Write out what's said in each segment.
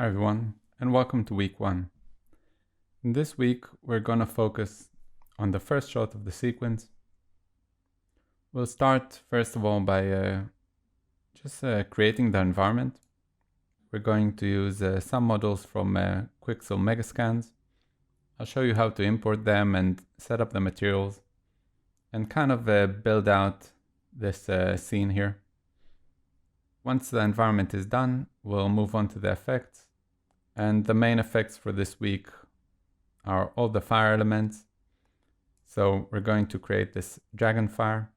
everyone, and welcome to week 1. In this week, we're going to focus on the first shot of the sequence. We'll start first of all by just creating the environment. We're going to use some models from Quixel Megascans. I'll show you how to import them and set up the materials and kind of build out this scene here. Once the environment is done, we'll move on to the effects. And the main effects for this week are all the fire elements. So we're going to create this dragon fire,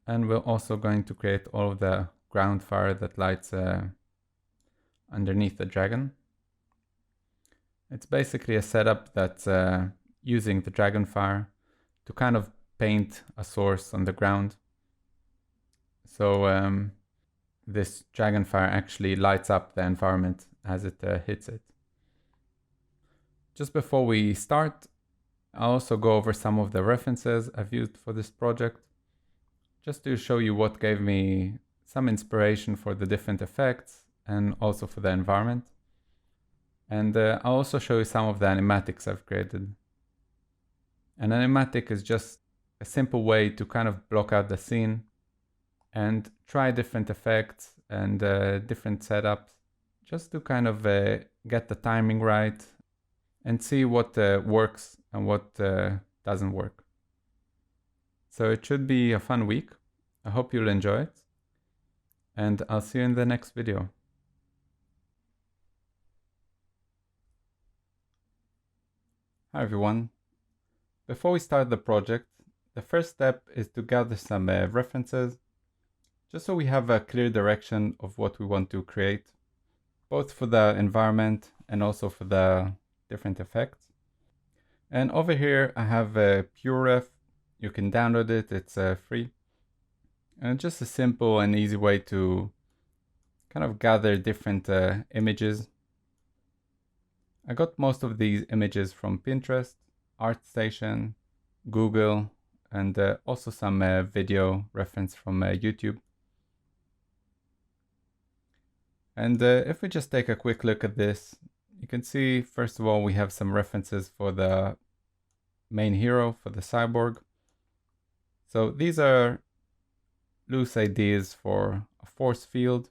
and we're also going to create all of the ground fire that lights underneath the dragon. It's basically a setup that's using the dragon fire to kind of paint a source on the ground. So this dragon fire actually lights up the environment as it hits it. Just before we start, I'll also go over some of the references I've used for this project, just to show you what gave me some inspiration for the different effects and also for the environment. And I'll also show you some of the animatics I've created. An animatic is just a simple way to kind of block out the scene and try different effects and different setups, just to kind of get the timing right and see what works and what doesn't work. So it should be a fun week. I hope you'll enjoy it, and I'll see you in the next video. Hi everyone. Before we start the project, the first step is to gather some references, just so we have a clear direction of what we want to create, both for the environment and also for the different effects. And over here I have a PureRef. You can download it, it's free. And just a simple and easy way to kind of gather different images. I got most of these images from Pinterest, ArtStation, Google, and also some video reference from YouTube. And if we just take a quick look at this, you can see, first of all, we have some references for the main hero, for the cyborg. So these are loose ideas for a force field.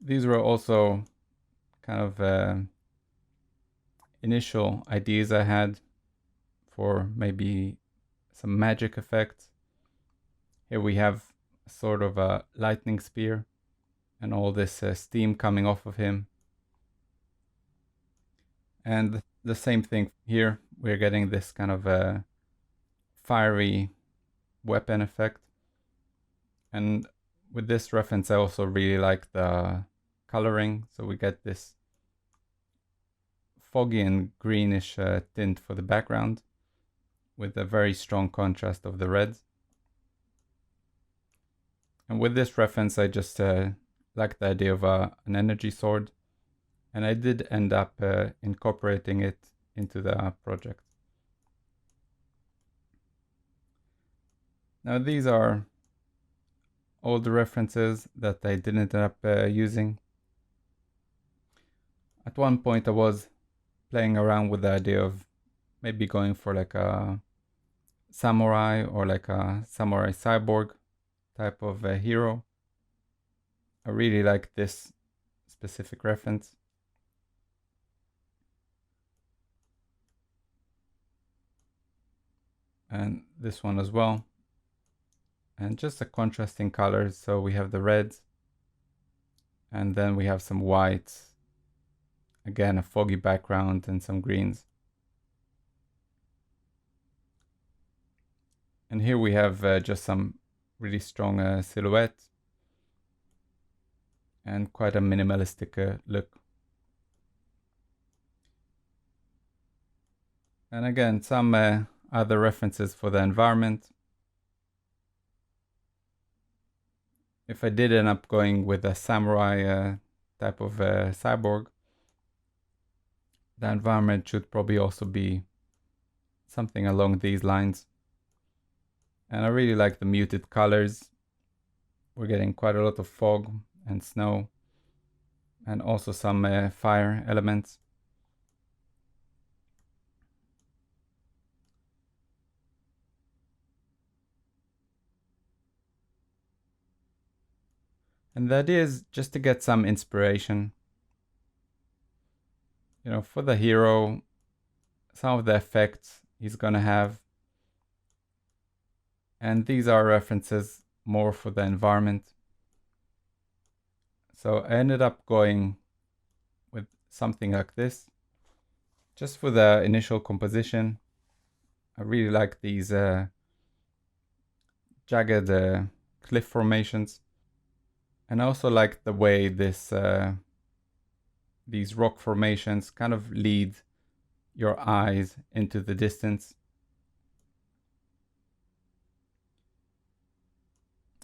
These were also kind of initial ideas I had for maybe some magic effects. Here we have sort of a lightning spear and all this steam coming off of him. And the same thing here, we're getting this kind of a fiery weapon effect. And with this reference, I also really like the coloring. So we get this foggy and greenish tint for the background with a very strong contrast of the reds. And with this reference, I just like the idea of an energy sword, and I did end up incorporating it into the project. Now these are all the references that I didn't end up using. At one point I was playing around with the idea of maybe going for like a samurai or like a samurai cyborg type of a hero. I really like this specific reference. And this one as well. And just the contrasting colors. So we have the reds, and then we have some whites. Again, a foggy background and some greens. And here we have just some really strong silhouette and quite a minimalistic look. And again, some other references for the environment. If I did end up going with a samurai type of cyborg, the environment should probably also be something along these lines. And I really like the muted colors. We're getting quite a lot of fog and snow. and also some fire elements. And the idea is just to get some inspiration. You know, for the hero, some of the effects he's gonna have. And these are references more for the environment. So I ended up going with something like this. Just for the initial composition, I really like these jagged cliff formations. And I also like the way these rock formations kind of lead your eyes into the distance.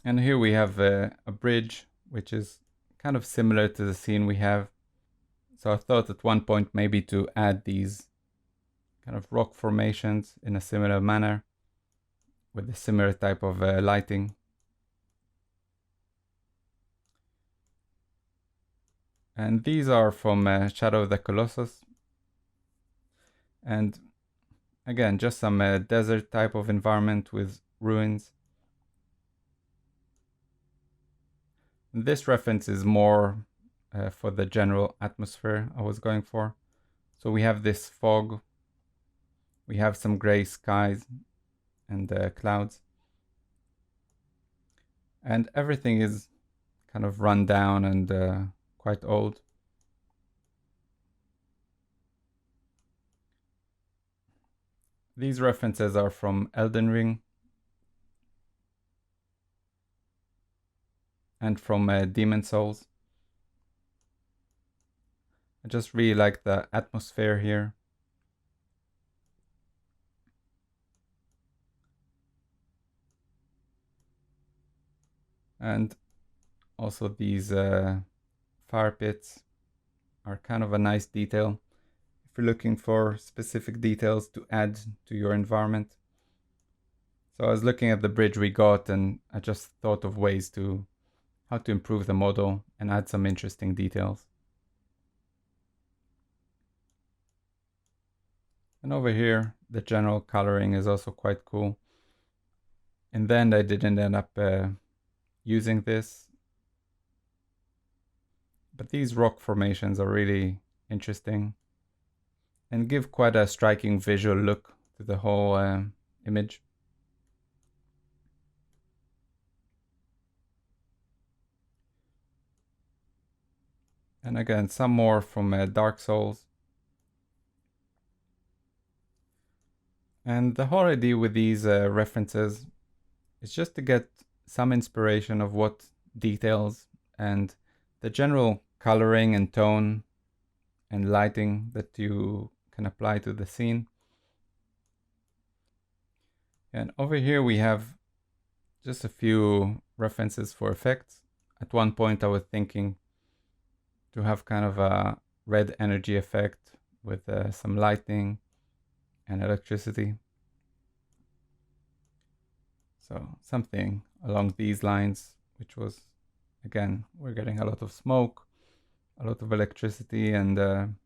And here we have a bridge, which is kind of similar to the scene we have. So I thought at one point maybe to add these kind of rock formations in a similar manner with a similar type of lighting. And these are from Shadow of the Colossus. And again, just some desert type of environment with ruins. This reference is more for the general atmosphere I was going for. So we have this fog, we have some gray skies and clouds, and everything is kind of run down and quite old. These references are from Elden Ring and from Demon Souls. I just really like the atmosphere here. And also these fire pits are kind of a nice detail if you're looking for specific details to add to your environment. So I was looking at the bridge we got and I just thought of ways to how to improve the model and add some interesting details. And over here, the general coloring is also quite cool. In the end, I didn't end up using this, but these rock formations are really interesting and give quite a striking visual look to the whole image. And again, some more from Dark Souls. And the whole idea with these references is just to get some inspiration of what details and the general coloring and tone and lighting that you can apply to the scene. And over here we have just a few references for effects. At one point I was thinking to have kind of a red energy effect with some lighting and electricity. So something along these lines, which was, again, we're getting a lot of smoke, a lot of electricity and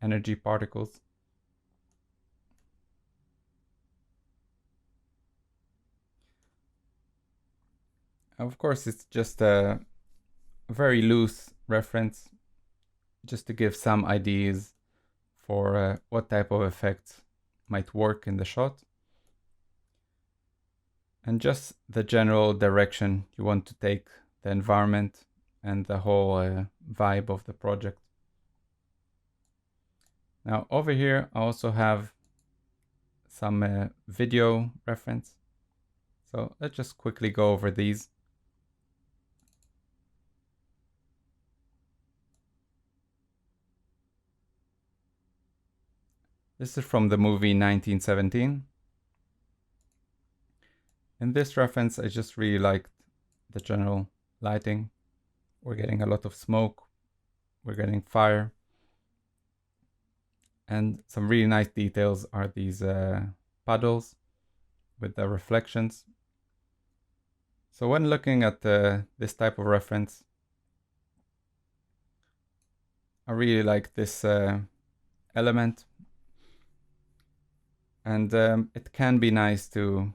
energy particles. Of course, it's just a very loose reference, just to give some ideas for what type of effects might work in the shot. And just the general direction you want to take the environment and the whole vibe of the project. Now over here, I also have some video reference. So let's just quickly go over these. This is from the movie 1917. In this reference, I just really liked the general lighting. We're getting a lot of smoke, we're getting fire, and some really nice details are these puddles with the reflections. So when looking at this type of reference, I really like this element, and it can be nice to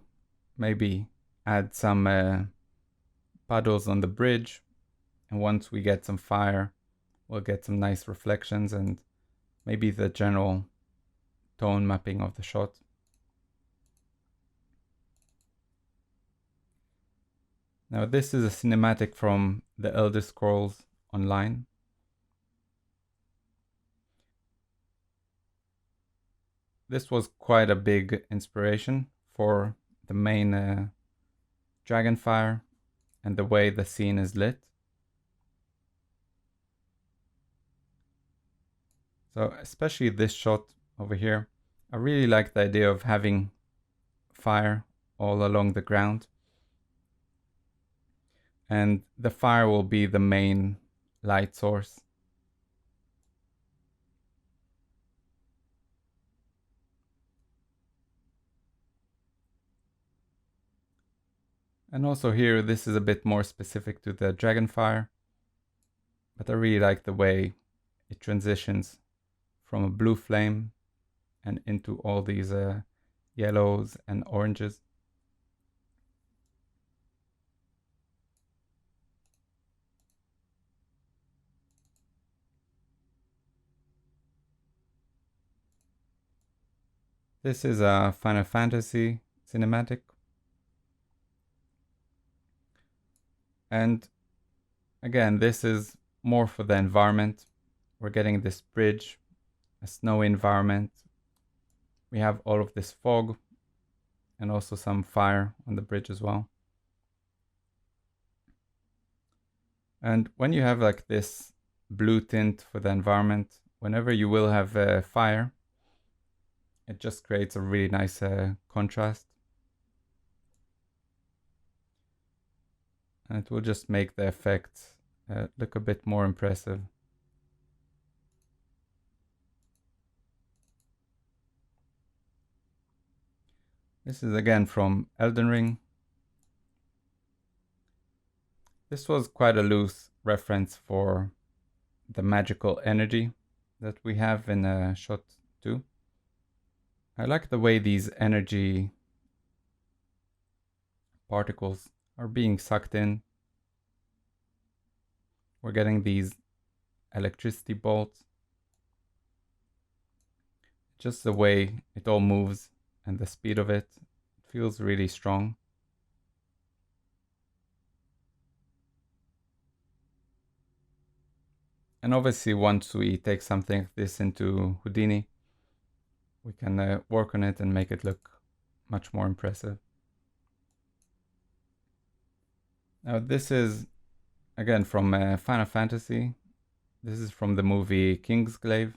maybe add some puddles on the bridge, and once we get some fire, we'll get some nice reflections and maybe the general tone mapping of the shot. Now this is a cinematic from the Elder Scrolls Online. This was quite a big inspiration for the main dragonfire and the way the scene is lit. So especially this shot over here, I really like the idea of having fire all along the ground. And the fire will be the main light source. And also here, this is a bit more specific to the dragonfire, but I really like the way it transitions from a blue flame and into all these yellows and oranges. This is a Final Fantasy cinematic. And again, this is more for the environment. We're getting this bridge, a snowy environment. We have all of this fog and also some fire on the bridge as well. And when you have like this blue tint for the environment, whenever you will have fire, it just creates a really nice contrast. And it will just make the effect look a bit more impressive. This is again from Elden Ring. This was quite a loose reference for the magical energy that we have in shot 2. I like the way these energy particles are being sucked in. We're getting these electricity bolts. Just the way it all moves and the speed of it feels really strong. And obviously once we take something like this into Houdini, we can work on it and make it look much more impressive. Now this is again from Final Fantasy. This is from the movie Kingsglaive.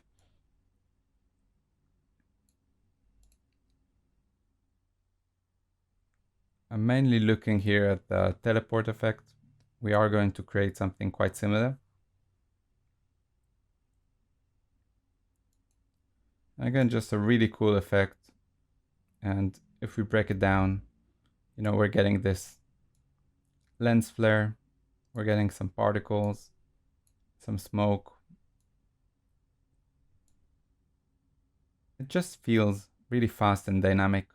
I'm mainly looking here at the teleport effect. We are going to create something quite similar. And again, just a really cool effect. And if we break it down, you know, we're getting this lens flare, we're getting some particles, some smoke. It just feels really fast and dynamic.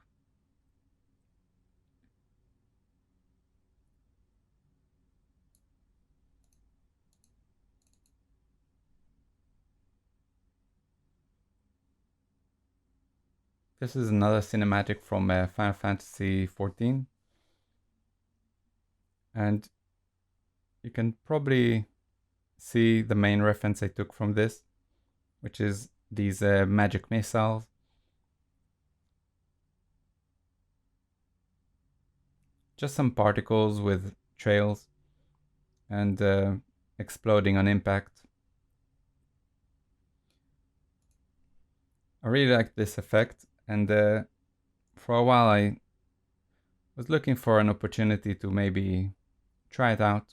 This is another cinematic from Final Fantasy XIV. And you can probably see the main reference I took from this, which is these magic missiles. Just some particles with trails and exploding on impact. I really like this effect, and for a while I was looking for an opportunity to maybe try it out.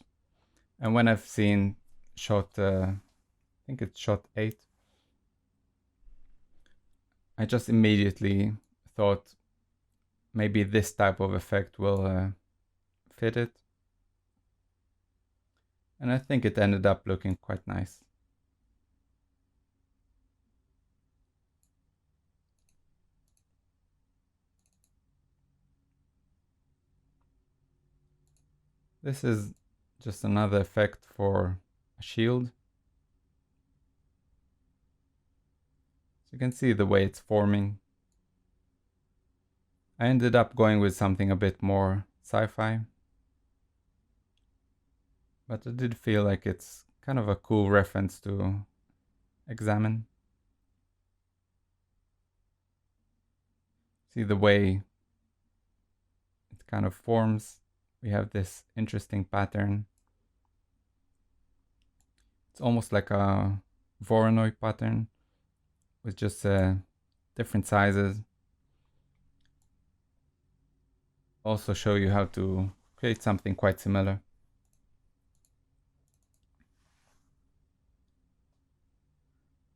And when I've seen shot, I think it's shot 8, I just immediately thought maybe this type of effect will fit it. And I think it ended up looking quite nice. This is just another effect for a shield. So you can see the way it's forming. I ended up going with something a bit more sci-fi, but I did feel like it's kind of a cool reference to examine. See the way it kind of forms. We have this interesting pattern. It's almost like a Voronoi pattern with just different sizes. Also show you how to create something quite similar.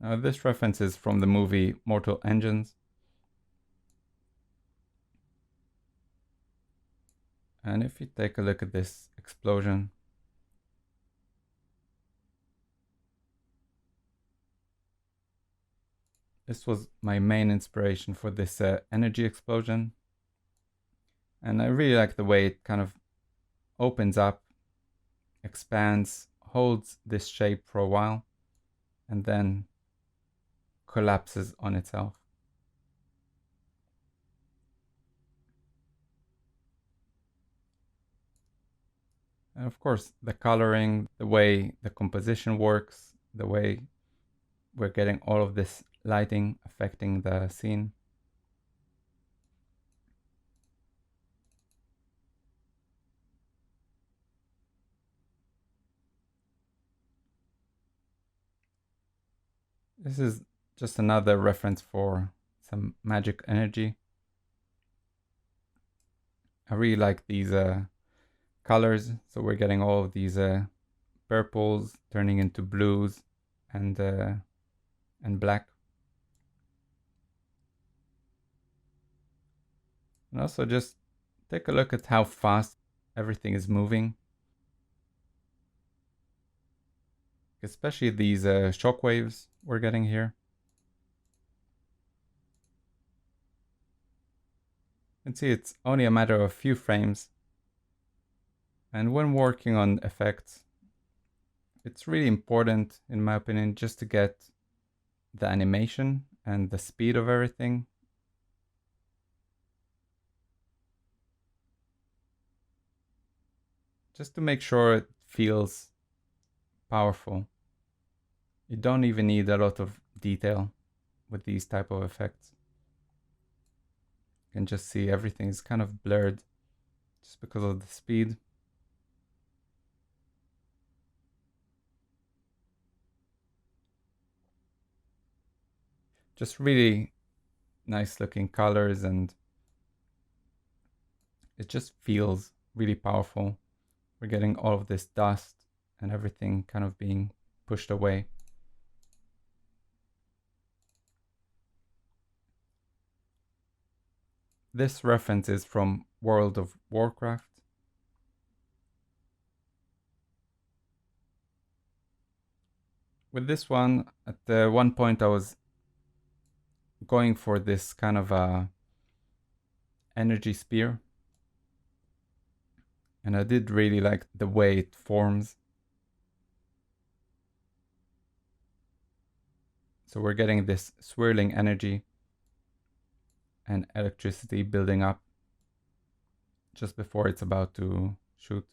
Now this reference is from the movie Mortal Engines. And if you take a look at this explosion, this was my main inspiration for this energy explosion. And I really like the way it kind of opens up, expands, holds this shape for a while, and then collapses on itself. And of course, the coloring, the way the composition works, the way we're getting all of this lighting affecting the scene. This is just another reference for some magic energy. I really like these colors. So we're getting all of these purples turning into blues and black. And also just take a look at how fast everything is moving. Especially these shock waves we're getting here. You can see it's only a matter of a few frames. And when working on effects, it's really important, in my opinion, just to get the animation and the speed of everything. Just to make sure it feels powerful. You don't even need a lot of detail with these type of effects. You can just see everything is kind of blurred just because of the speed. Just really nice looking colors, and it just feels really powerful. We're getting all of this dust and everything kind of being pushed away. This reference is from World of Warcraft. With this one, at one point I was going for this kind of a energy spear. And I did really like the way it forms. So we're getting this swirling energy and electricity building up just before it's about to shoot.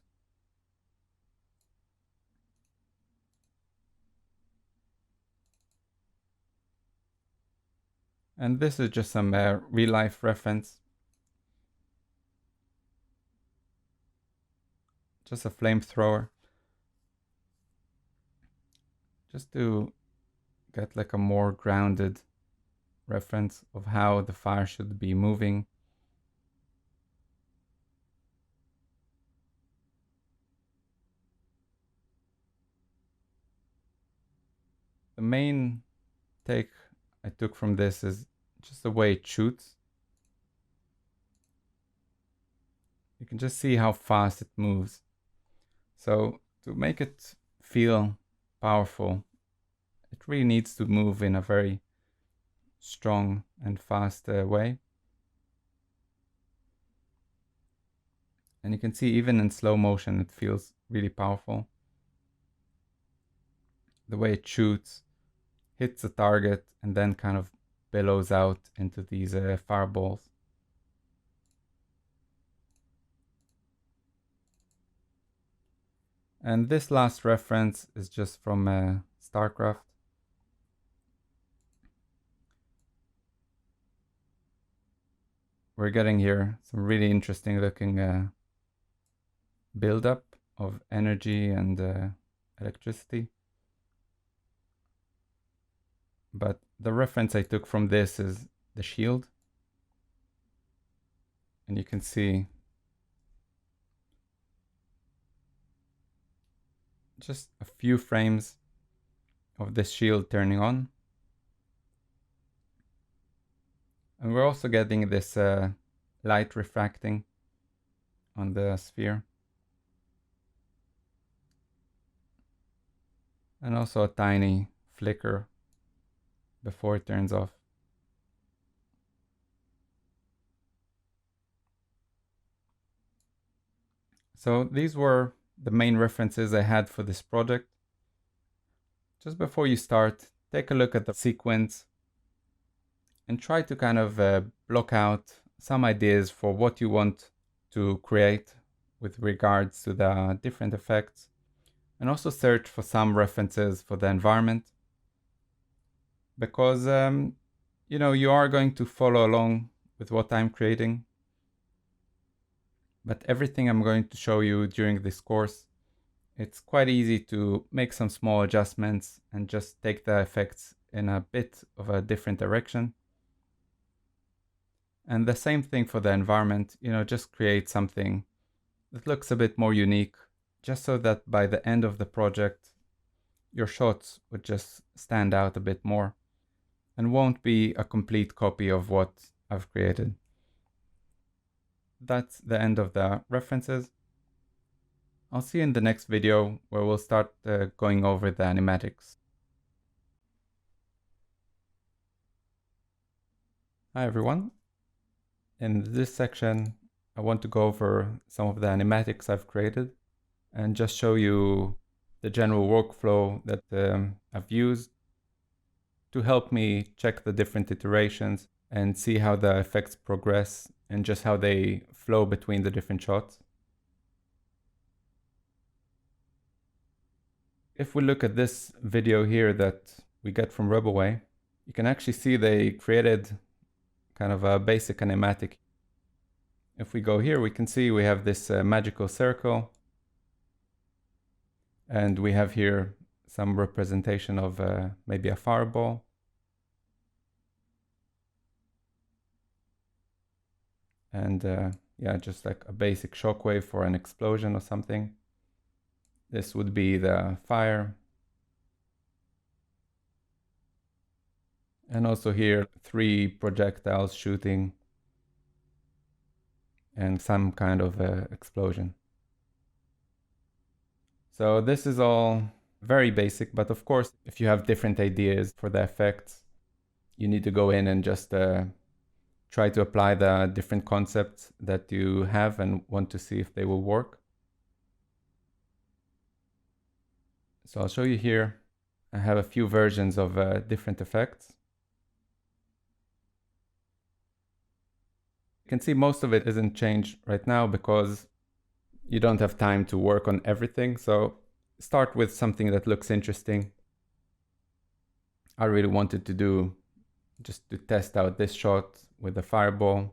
And this is just some real life reference. Just a flamethrower. Just to get like a more grounded reference of how the fire should be moving. The main take I took from this is just the way it shoots. You can just see how fast it moves. So to make it feel powerful, it really needs to move in a very strong and fast way. And you can see even in slow motion, it feels really powerful. The way it shoots, hits the target, and then kind of billows out into these fireballs. And this last reference is just from StarCraft. We're getting here some really interesting looking buildup of energy and electricity. But the reference I took from this is the shield. And you can see just a few frames of this shield turning on. And we're also getting this light refracting on the sphere. And also a tiny flicker before it turns off. So these were the main references I had for this project. Just before you start, take a look at the sequence and try to kind of block out some ideas for what you want to create with regards to the different effects, and also search for some references for the environment, because you know, you are going to follow along with what I'm creating, but everything I'm going to show you during this course, it's quite easy to make some small adjustments and just take the effects in a bit of a different direction. And the same thing for the environment, you know, just create something that looks a bit more unique, just so that by the end of the project, your shots would just stand out a bit more and won't be a complete copy of what I've created. That's the end of the references. I'll see you in the next video where we'll start going over the animatics. Hi everyone. In this section, I want to go over some of the animatics I've created and just show you the general workflow that I've used to help me check the different iterations and see how the effects progress and just how they flow between the different shots. If we look at this video here that we get from Rebelway, you can actually see they created kind of a basic animatic. If we go here, we can see we have this magical circle, and we have here some representation of maybe a fireball. And yeah, just like a basic shockwave for an explosion or something. This would be the fire. And also here, 3 projectiles shooting and some kind of explosion. So this is all very basic, but of course, if you have different ideas for the effects, you need to go in and just try to apply the different concepts that you have and want to see if they will work. So I'll show you here. I have a few versions of different effects. You can see most of it isn't changed right now because you don't have time to work on everything. So start with something that looks interesting. I really wanted to do just to test out this shot with a fireball.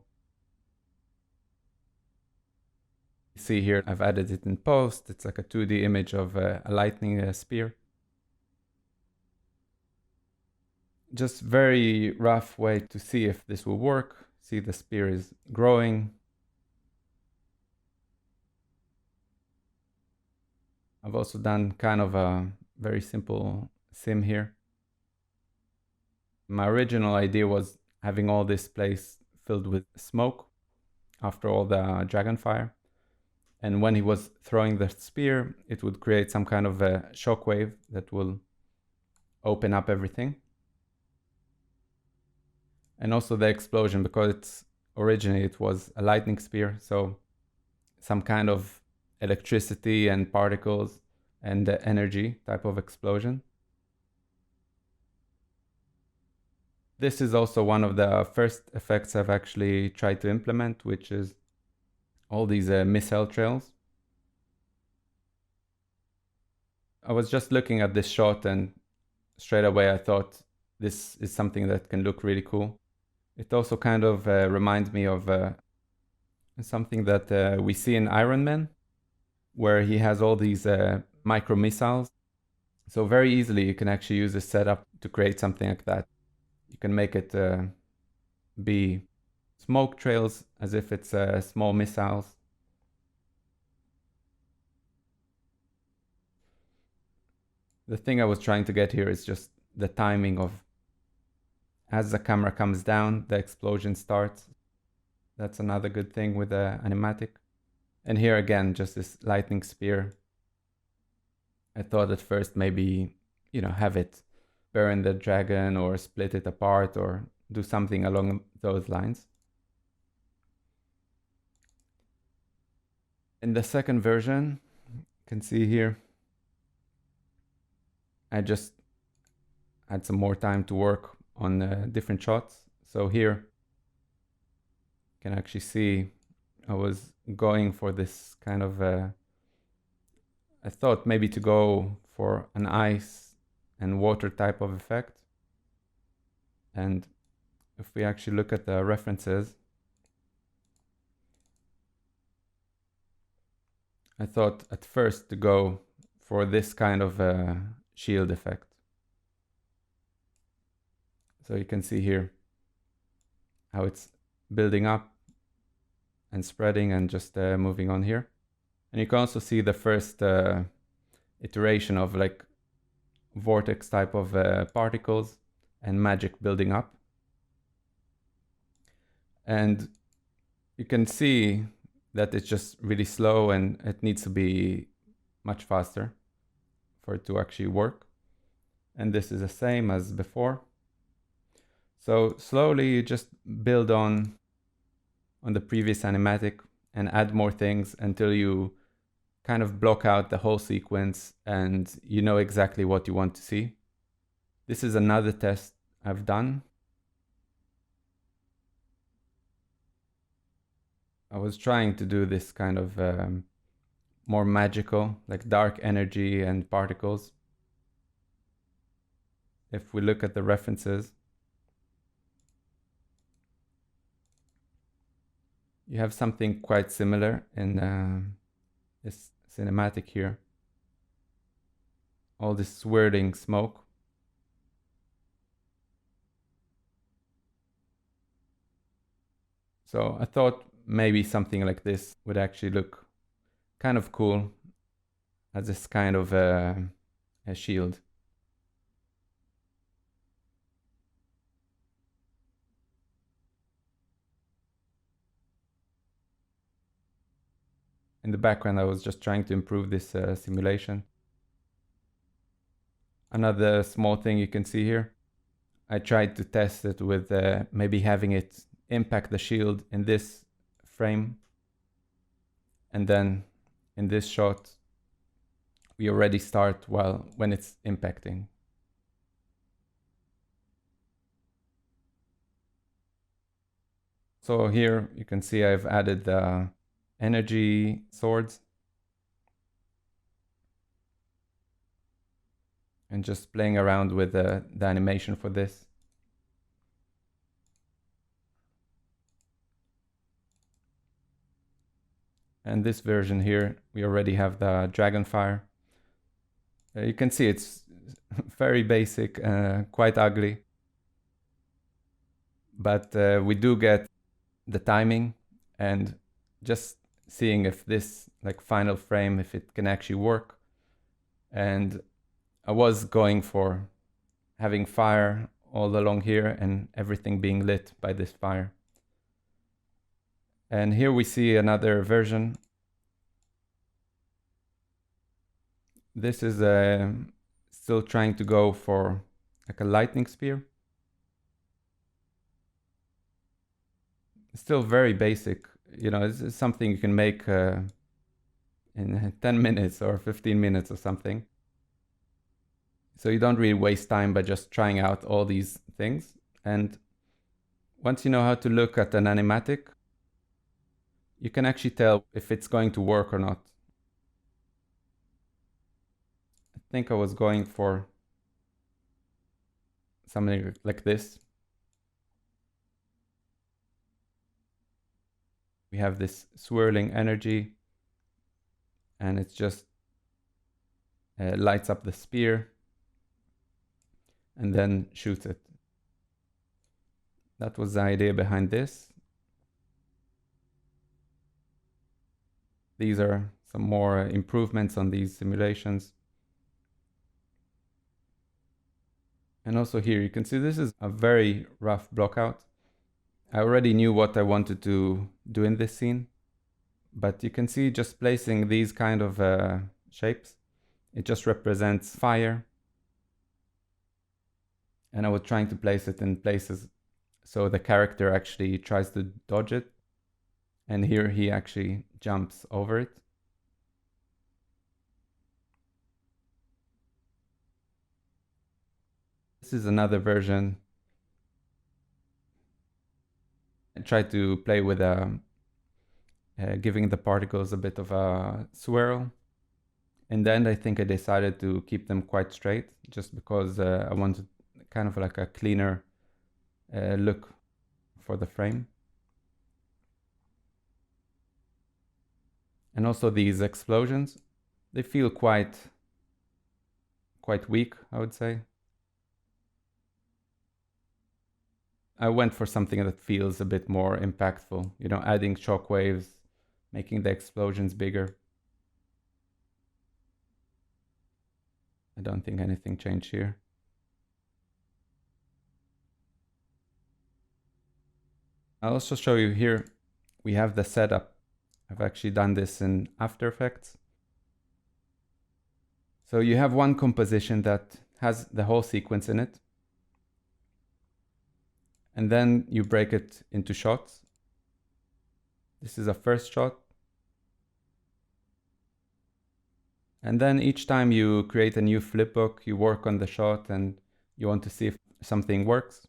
You see here, I've added it in post. It's like a 2D image of a lightning spear. Just very rough way to see if this will work. See, the spear is growing. I've also done kind of a very simple sim here. My original idea was having all this place filled with smoke after all the dragon fire. And when he was throwing the spear, it would create some kind of a shockwave that will open up everything. And also the explosion, because originally it was a lightning spear. So some kind of electricity and particles and energy type of explosion. This is also one of the first effects I've actually tried to implement, which is all these missile trails. I was just looking at this shot and straight away I thought this is something that can look really cool. It also kind of reminds me of something that we see in Iron Man, where he has all these micro missiles. So very easily you can actually use this setup to create something like that. You can make it be smoke trails as if it's small missiles. The thing I was trying to get here is just the timing of as the camera comes down, the explosion starts. That's another good thing with the Animatic. And here again, just this lightning spear. I thought at first maybe, have it burn the dragon or split it apart or do something along those lines. In the second version, you can see here, I just had some more time to work on different shots. So here, you can actually see I was going for this kind of, I thought maybe to go for an ice and water type of effect. And if we actually look at the references, I thought at first to go for this kind of shield effect. So you can see here how it's building up and spreading and just moving on here. And you can also see the first iteration of like vortex type of particles and magic building up. And you can see that it's just really slow and it needs to be much faster for it to actually work. And this is the same as before. So slowly you just build on the previous animatic and add more things until you kind of block out the whole sequence and you know exactly what you want to see. This is another test I've done. I was trying to do this kind of more magical, like dark energy and particles. If we look at the references, you have something quite similar in this cinematic here. All this swirling smoke. So I thought maybe something like this would actually look kind of cool as this kind of a shield. In the background, I was just trying to improve this simulation. Another small thing you can see here, I tried to test it with maybe having it impact the shield in this frame. And then in this shot, we already start when it's impacting. So here you can see I've added the energy swords and just playing around with the animation for this. And this version here, we already have the dragonfire. You can see it's very basic, quite ugly. But we do get the timing and just seeing if this like final frame, if it can actually work. And I was going for having fire all along here and everything being lit by this fire. And here we see another version. This is still trying to go for like a lightning spear. It's still very basic. it's something you can make in 10 minutes or 15 minutes or something. So you don't really waste time by just trying out all these things. And once you know how to look at an animatic, you can actually tell if it's going to work or not. I think I was going for something like this. We have this swirling energy, and it just lights up the spear and then shoots it. That was the idea behind this. These are some more improvements on these simulations. And also here you can see this is a very rough blockout. I already knew what I wanted to do in this scene, but you can see just placing these kind of shapes, it just represents fire. And I was trying to place it in places so the character actually tries to dodge it. And here he actually jumps over it. This is another version. I tried to play with giving the particles a bit of a swirl. In the end, I think I decided to keep them quite straight just because I wanted kind of like a cleaner look for the frame. And also these explosions, they feel quite weak, I would say. I went for something that feels a bit more impactful, adding shockwaves, making the explosions bigger. I don't think anything changed here. I'll also show you here, we have the setup. I've actually done this in After Effects. So you have one composition that has the whole sequence in it. And then you break it into shots. This is a first shot. And then each time you create a new flipbook, you work on the shot and you want to see if something works.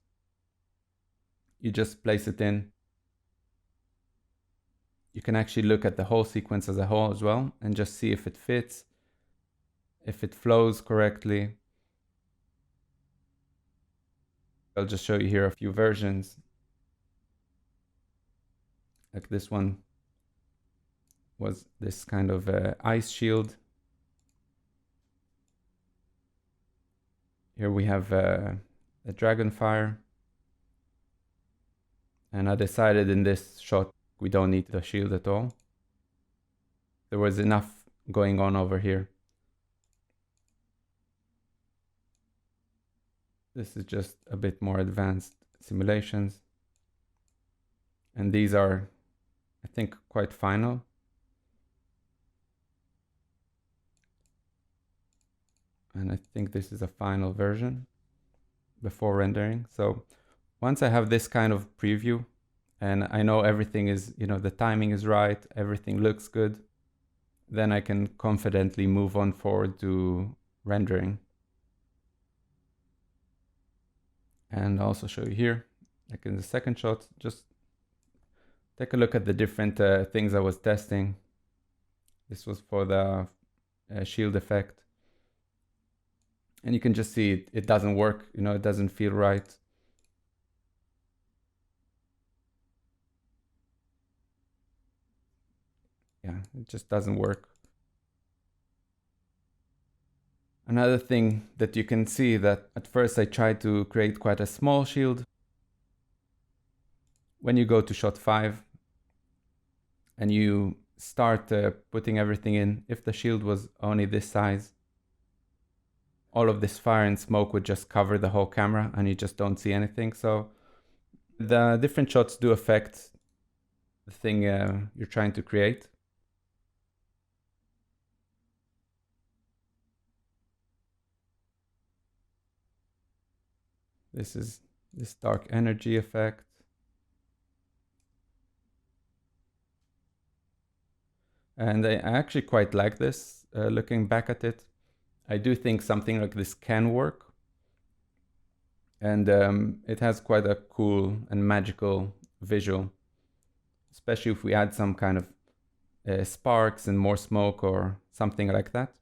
You just place it in. You can actually look at the whole sequence as a whole as well and just see if it fits, if it flows correctly. I'll just show you here a few versions. Like this one was this kind of ice shield. Here we have a dragon fire. And I decided in this shot, we don't need the shield at all. There was enough going on over here. This is just a bit more advanced simulations. And these are, I think, quite final. And I think this is a final version before rendering. So once I have this kind of preview and I know everything is, the timing is right, everything looks good, then I can confidently move on forward to rendering. And I'll also show you here, like in the second shot, just take a look at the different things I was testing. This was for the shield effect. And you can just see it doesn't work, it doesn't feel right. Yeah, it just doesn't work. Another thing that you can see that at first I tried to create quite a small shield. When you go to shot 5 and you start putting everything in, if the shield was only this size, all of this fire and smoke would just cover the whole camera and you just don't see anything. So the different shots do affect the thing you're trying to create. This is this dark energy effect. And I actually quite like this, looking back at it. I do think something like this can work. And it has quite a cool and magical visual, especially if we add some kind of sparks and more smoke or something like that.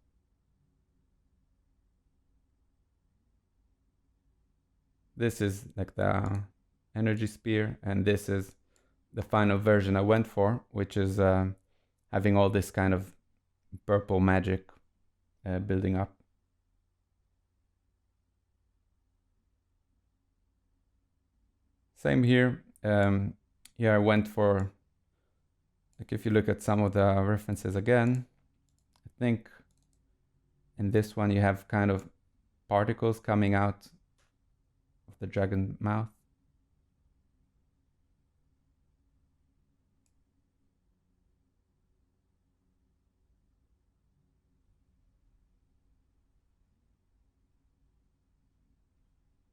This is like the energy spear, and this is the final version I went for, which is having all this kind of purple magic building up. Same here. Here I went for, like if you look at some of the references again, I think in this one you have kind of particles coming out of the dragon mouth.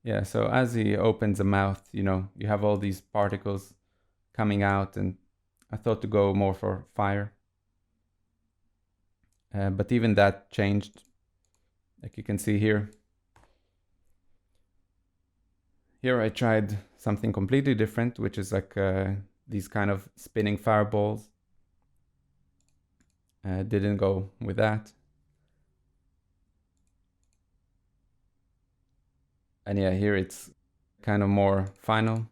Yeah, so as he opens the mouth, you know, you have all these particles coming out, and I thought to go more for fire. But even that changed, like you can see here. Here I tried something completely different, which is like these kind of spinning fireballs. Didn't go with that. And yeah, here it's kind of more final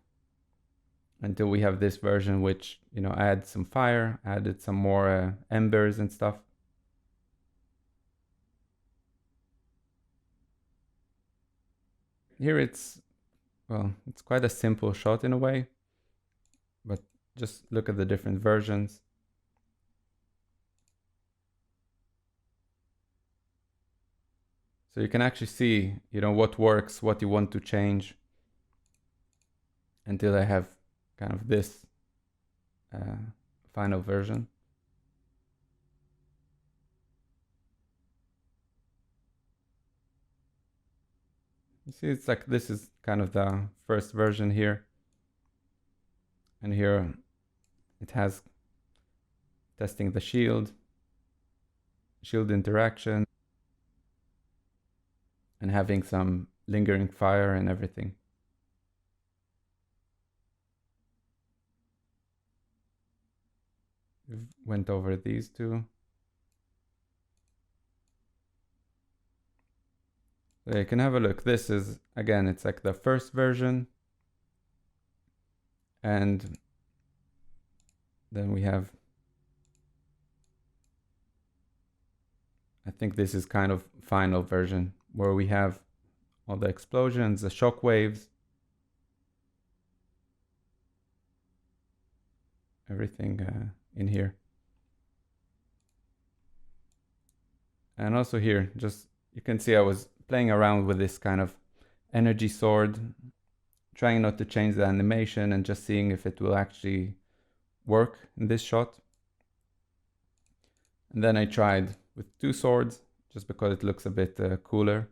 until we have this version, which, you know, I add some fire, added some more embers and stuff. Here it's, well, it's quite a simple shot in a way, but just look at the different versions. So you can actually see, you know, what works, what you want to change, until I have kind of this final version. You see, it's like this is kind of the first version here. And here it has testing the shield interaction, and having some lingering fire and everything. We went over these two. So you can have a look. This is, again, it's like the first version. And then we have, I think this is kind of final version, where we have all the explosions, the shock waves, everything in here. And also here, just you can see I was playing around with this kind of energy sword, trying not to change the animation and just seeing if it will actually work in this shot. And then I tried with two swords, just because it looks a bit cooler.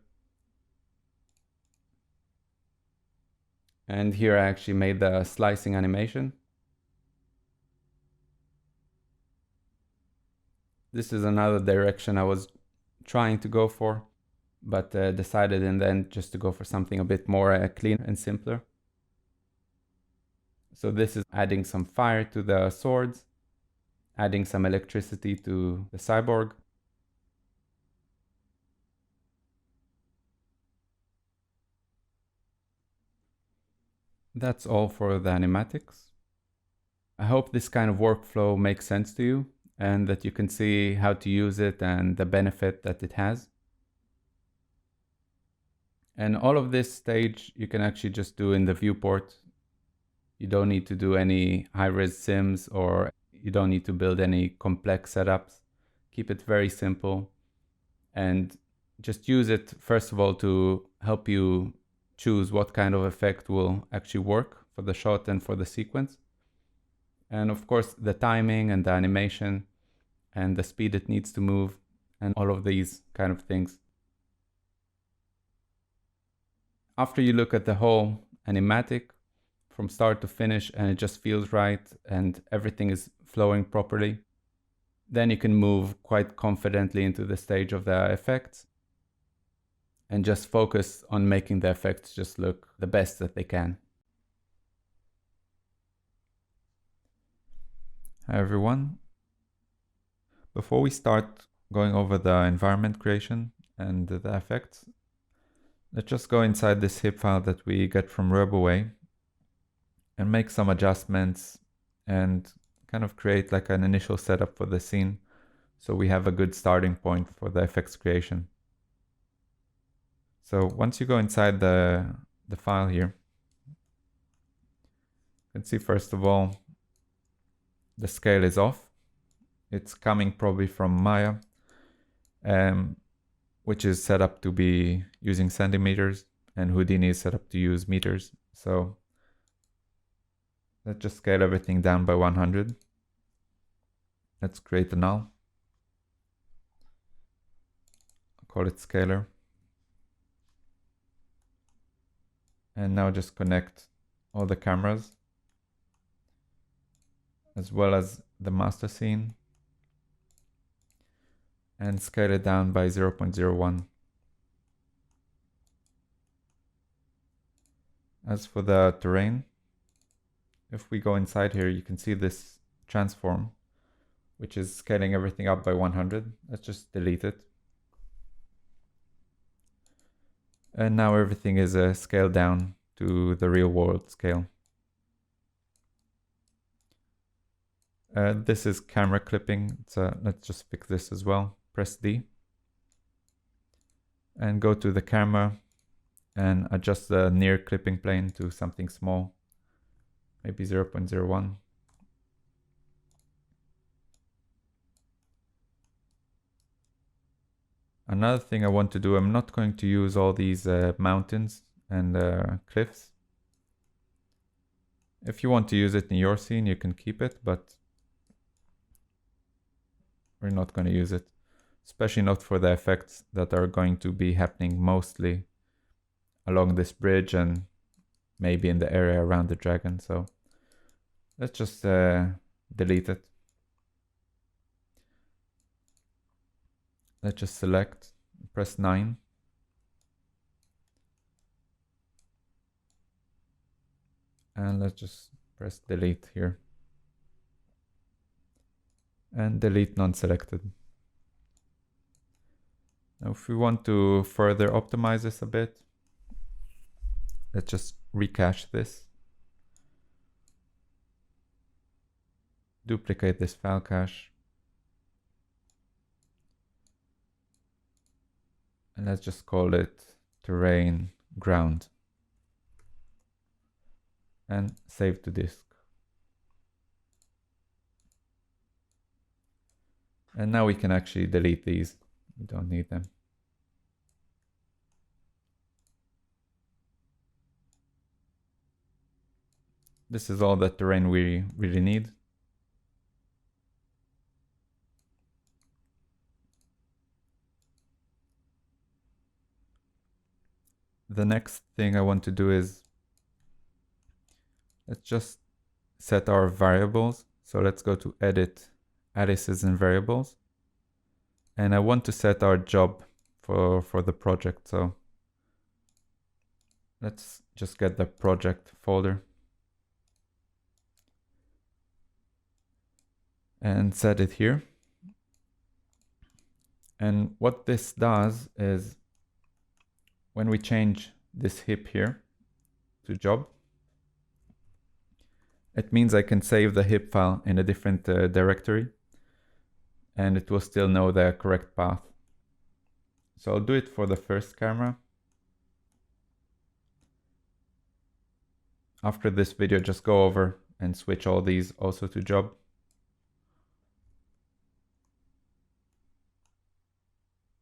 And here I actually made the slicing animation. This is another direction I was trying to go for, but decided in the end just to go for something a bit more clean and simpler. So this is adding some fire to the swords, adding some electricity to the cyborg. That's all for the animatics. I hope this kind of workflow makes sense to you, and that you can see how to use it and the benefit that it has. And all of this stage you can actually just do in the viewport. You don't need to do any high-res sims, or you don't need to build any complex setups. Keep it very simple, and just use it, first of all, to help you choose what kind of effect will actually work for the shot and for the sequence. And of course, the timing and the animation and the speed it needs to move, and all of these kind of things. After you look at the whole animatic from start to finish, and it just feels right and everything is flowing properly, Then you can move quite confidently into the stage of the effects and just focus on making the effects just look the best that they can. Hi everyone. Before we start going over the environment creation and the effects, let's just go inside this zip file that we get from RoboWay and make some adjustments and kind of create like an initial setup for the scene so we have a good starting point for the effects creation. So once you go inside the file here, you can see first of all the scale is off. It's coming probably from Maya, which is set up to be using centimeters, and Houdini is set up to use meters. So let's just scale everything down by 100. Let's create a null. I'll call it scalar. And now just connect all the cameras as well as the master scene and scale it down by 0.01. As for the terrain, if we go inside here, you can see this transform, which is scaling everything up by 100. Let's just delete it. And now everything is scaled down to the real world scale. This is camera clipping. Let's just fix this as well. Press D. And go to the camera and adjust the near clipping plane to something small. Maybe 0.01. Another thing I want to do, I'm not going to use all these mountains and cliffs. If you want to use it in your scene, you can keep it, but we're not going to use it, especially not for the effects that are going to be happening mostly along this bridge and maybe in the area around the dragon. So let's just delete it. Let's just select, press 9. And let's just press delete here. And delete non-selected. Now if we want to further optimize this a bit, let's just recache this. Duplicate this file cache. And let's just call it terrain ground. And save to disk. And now we can actually delete these. We don't need them. This is all the terrain we really need. The next thing I want to do is let's just set our variables. So let's go to edit, aliases and variables. And I want to set our job for the project. So let's just get the project folder and set it here. And what this does is when we change this hip here to job, it means I can save the hip file in a different directory and it will still know the correct path. So I'll do it for the first camera. After this video, just go over and switch all these also to job.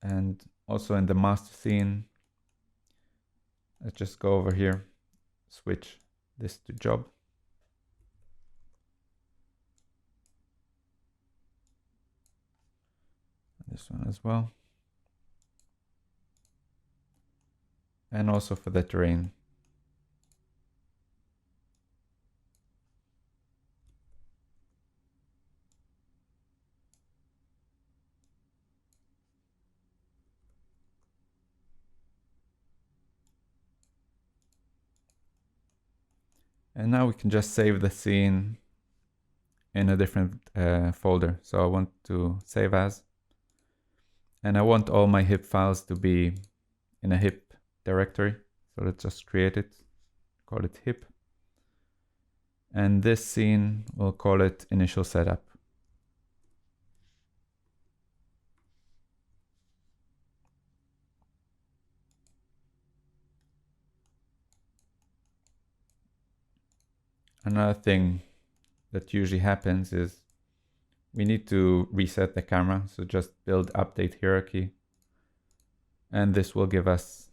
And also in the master scene, let's just go over here, switch this to job. This one as well. And also for the terrain. And now we can just save the scene in a different folder. So I want to save as, and I want all my hip files to be in a hip directory. So let's just create it, call it hip. And this scene, we'll call it initial setup. Another thing that usually happens is we need to reset the camera. So just build update hierarchy. And this will give us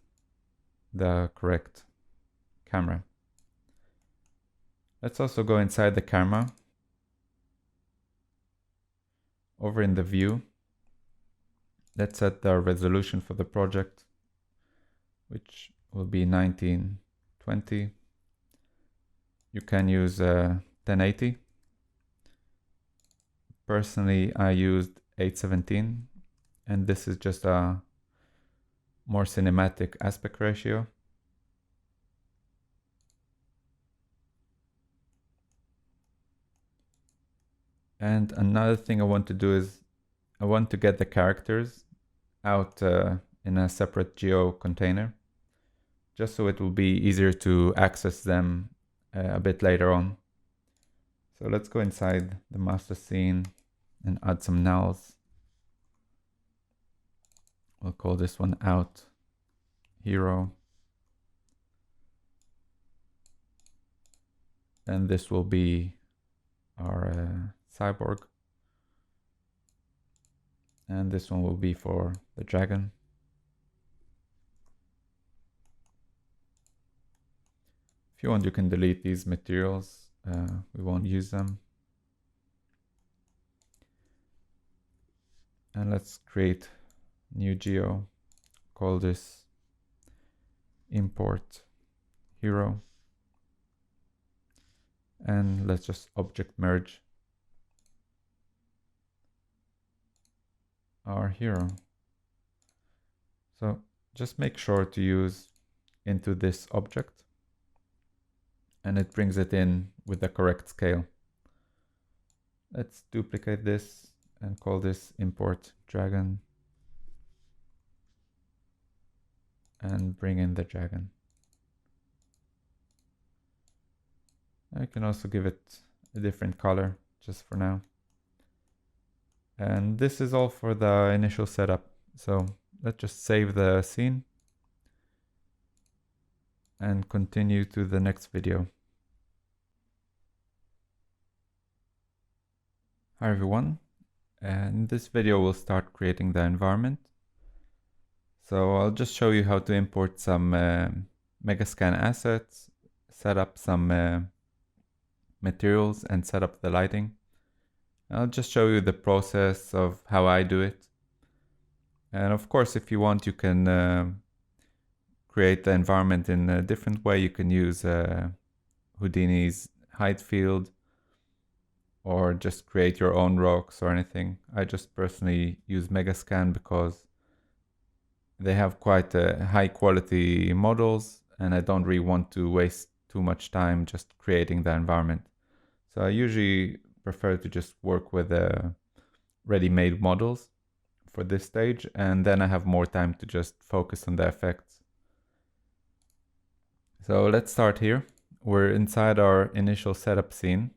the correct camera. Let's also go inside the camera. Over in the view, let's set the resolution for the project, which will be 1920. You can use 1080. Personally, I used 817, and this is just a more cinematic aspect ratio. And another thing I want to do is I want to get the characters out in a separate geo container, just so it will be easier to access them a bit later on. So let's go inside the master scene and add some nulls. We'll call this one out hero. And this will be our cyborg. And this one will be for the dragon. If you want, you can delete these materials. We won't use them. And let's create new geo. Call this import hero. And let's just object merge our hero. So just make sure to use into this object, and it brings it in with the correct scale. Let's duplicate this and call this import dragon and bring in the dragon. I can also give it a different color just for now. And this is all for the initial setup. So let's just save the scene and continue to the next video. Hi everyone. In this video we'll start creating the environment. So I'll just show you how to import some Megascan assets, set up some materials and set up the lighting. I'll just show you the process of how I do it. And of course, if you want, you can create the environment in a different way. You can use Houdini's height field, or just create your own rocks or anything. I just personally use Megascan because they have quite high quality models, and I don't really want to waste too much time just creating the environment. So I usually prefer to just work with ready-made models for this stage, and then I have more time to just focus on the effects. So let's start here. We're inside our initial setup scene,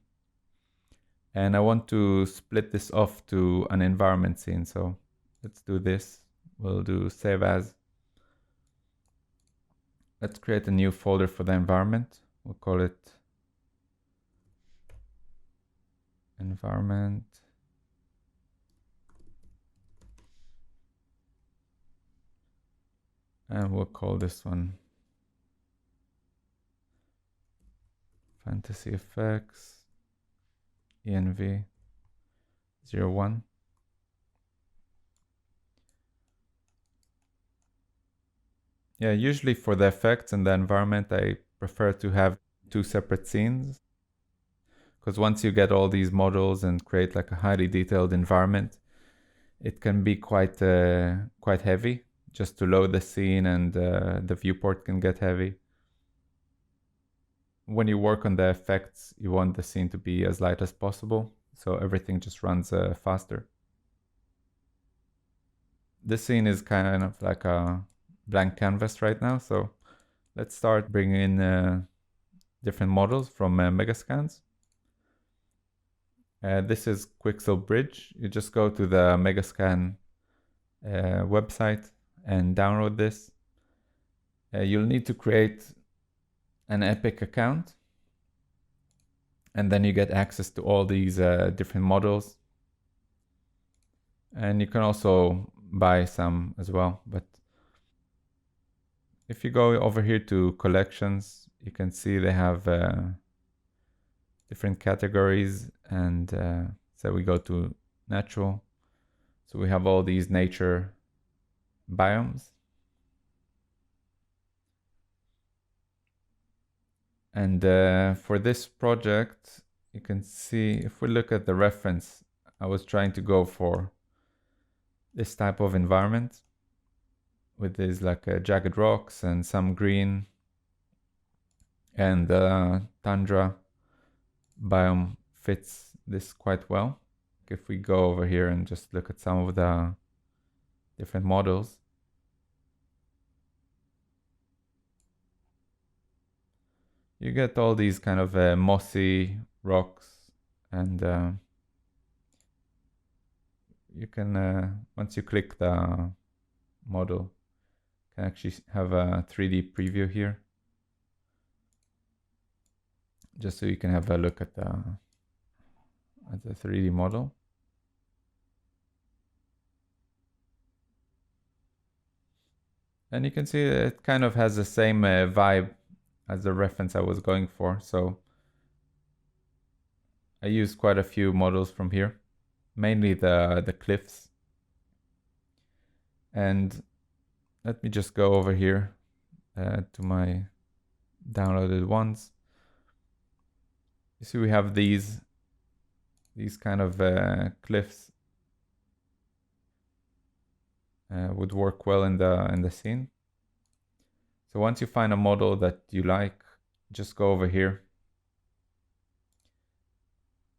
and I want to split this off to an environment scene. So let's do this. We'll do save as. Let's create a new folder for the environment. We'll call it environment. And we'll call this one Fantasy Effects ENV 01. Yeah, usually for the effects and the environment, I prefer to have two separate scenes, because once you get all these models and create like a highly detailed environment, it can be quite heavy just to load the scene, and the viewport can get heavy. when you work on the effects, you want the scene to be as light as possible, so everything just runs faster. This scene is kind of like a blank canvas right now, so let's start bringing in different models from Megascans. This is Quixel Bridge. You just go to the Megascan website and download this. You'll need to create an Epic account, and then you get access to all these different models. And you can also buy some as well, but if you go over here to collections, you can see they have different categories, and so we go to natural, so we have all these nature biomes. And for this project, you can see, if we look at the reference, I was trying to go for this type of environment with these like jagged rocks and some green, and tundra biome fits this quite well. If we go over here and just look at some of the different models, you get all these kind of mossy rocks, and you can, once you click the model, can actually have a 3D preview here, just so you can have a look at the 3D model. And you can see it kind of has the same vibe as the reference I was going for. So I used quite a few models from here, mainly the cliffs. And let me just go over here to my downloaded ones. You see we have these kind of cliffs would work well in the scene. So once you find a model that you like, just go over here.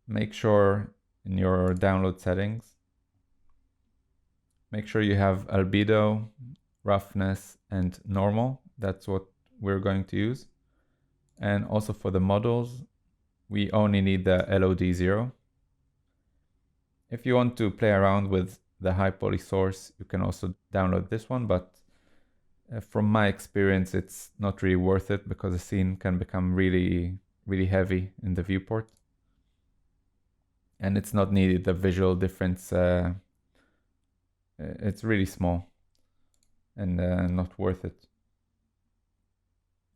Make sure in your download settings, make sure you have albedo, roughness, and normal. That's what we're going to use. And also for the models, we only need the LOD0. If you want to play around with the high poly source, you can also download this one, but from my experience, it's not really worth it because the scene can become really, really heavy in the viewport. And it's not needed, the visual difference, it's really small and not worth it.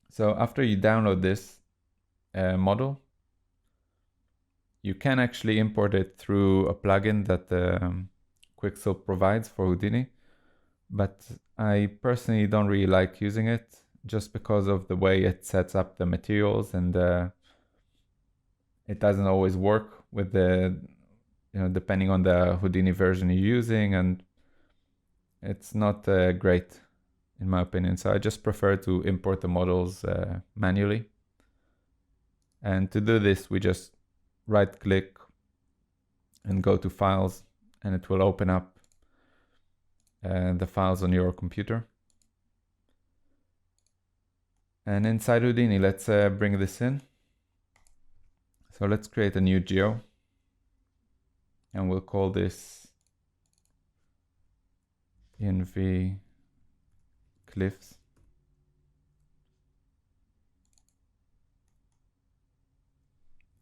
So after you download this model, you can actually import it through a plugin that Quixel provides for Houdini, but I personally don't really like using it just because of the way it sets up the materials, and it doesn't always work with the, depending on the Houdini version you're using, and it's not great in my opinion. So I just prefer to import the models manually. And to do this, we just right click and go to files, and it will open up the files on your computer. And inside Houdini, let's bring this in. So let's create a new geo, and we'll call this inv cliffs.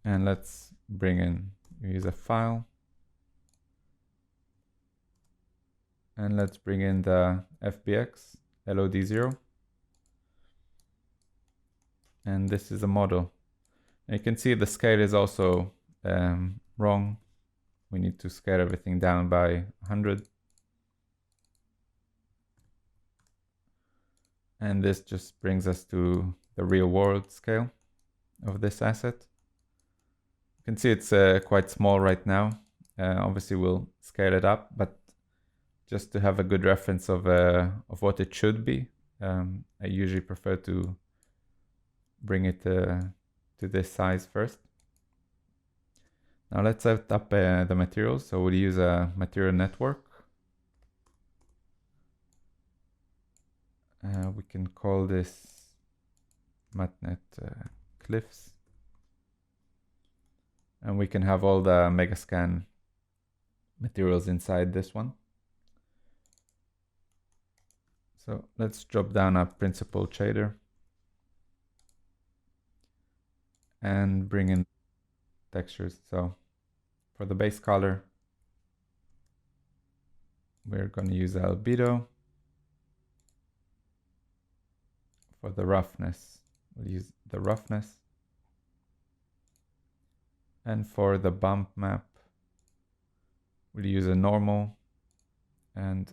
And let's bring in, use a file, and let's bring in the FBX LOD0. And this is a model. And you can see the scale is also wrong. We need to scale everything down by 100. And this just brings us to the real world scale of this asset. You can see it's quite small right now. Obviously we'll scale it up, but just to have a good reference of what it should be, I usually prefer to bring it to this size first. Now let's set up the materials. So we'll use a material network. We can call this matnet cliffs. And we can have all the Megascan materials inside this one. So let's drop down a principled shader and bring in textures. So for the base color, we're going to use albedo. For the roughness, we'll use the roughness. And for the bump map, we'll use a normal and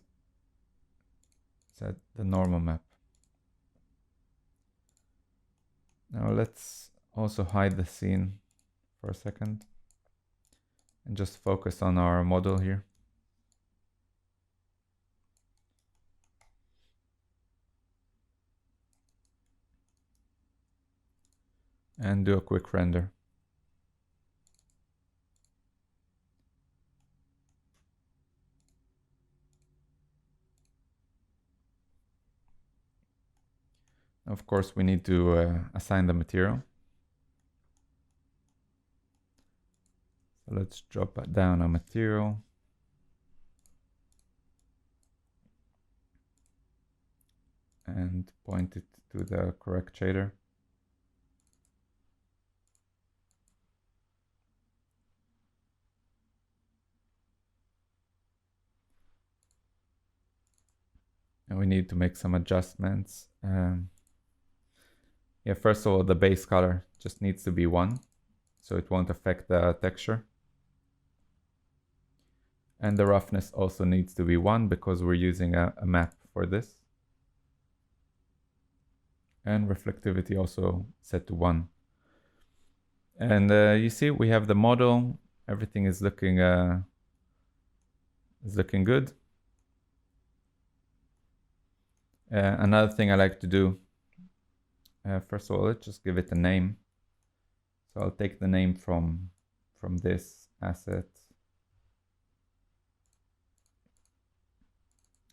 set the normal map. Now let's also hide the scene for a second and just focus on our model here. And do a quick render. Of course, we need to assign the material. So let's drop down a material. And point it to the correct shader. And we need to make some adjustments. Yeah, first of all, the base color just needs to be 1, so it won't affect the texture. And the roughness also needs to be 1 because we're using a map for this. And reflectivity also set to 1. And you see we have the model. Everything is looking good. Another thing I like to do, first of all, let's just give it a name. So I'll take the name from this asset.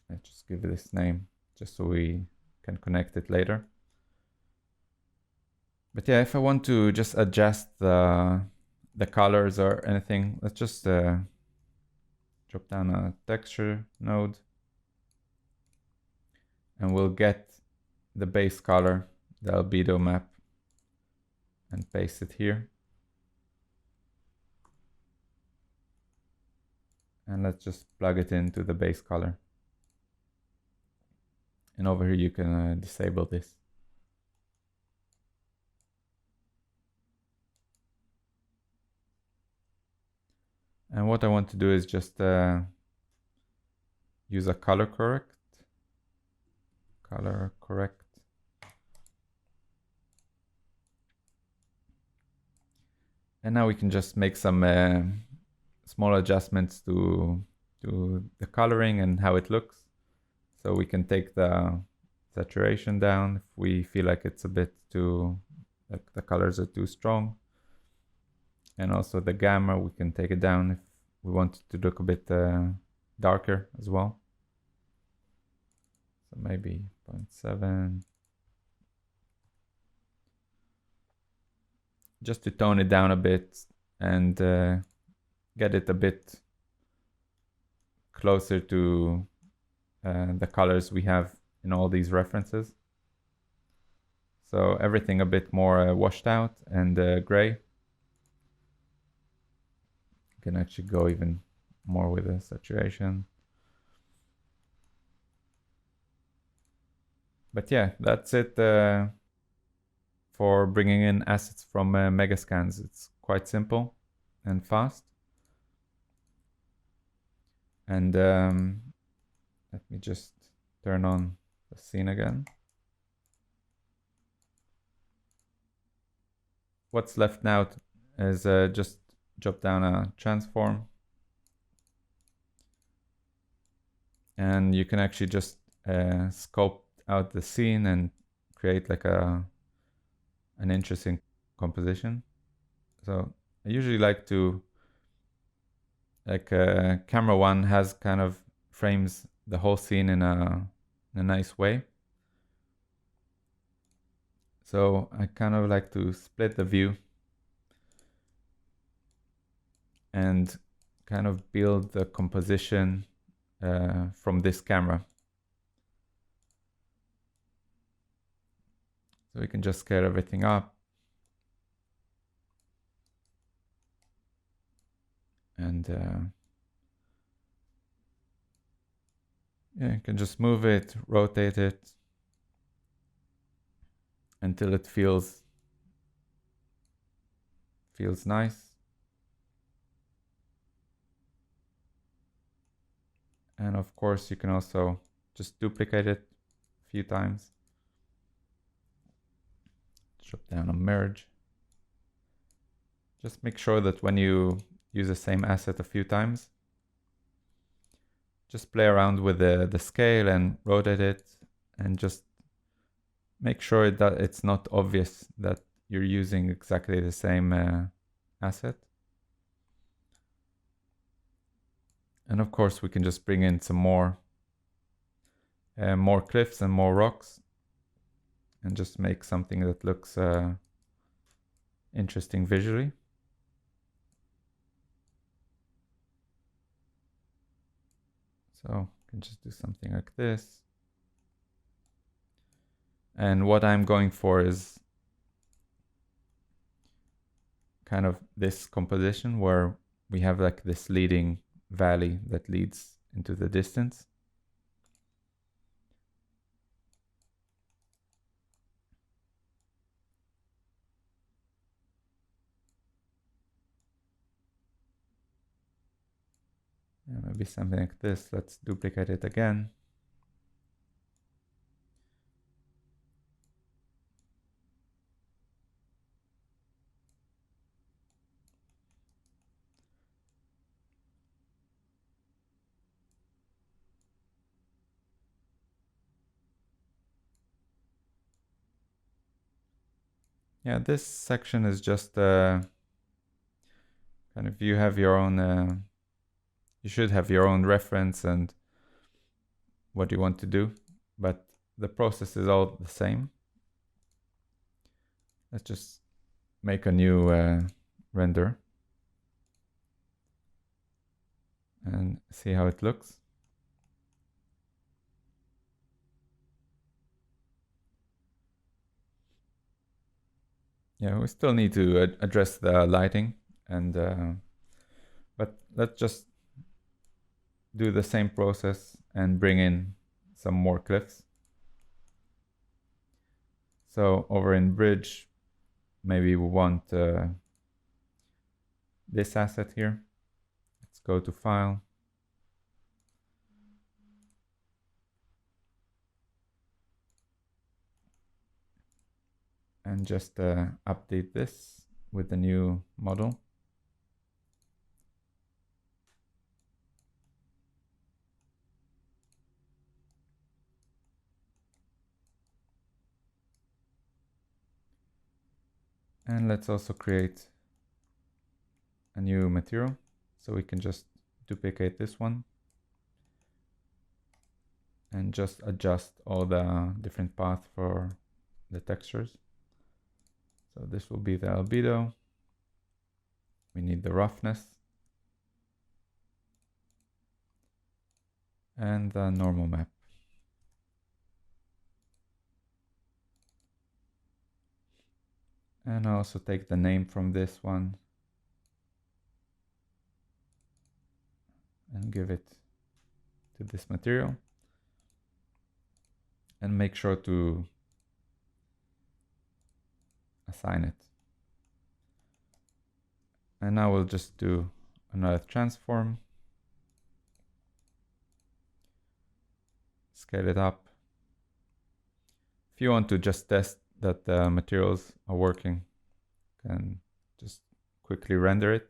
Let's just give it this name just so we can connect it later. But yeah, if I want to just adjust the colors or anything, let's just drop down a texture node. And we'll get the base color, the albedo map, and paste it here. And let's just plug it into the base color. And over here you can disable this. And what I want to do is just use a color correct. And now we can just make some small adjustments to the coloring and how it looks. So we can take the saturation down if we feel like it's a bit too, like the colors are too strong. And also the gamma, we can take it down if we want it to look a bit darker as well. So maybe 0.7. Just to tone it down a bit and get it a bit closer to the colors we have in all these references. So everything a bit more washed out and gray. You can actually go even more with the saturation. But yeah, that's it for bringing in assets from Megascans. It's quite simple and fast. And let me just turn on the scene again. What's left now is just drop down a transform. And you can actually just sculpt out the scene and create like an interesting composition. So I usually like to, camera one has kind of frames the whole scene in a nice way. So I kind of like to split the view and kind of build the composition from this camera. So we can just scale everything up. And yeah, you can just move it, rotate it until it feels nice. And of course, you can also just duplicate it a few times. Drop down on merge. Just make sure that when you use the same asset a few times, just play around with the scale and rotate it, and just make sure that it's not obvious that you're using exactly the same asset. And of course, we can just bring in some more cliffs and more rocks, and just make something that looks interesting visually. So I can just do something like this. And what I'm going for is kind of this composition where we have like this leading valley that leads into the distance. And maybe something like this. Let's duplicate it again. Yeah, this section is just kind of, you have your own, you should have your own reference and what you want to do, but the process is all the same. Let's just make a new render and see how it looks. Yeah, we still need to address the lighting, and but let's just do the same process and bring in some more cliffs. So over in bridge, maybe we want this asset here. Let's go to file. And just update this with the new model. And let's also create a new material. So we can just duplicate this one and just adjust all the different paths for the textures. So this will be the albedo. We need the roughness and the normal map. And I'll also take the name from this one and give it to this material. And make sure to assign it. And now we'll just do another transform. Scale it up. If you want to just test that the materials are working, you can just quickly render it.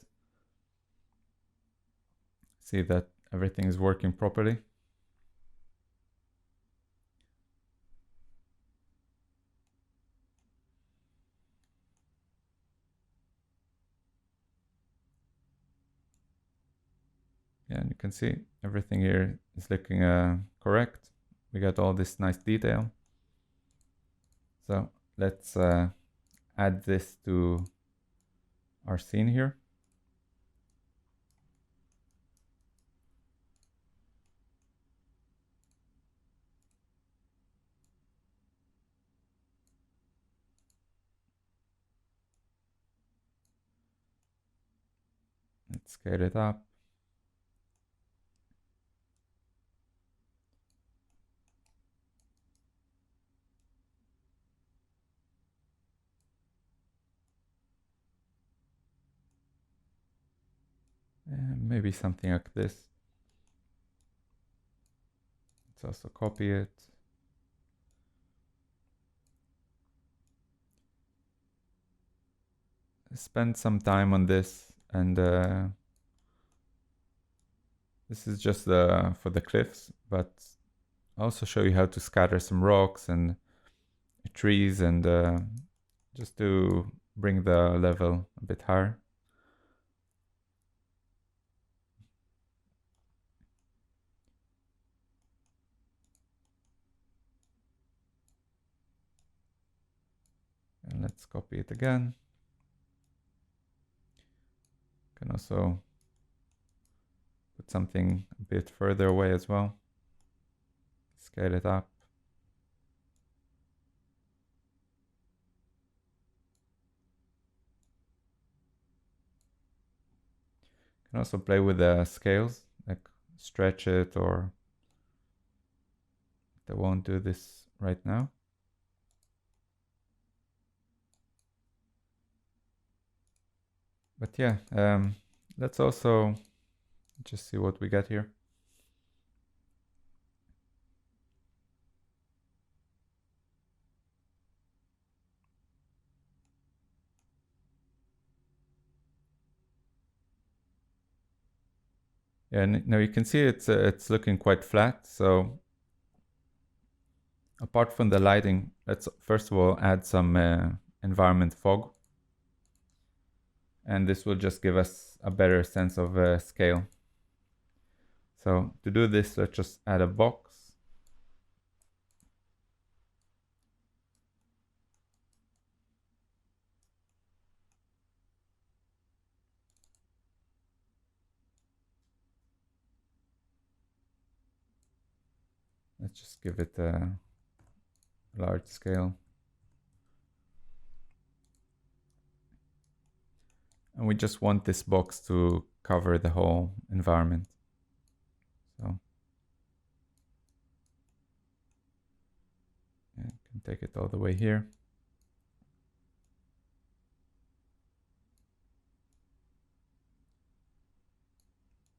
See that everything is working properly. Yeah, and you can see everything here is looking correct. We got all this nice detail. So let's add this to our scene here. Let's scale it up. And maybe something like this. Let's also copy it. Spend some time on this, and this is just for the cliffs, but I'll also show you how to scatter some rocks and trees, and just to bring the level a bit higher. And let's copy it again. Can also put something a bit further away as well. Scale it up. Can also play with the scales, like stretch it, or I won't do this right now. But yeah, let's also just see what we get here. Yeah, and now you can see it's looking quite flat. So apart from the lighting, let's first of all add some environment fog. And this will just give us a better sense of scale. So to do this, let's just add a box. Let's just give it a large scale. And we just want this box to cover the whole environment. So yeah, you can take it all the way here.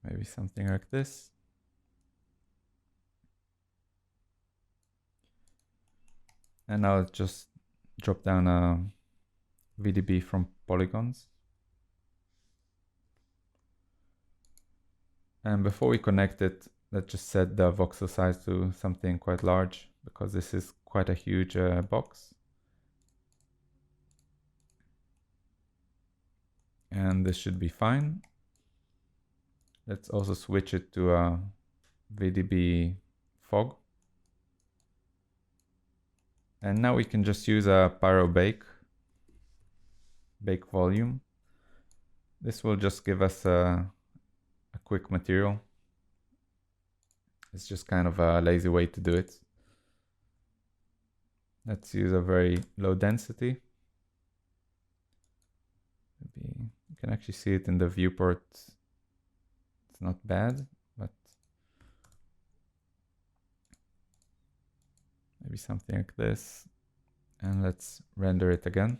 Maybe something like this. And now just drop down a VDB from polygons. And before we connect it, let's just set the voxel size to something quite large, because this is quite a huge box. And this should be fine. Let's also switch it to a VDB fog. And now we can just use a pyro bake volume. This will just give us a quick material. It's just kind of a lazy way to do it. Let's use a very low density. Maybe you can actually see it in the viewport. It's not bad, but maybe something like this. And let's render it again.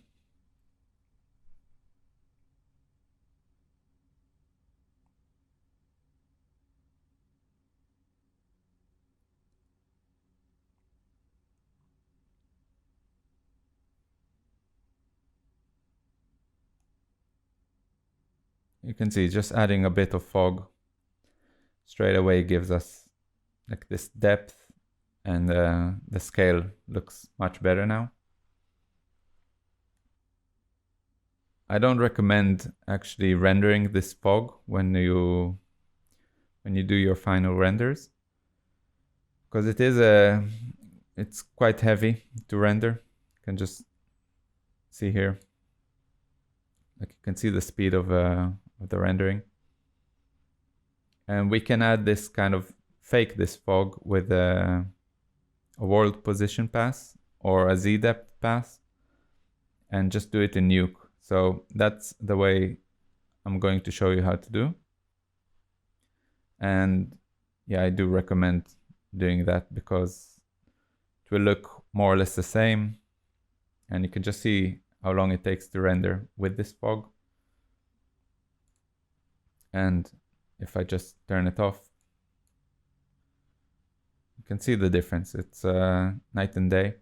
You can see just adding a bit of fog straight away gives us like this depth, and the scale looks much better now. I don't recommend actually rendering this fog when you when you do your final renders, because it's quite heavy to render. You can just see here, like you can see the speed of the rendering. And we can add this kind of fake this fog with a world position pass or a z depth pass, and just do it in Nuke. So that's the way I'm going to show you how to do. And yeah, I do recommend doing that because it will look more or less the same, and you can just see how long it takes to render with this fog. And if I just turn it off, you can see the difference. It's night and day.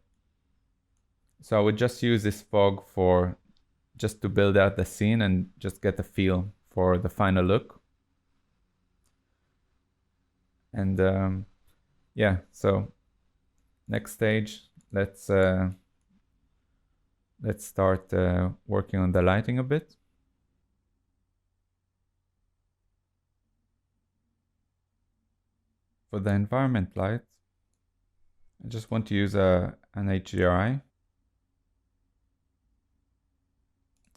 So I would just use this fog for just to build out the scene and just get a feel for the final look. And yeah, so next stage, let's start working on the lighting a bit. For the environment light, I just want to use an HDRI.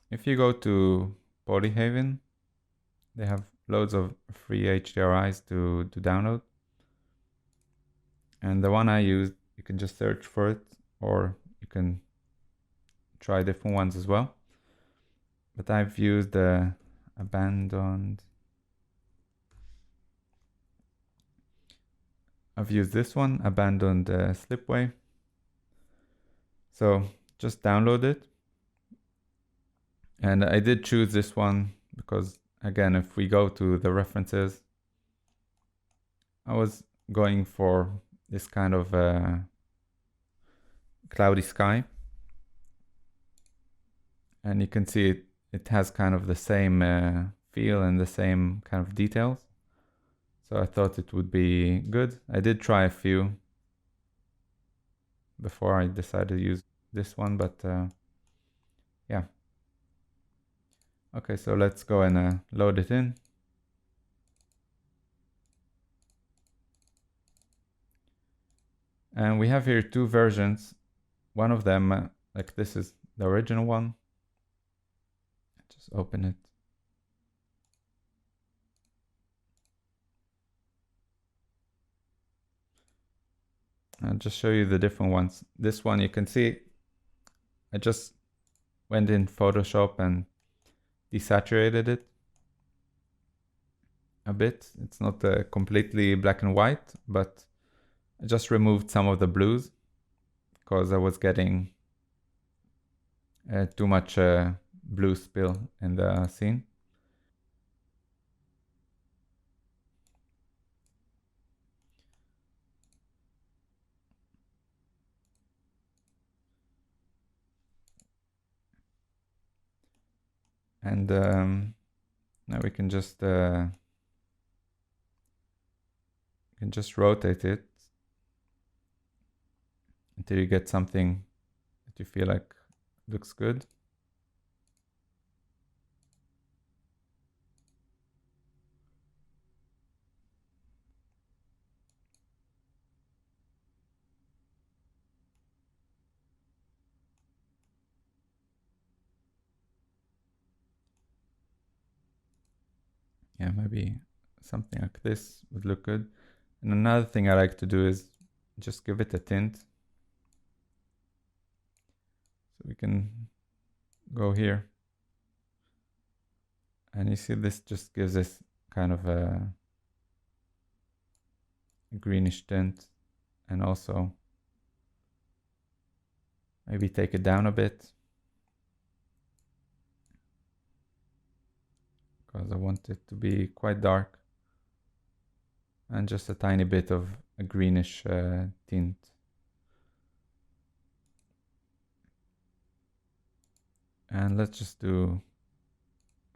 If you go to Polyhaven, they have loads of free HDRIs to download. And the one I used, you can just search for it, or you can try different ones as well. But I've used abandoned. I've used this one, abandoned slipway. So just download it. And I did choose this one because, again, if we go to the references, I was going for this kind of cloudy sky. And you can see it has kind of the same feel and the same kind of details. So I thought it would be good. I did try a few before I decided to use this one, but yeah. Okay, so let's go and load it in. And we have here two versions. One of them, like this is the original one. Just open it. I'll just show you the different ones. This one, you can see, I just went in Photoshop and desaturated it a bit. It's not completely black and white, but I just removed some of the blues because I was getting too much blue spill in the scene. And now we can just rotate it until you get something that you feel like looks good. Yeah, maybe something like this would look good. And another thing I like to do is just give it a tint. So we can go here. And you see this just gives this kind of a greenish tint. And also maybe take it down a bit, because I want it to be quite dark. And just a tiny bit of a greenish tint. And let's just do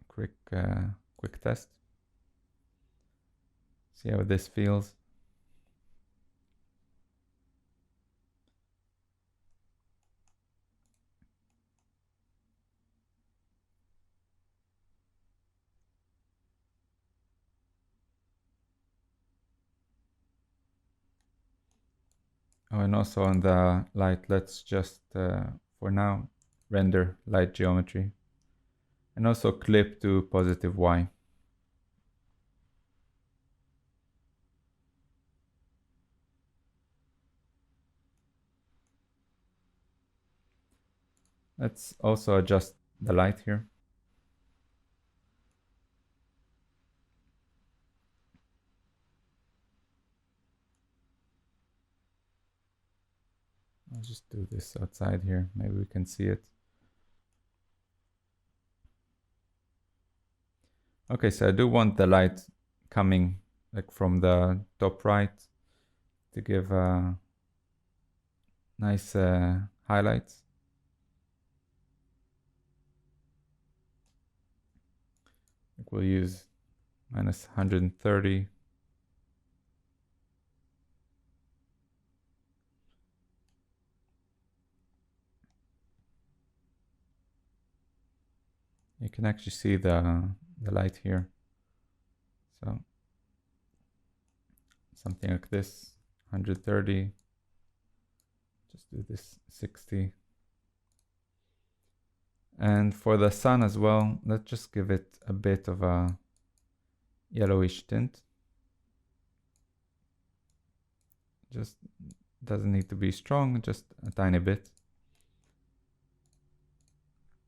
a quick test. See how this feels. Oh, and also on the light, let's just, for now, render light geometry. And also clip to positive Y. Let's also adjust the light here. I'll just do this outside here. Maybe we can see it. Okay, so I do want the light coming like from the top right to give nice highlights. We'll use minus 130. You can actually see the light here. So something like this, 130. Just do this 60. And for the sun as well, let's just give it a bit of a yellowish tint. Just doesn't need to be strong, just a tiny bit.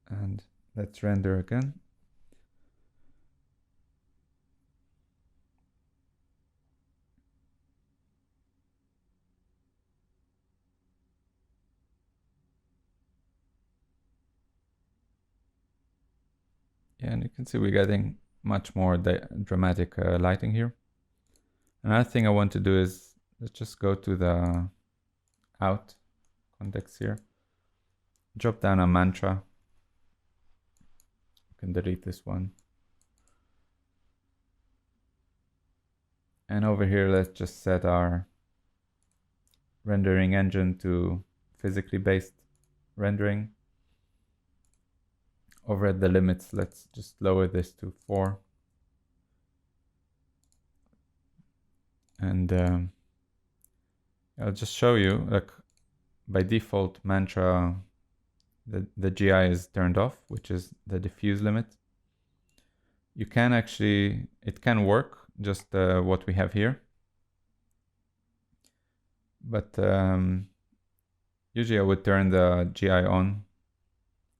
And let's render again. Yeah, and you can see we're getting much more dramatic lighting here. Another thing I want to do is let's just go to the out context here. Drop down a mantra. You can delete this one. And over here, let's just set our rendering engine to physically based rendering. Over at the limits, let's just lower this to 4. And I'll just show you, like by default, mantra, the GI is turned off, which is the diffuse limit. You can actually, it can work, just what we have here. But usually I would turn the GI on,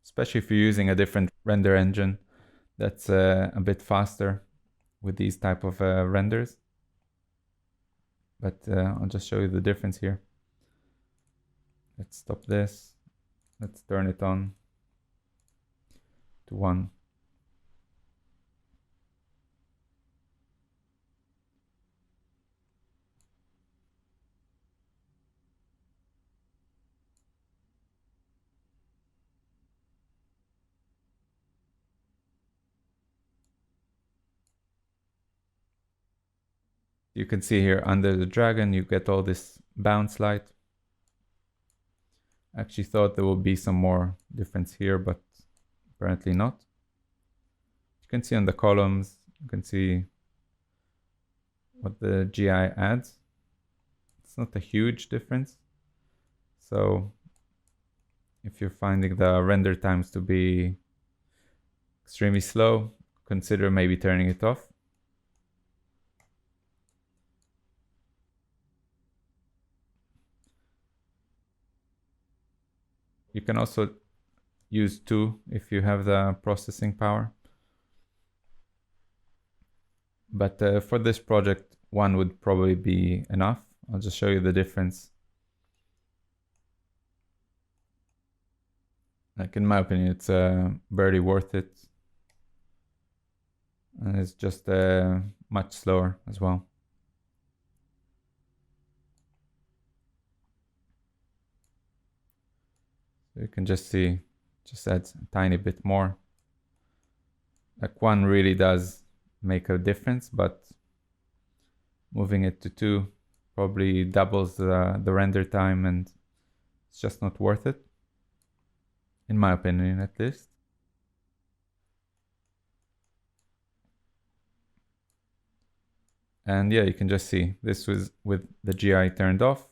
especially if you're using a different render engine that's a bit faster with these type of renders. But I'll just show you the difference here. Let's stop this. Let's turn it on to 1. You can see here under the dragon, you get all this bounce light. I actually thought there would be some more difference here, but apparently not. You can see on the columns, you can see what the GI adds. It's not a huge difference. So if you're finding the render times to be extremely slow, consider maybe turning it off. You can also use 2 if you have the processing power. But for this project, 1 would probably be enough. I'll just show you the difference. Like in my opinion, it's barely worth it. And it's just much slower as well. So you can just see, just adds a tiny bit more. Like 1 really does make a difference, but moving it to 2 probably doubles the render time, and it's just not worth it, in my opinion at least. And yeah, you can just see this was with the GI turned off.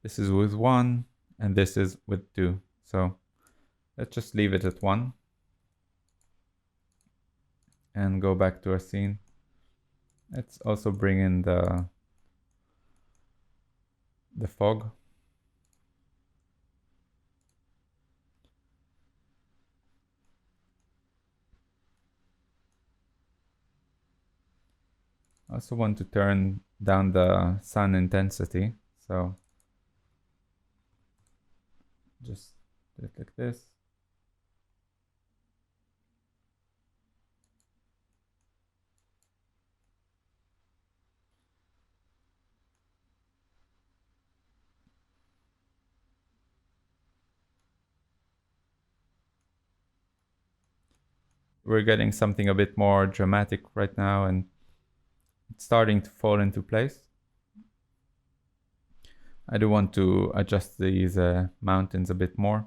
This is with 1 and this is with 2. So let's just leave it at 1 and go back to our scene. Let's also bring in the fog. I also want to turn down the sun intensity, so just do it like this. We're getting something a bit more dramatic right now, and it's starting to fall into place. I do want to adjust these mountains a bit more.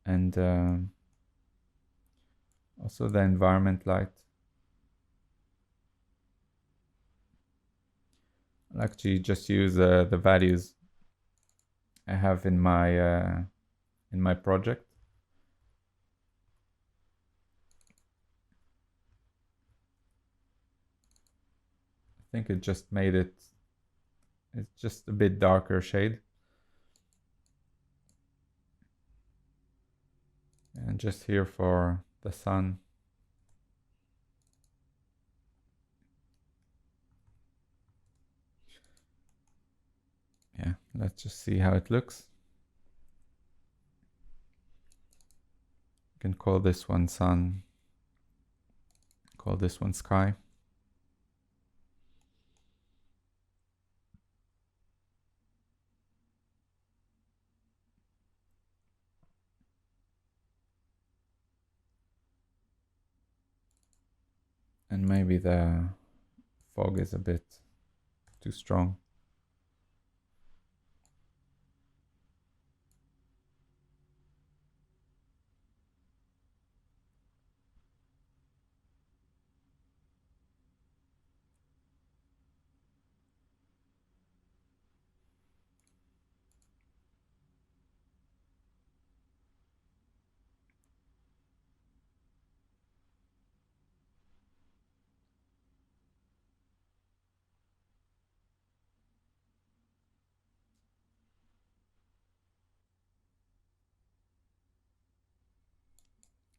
And also the environment light. I'll actually just use the values I have in my project. I think it just made it's just a bit darker shade. And just here for the sun. Yeah, let's just see how it looks. You can call this one sun, call this one sky. And maybe the fog is a bit too strong.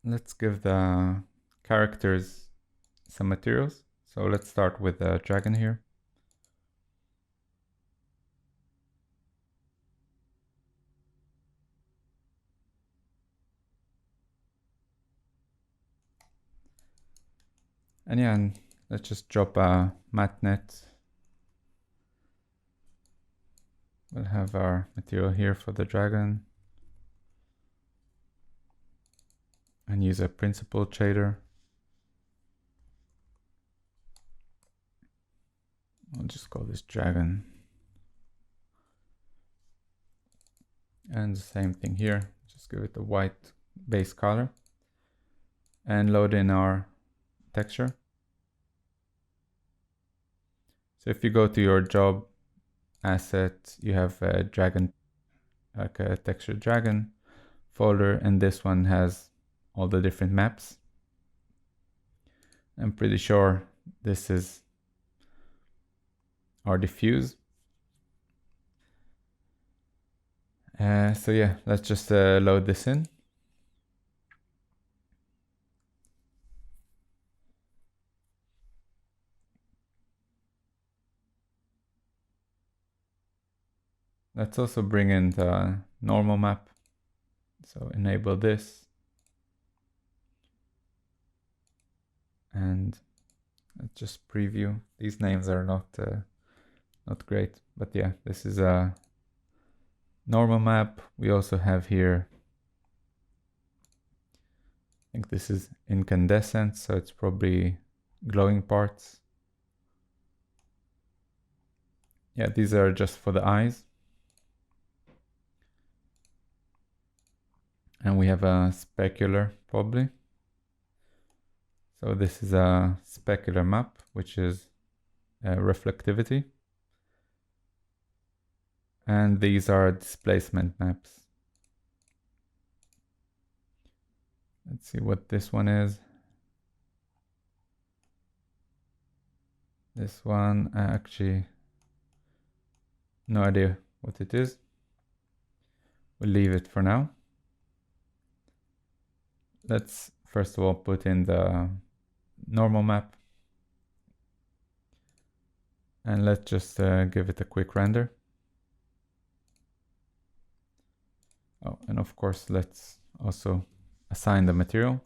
Let's give the characters some materials. So let's start with the dragon here. And yeah, and let's just drop a matte net. We'll have our material here for the dragon. And use a principled shader. I'll just call this dragon. And the same thing here, just give it a white base color. And load in our texture. So if you go to your job asset, you have a dragon, like a texture dragon folder, and this one has all the different maps. I'm pretty sure this is our diffuse. So yeah, let's just load this in. Let's also bring in the normal map. So enable this. And let's just preview. These names are not great, but yeah, this is a normal map. We also have here, I think this is incandescent, so it's probably glowing parts. Yeah, these are just for the eyes. And we have a specular probably. So this is a specular map, which is reflectivity. And these are displacement maps. Let's see what this one is. This one, actually, no idea what it is. We'll leave it for now. Let's first of all put in the normal map. And let's just give it a quick render. Oh, and of course, let's also assign the material.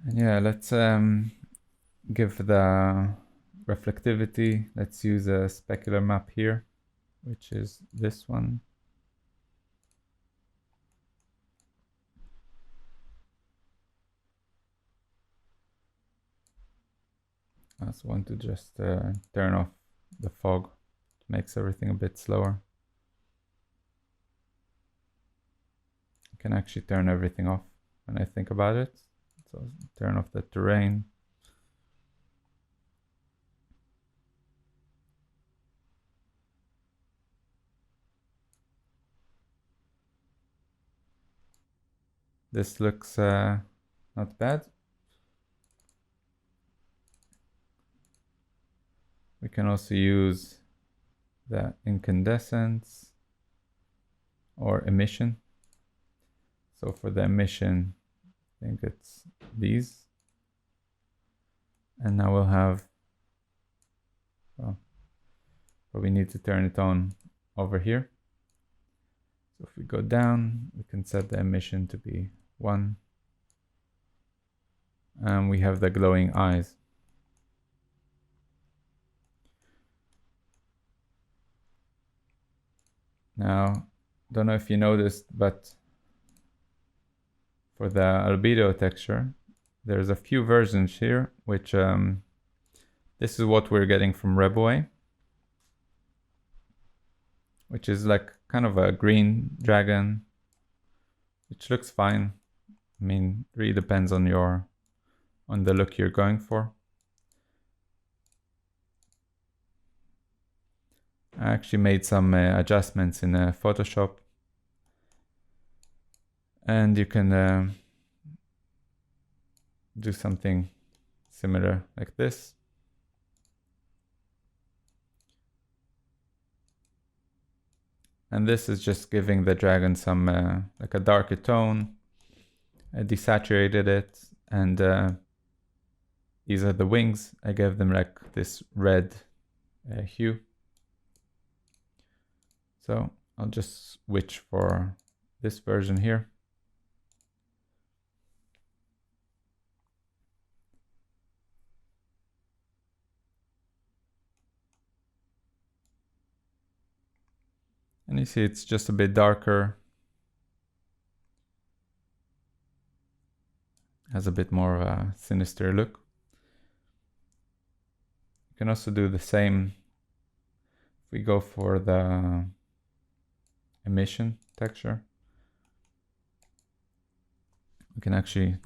And yeah, let's give the reflectivity. Let's use a specular map here, which is this one. I also want to just turn off the fog. It makes everything a bit slower. I can actually turn everything off when I think about it. So turn off the terrain. This looks not bad. We can also use the incandescence or emission. So for the emission, I think it's these. And now we'll have, well, but we need to turn it on over here. So if we go down, we can set the emission to be 1. And we have the glowing eyes. Now, don't know if you noticed, but for the albedo texture, there's a few versions here, which this is what we're getting from Rebaway, which is like kind of a green dragon, which looks fine. I mean, really depends on the look you're going for. I actually made some adjustments in Photoshop, and you can do something similar like this. And this is just giving the dragon some like a darker tone. I desaturated it, and these are the wings. I gave them like this red hue. So I'll just switch for this version here. And you see it's just a bit darker. Has a bit more of a sinister look. You can also do the same if we go for the emission texture. We can actually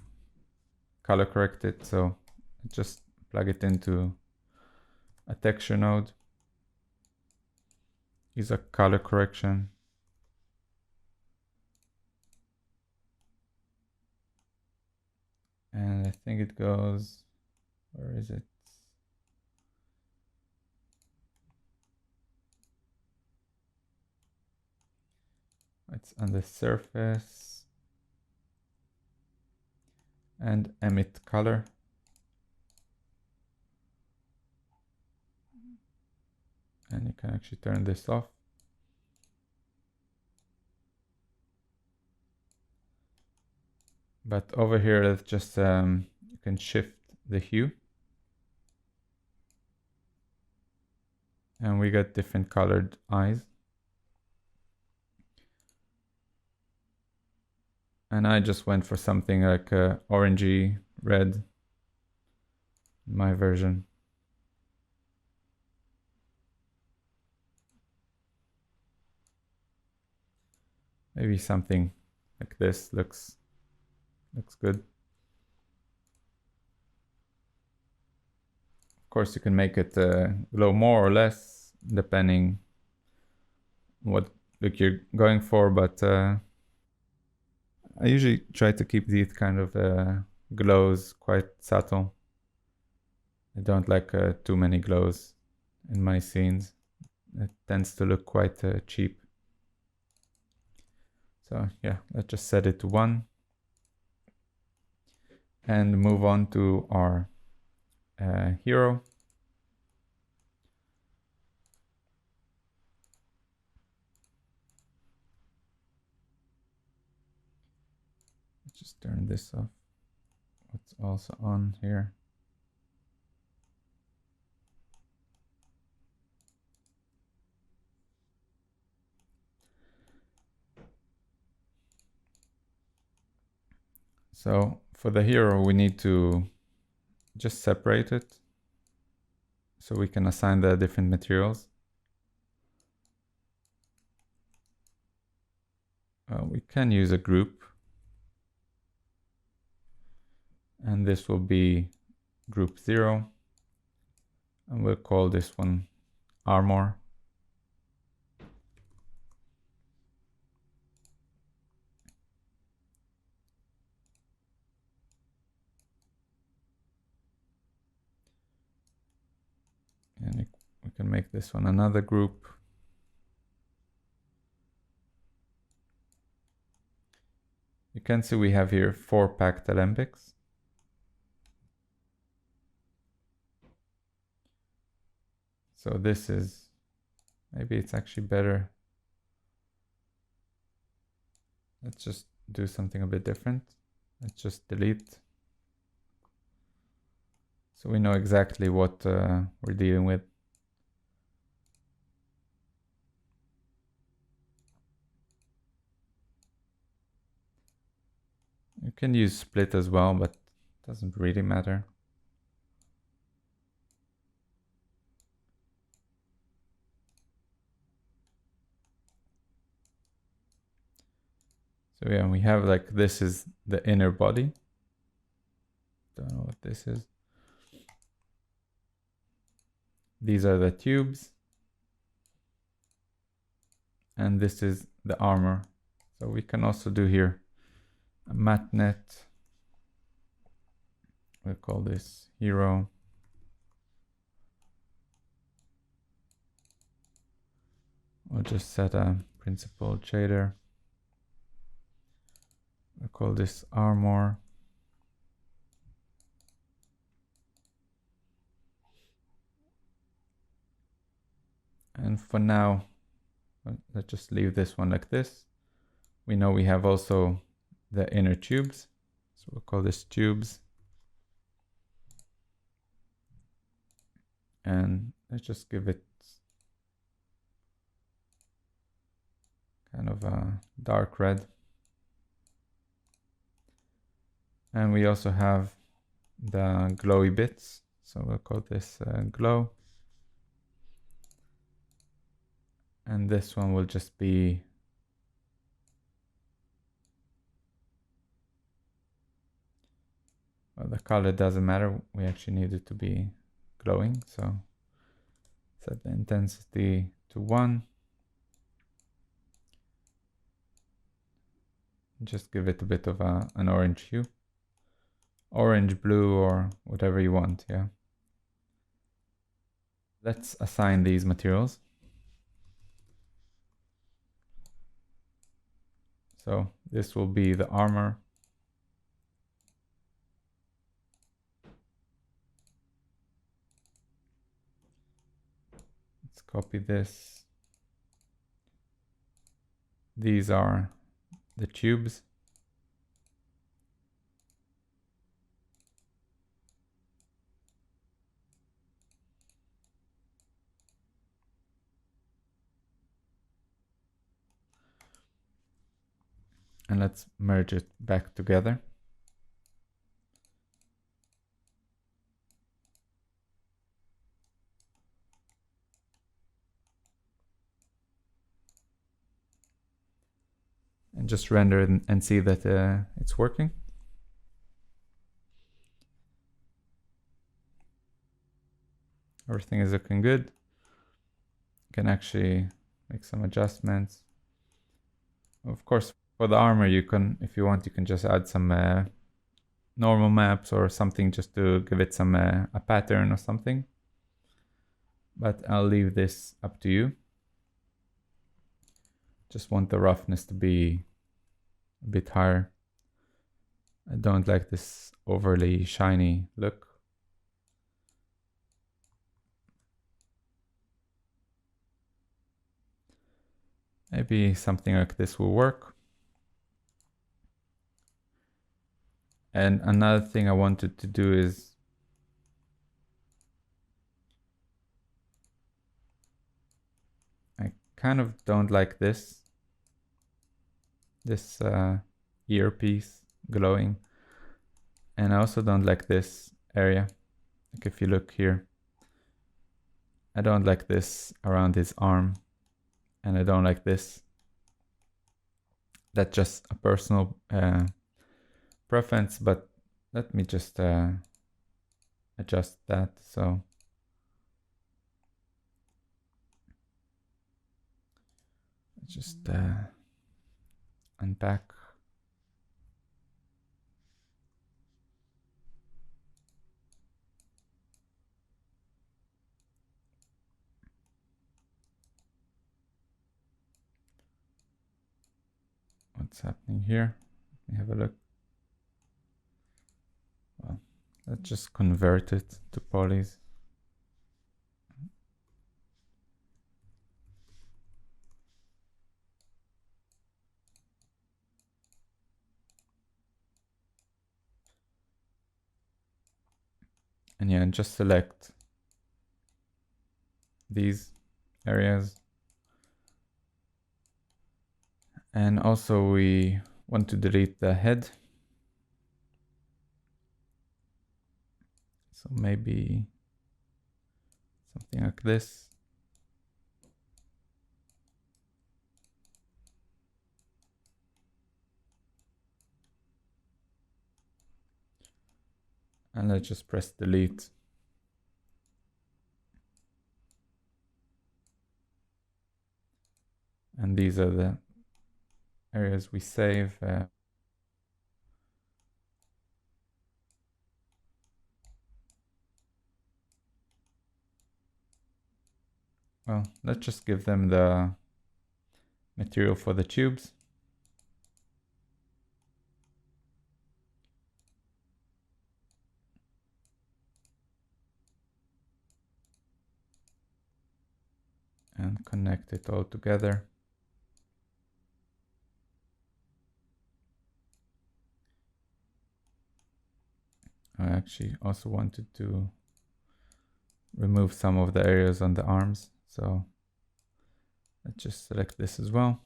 color correct it, so just plug it into a texture node. Use a color correction. And I think it goes, where is it? It's on the surface and emit color. And you can actually turn this off. But over here, let's just, you can shift the hue. And we get different colored eyes. And I just went for something like orangey red in my version. Maybe something like this looks good. Of course, you can make it glow more or less depending what look you're going for, but I usually try to keep these kind of glows quite subtle. I don't like too many glows in my scenes. It tends to look quite cheap. So yeah, let's just set it to 1 and move on to our hero. Let's just turn this off. What's also on here? So for the hero, we need to just separate it so we can assign the different materials. We can use a group, and this will be group 0, and we'll call this one armor. And we can make this one another group. You can see we have here 4 packed alembics. So this is, maybe it's actually better. Let's just do something a bit different. Let's just delete. So we know exactly what we're dealing with. You can use split as well, but it doesn't really matter. So yeah, we have like, this is the inner body. Don't know what this is. These are the tubes. And this is the armor. So we can also do here a matte net. We'll call this hero. We'll just set a principled shader. We'll call this armor. And for now, let's just leave this one like this. We know we have also the inner tubes. So we'll call this tubes. And let's just give it kind of a dark red. And we also have the glowy bits. So we'll call this glow. And this one will just be well, the color doesn't matter. We actually need it to be glowing. So set the intensity to 1. Just give it a bit of an orange hue. Orange, blue, or whatever you want, yeah. Let's assign these materials. So this will be the armor. Let's copy this. These are the tubes. And let's merge it back together. And just render it and see that it's working. Everything is looking good. You can actually make some adjustments. Of course, for the armor, you can, if you want, you can just add some normal maps or something just to give it some a pattern or something. But I'll leave this up to you. Just want the roughness to be a bit higher. I don't like this overly shiny look. Maybe something like this will work. And another thing I wanted to do is I kind of don't like this earpiece glowing, and I also don't like this area. Like if you look here, I don't like this around his arm, and I don't like this. That's just a personal preference, but let me just adjust that. So just unpack. What's happening here? Let me have a look. Well, let's just convert it to polys. And yeah, and just select these areas. And also we want to delete the head. So maybe something like this. And let's just press delete. And these are the areas we save. Well, let's just give them the material for the tubes. And connect it all together. I actually also wanted to remove some of the areas on the arms, so let's just select this as well.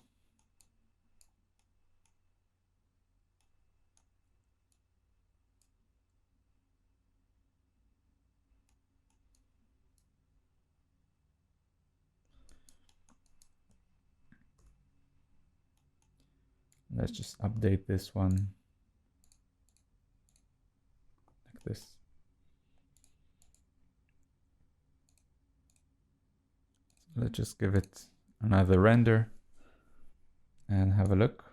Let's just update this one like this. So let's just give it another render and have a look.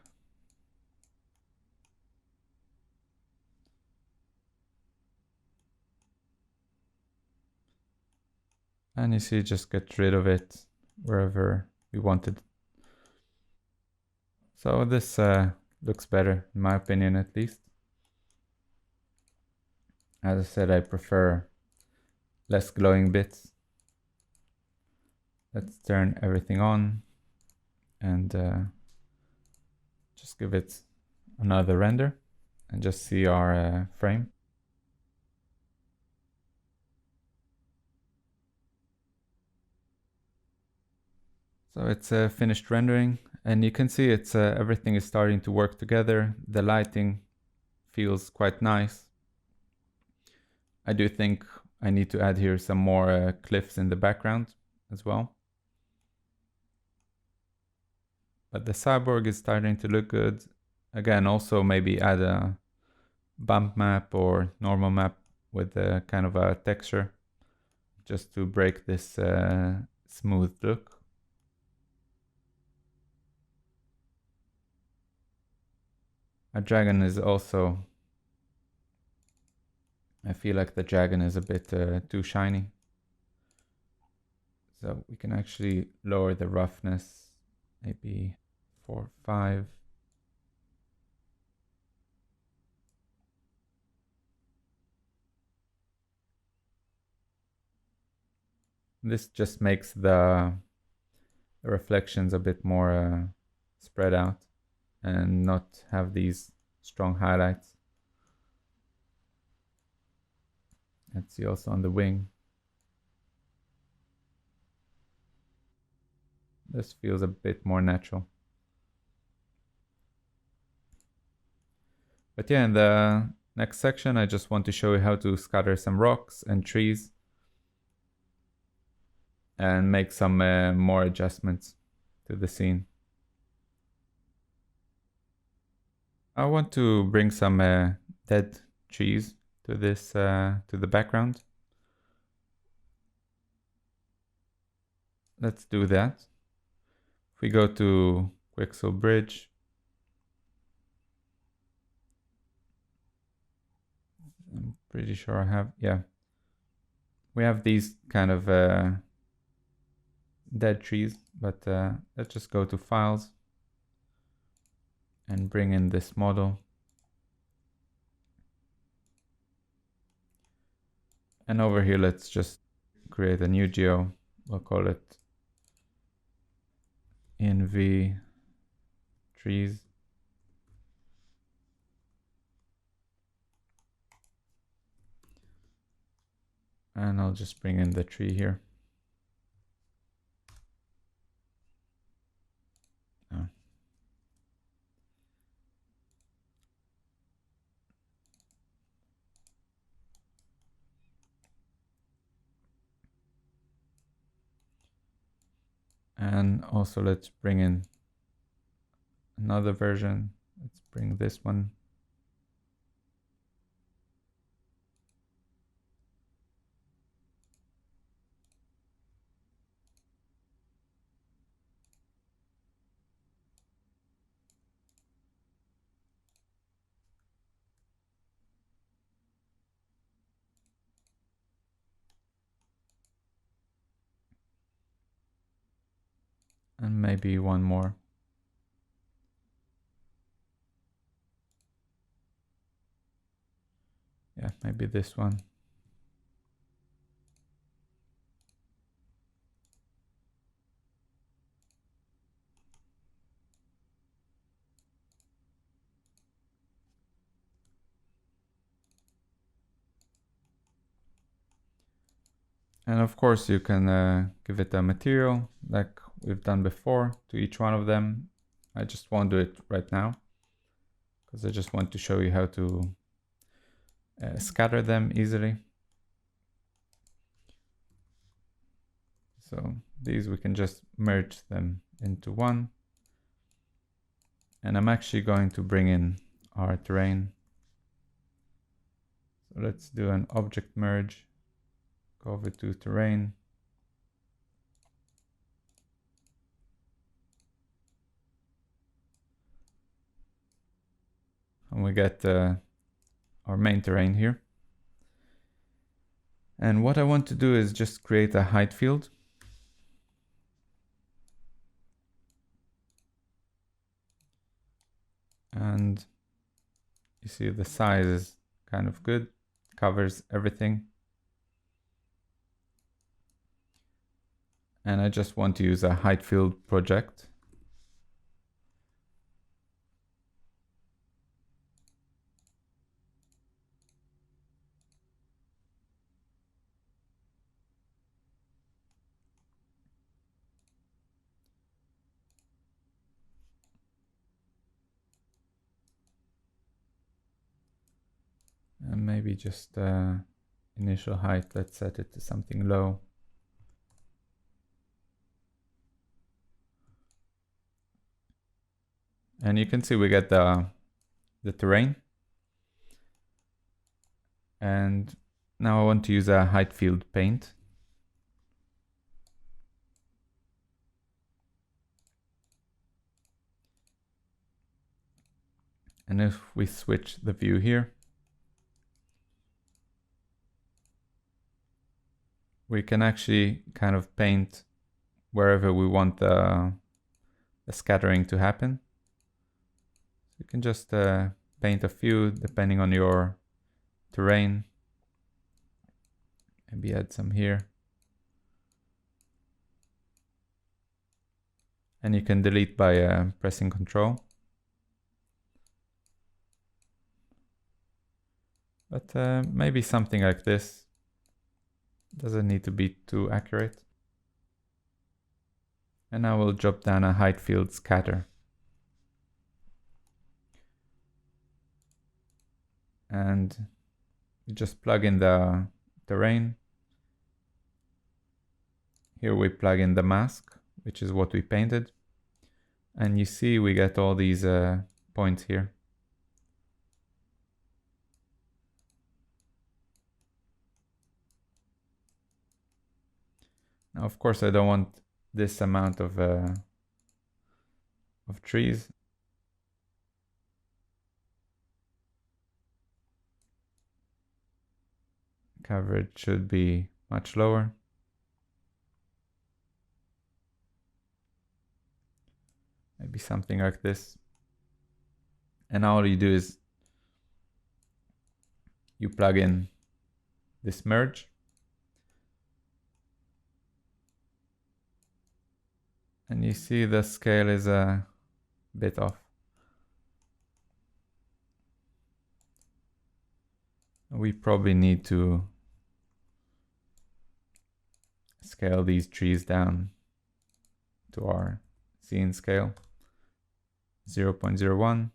And you see, just get rid of it wherever we wanted. So this looks better, in my opinion, at least. As I said, I prefer less glowing bits. Let's turn everything on and just give it another render and just see our frame. So it's finished rendering, And you can see it's everything is starting to work together. The lighting feels quite nice. I do think I need to add here some more cliffs in the background as well. But the cyborg is starting to look good. Again, also maybe add a bump map or normal map with a kind of a texture just to break this smooth look. Our dragon is also, I feel like the dragon is a bit too shiny. So we can actually lower the roughness, maybe 4, 5. This just makes the reflections a bit more spread out and not have these strong highlights. Let's see also on the wing. This feels a bit more natural. But yeah, in the next section, I just want to show you how to scatter some rocks and trees and make some more adjustments to the scene. I want to bring some dead trees to this to the background. Let's do that. If we go to Quixel Bridge, I'm pretty sure I have, yeah. We have these kind of dead trees, but let's just go to Files and bring in this model. And over here, let's just create a new geo. We'll call it NV trees. And I'll just bring in the tree here. Oh. And also let's bring in another version. Let's bring this one. And maybe one more. Yeah, maybe this one. And of course you can give it a material like we've done before to each one of them. I just won't do it right now because I just want to show you how to scatter them easily. So these we can just merge them into one. And I'm actually going to bring in our terrain. So let's do an object merge. Go over to terrain. And we get our main terrain here. And what I want to do is just create a height field. And you see the size is kind of good, covers everything. And I just want to use a height field project. maybe just initial height, let's set it to something low. And you can see we get the terrain. And now I want to use a height field paint. And if we switch the view here, we can actually kind of paint wherever we want the scattering to happen. You can just paint a few depending on your terrain. Maybe add some here. And you can delete by pressing Control. But maybe something like this. Doesn't need to be too accurate. And now we'll drop down a height field scatter. And you just plug in the terrain. Here we plug in the mask, which is what we painted. And you see we get all these points here. Now, of course, I don't want this amount of trees. Coverage should be much lower. Maybe something like this. And all you do is you plug in this merge. And you see the scale is a bit off. We probably need to scale these trees down to our scene scale, 0.01.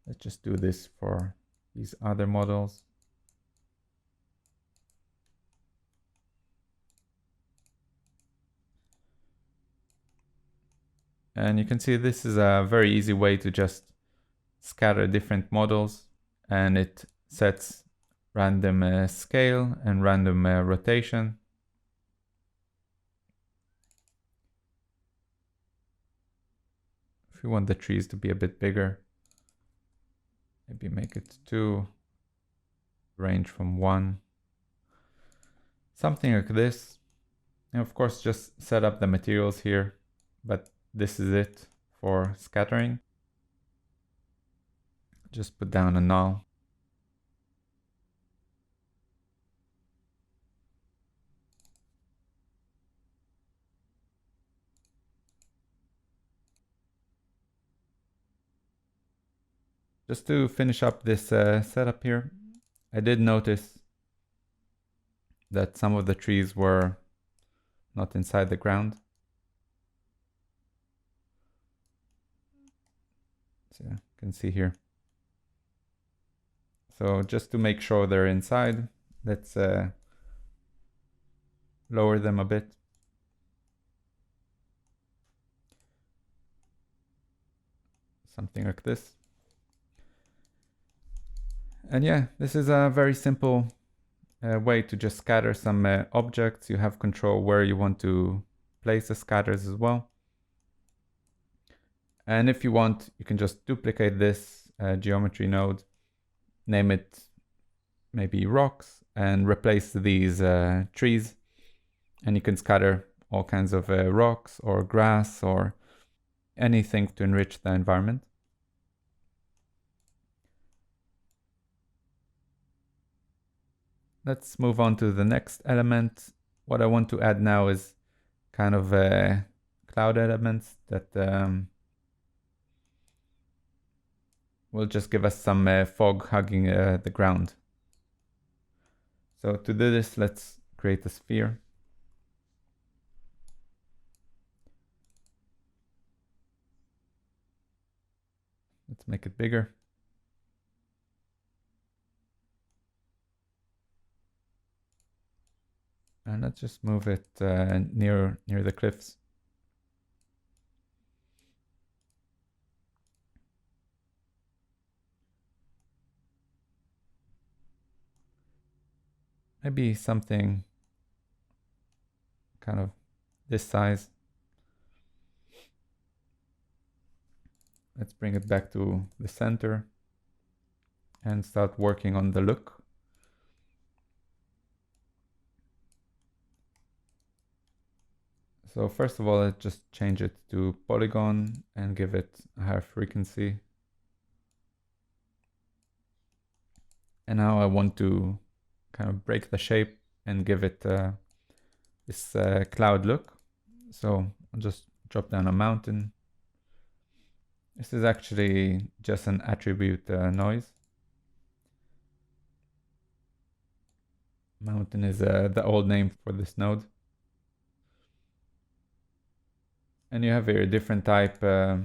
Let's just do this for these other models. And you can see this is a very easy way to just scatter different models, and it sets random scale and random rotation. If you want the trees to be a bit bigger, maybe make it 2, range from 1, something like this. And of course, just set up the materials here, but this is it for scattering. Just put down a null. Just to finish up this setup here, I did notice that some of the trees were not inside the ground. So you can see here. So just to make sure they're inside, let's lower them a bit. Something like this. And yeah, this is a very simple way to just scatter some objects. You have control where you want to place the scatters as well. And if you want, you can just duplicate this geometry node, name it maybe rocks, and replace these trees. And you can scatter all kinds of rocks or grass or anything to enrich the environment. Let's move on to the next element. What I want to add now is kind of cloud elements that will just give us some fog hugging the ground. So to do this, let's create a sphere. Let's make it bigger. And let's just move it near the cliffs. Maybe something kind of this size. Let's bring it back to the center and start working on the look. So first of all, let's just change it to polygon and give it a higher frequency. And now I want to kind of break the shape and give it this cloud look. So I'll just drop down a mountain. This is actually just an attribute noise. Mountain is the old name for this node. And you have here different type of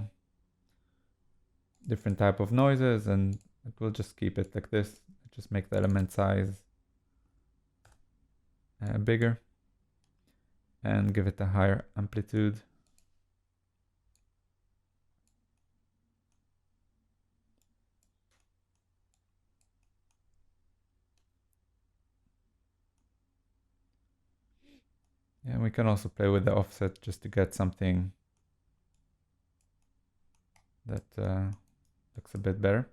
noises, and it will just keep it like this. Just make the element size bigger and give it a higher amplitude. And we can also play with the offset just to get something that looks a bit better.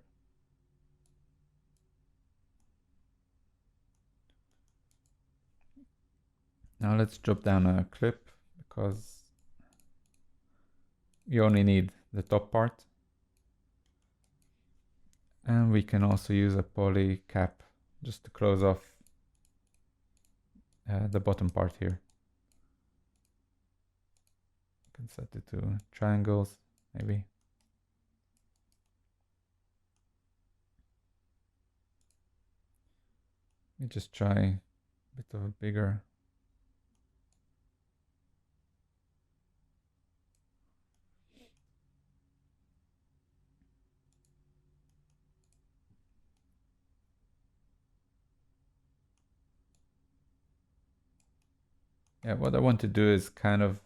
Now let's drop down a clip because you only need the top part. And we can also use a poly cap just to close off the bottom part here. You can set it to triangles, maybe. Let me just try a bit of a bigger. Yeah, what I want to do is kind of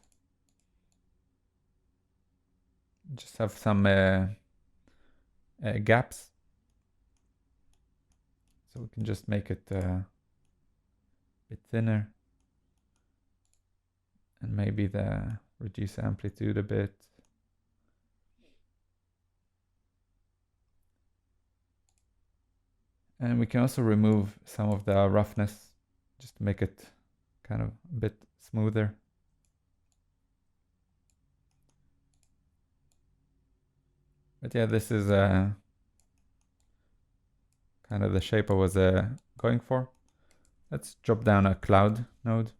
just have some gaps. So we can just make it a bit thinner. And maybe reduce amplitude a bit. And we can also remove some of the roughness just to make it kind of a bit smoother. But yeah, this is kind of the shape I was going for. Let's drop down a cloud node.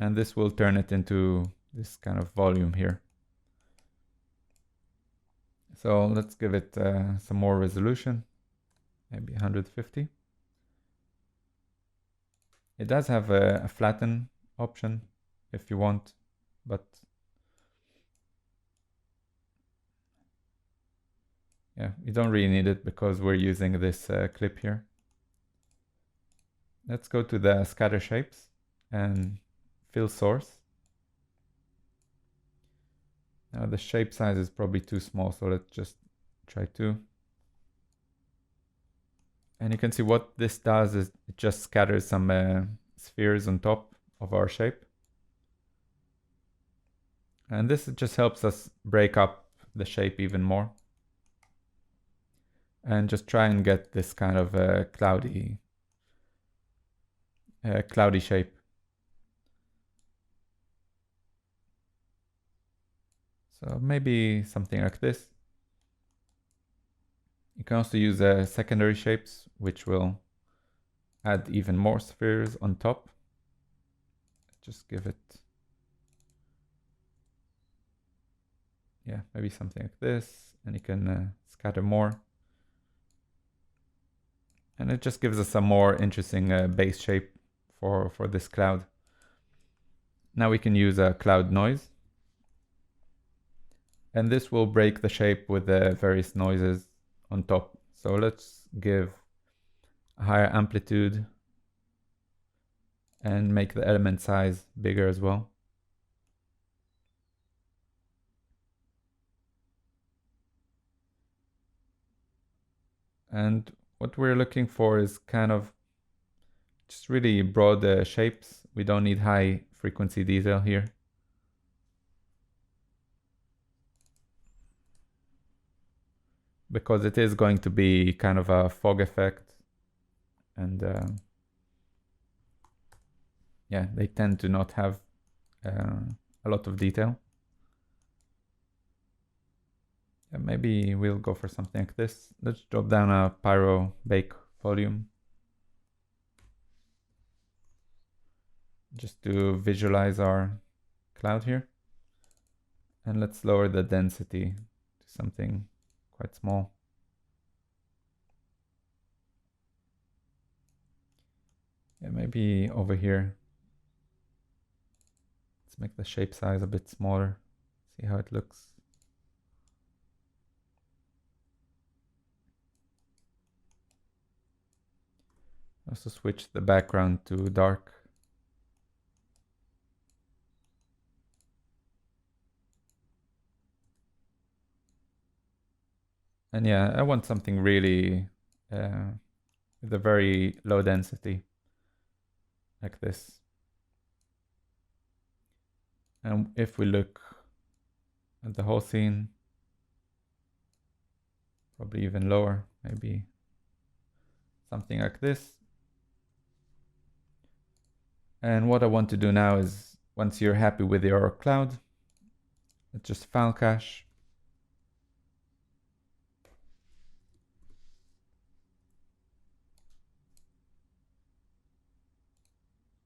And this will turn it into this kind of volume here. So let's give it some more resolution, maybe 150. It does have a flatten option if you want, but yeah, you don't really need it because we're using this clip here. Let's go to the scatter shapes and fill source. Now the shape size is probably too small, so let's just try 2. And you can see what this does is it just scatters some spheres on top of our shape. And this just helps us break up the shape even more. And just try and get this kind of cloudy shape. So maybe something like this. You can also use secondary shapes, which will add even more spheres on top. Just give it, yeah, maybe something like this, and you can scatter more. And it just gives us a more interesting base shape for this cloud. Now we can use a cloud noise. And this will break the shape with the various noises on top. So let's give a higher amplitude and make the element size bigger as well. And what we're looking for is kind of just really broad shapes. We don't need high frequency detail here. Because it is going to be kind of a fog effect. And yeah, they tend to not have a lot of detail. Yeah, maybe we'll go for something like this. Let's drop down a pyro bake volume. Just to visualize our cloud here. And let's lower the density to something quite small. Yeah, maybe over here. Let's make the shape size a bit smaller. See how it looks. Also switch the background to dark. And yeah, I want something really with a very low density, like this. And if we look at the whole scene, probably even lower, maybe something like this. And what I want to do now is, once you're happy with your cloud, let's just file cache.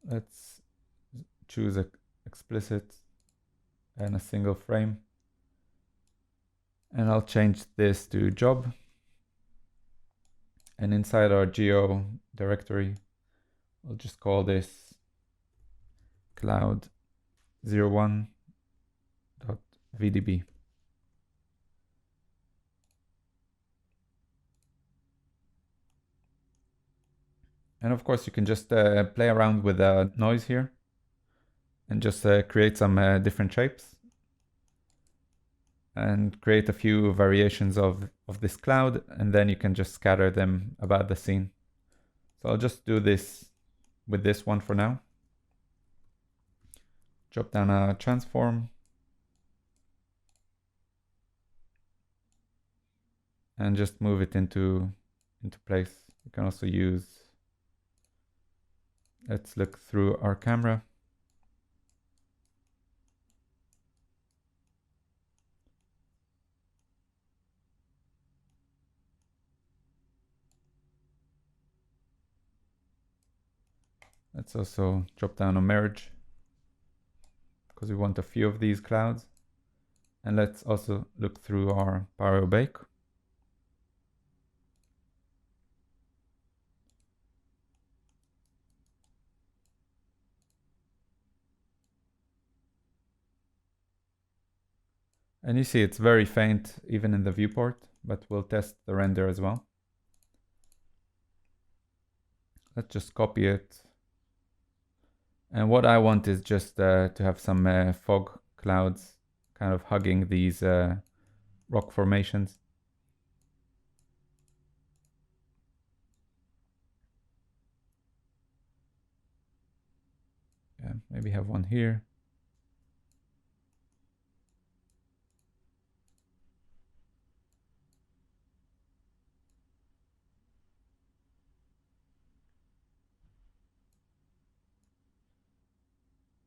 Let's choose explicit and a single frame. And I'll change this to job. And inside our geo directory, I'll just call this cloud01.vdb. And of course, you can just play around with the noise here and just create some different shapes and create a few variations of this cloud, and then you can just scatter them about the scene. So I'll just do this with this one for now. Drop down a transform. And just move it into place. You can also use, let's look through our camera. Let's also drop down a merge because we want a few of these clouds. And let's also look through our pyro bake. And you see it's very faint even in the viewport, but we'll test the render as well. Let's just copy it. And what I want is just to have some fog clouds kind of hugging these rock formations. Yeah, maybe have one here.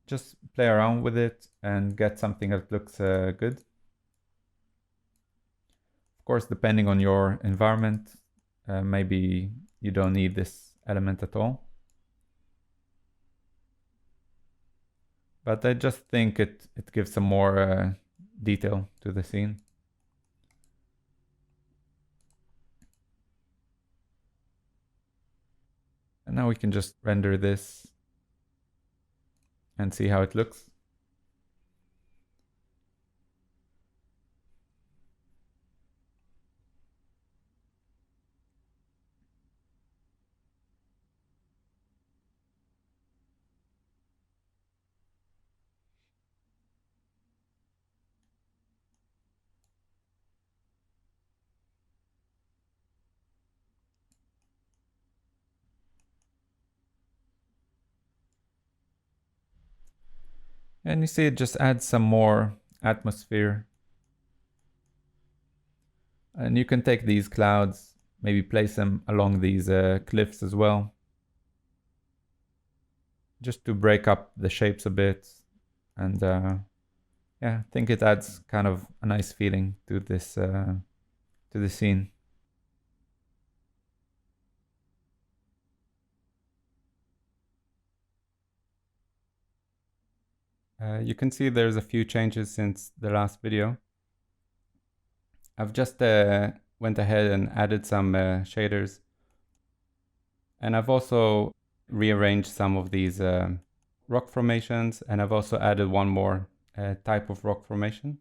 Just play around with it and get something that looks good. Of course, depending on your environment, maybe you don't need this element at all. But I just think it gives some more detail to the scene. And now we can just render this and see how it looks. And you see it just adds some more atmosphere. And you can take these clouds, maybe place them along these cliffs as well, just to break up the shapes a bit. And yeah, I think it adds kind of a nice feeling to this to the scene. You can see there's a few changes since the last video. I've just went ahead and added some shaders, and I've also rearranged some of these rock formations, and I've also added one more type of rock formation.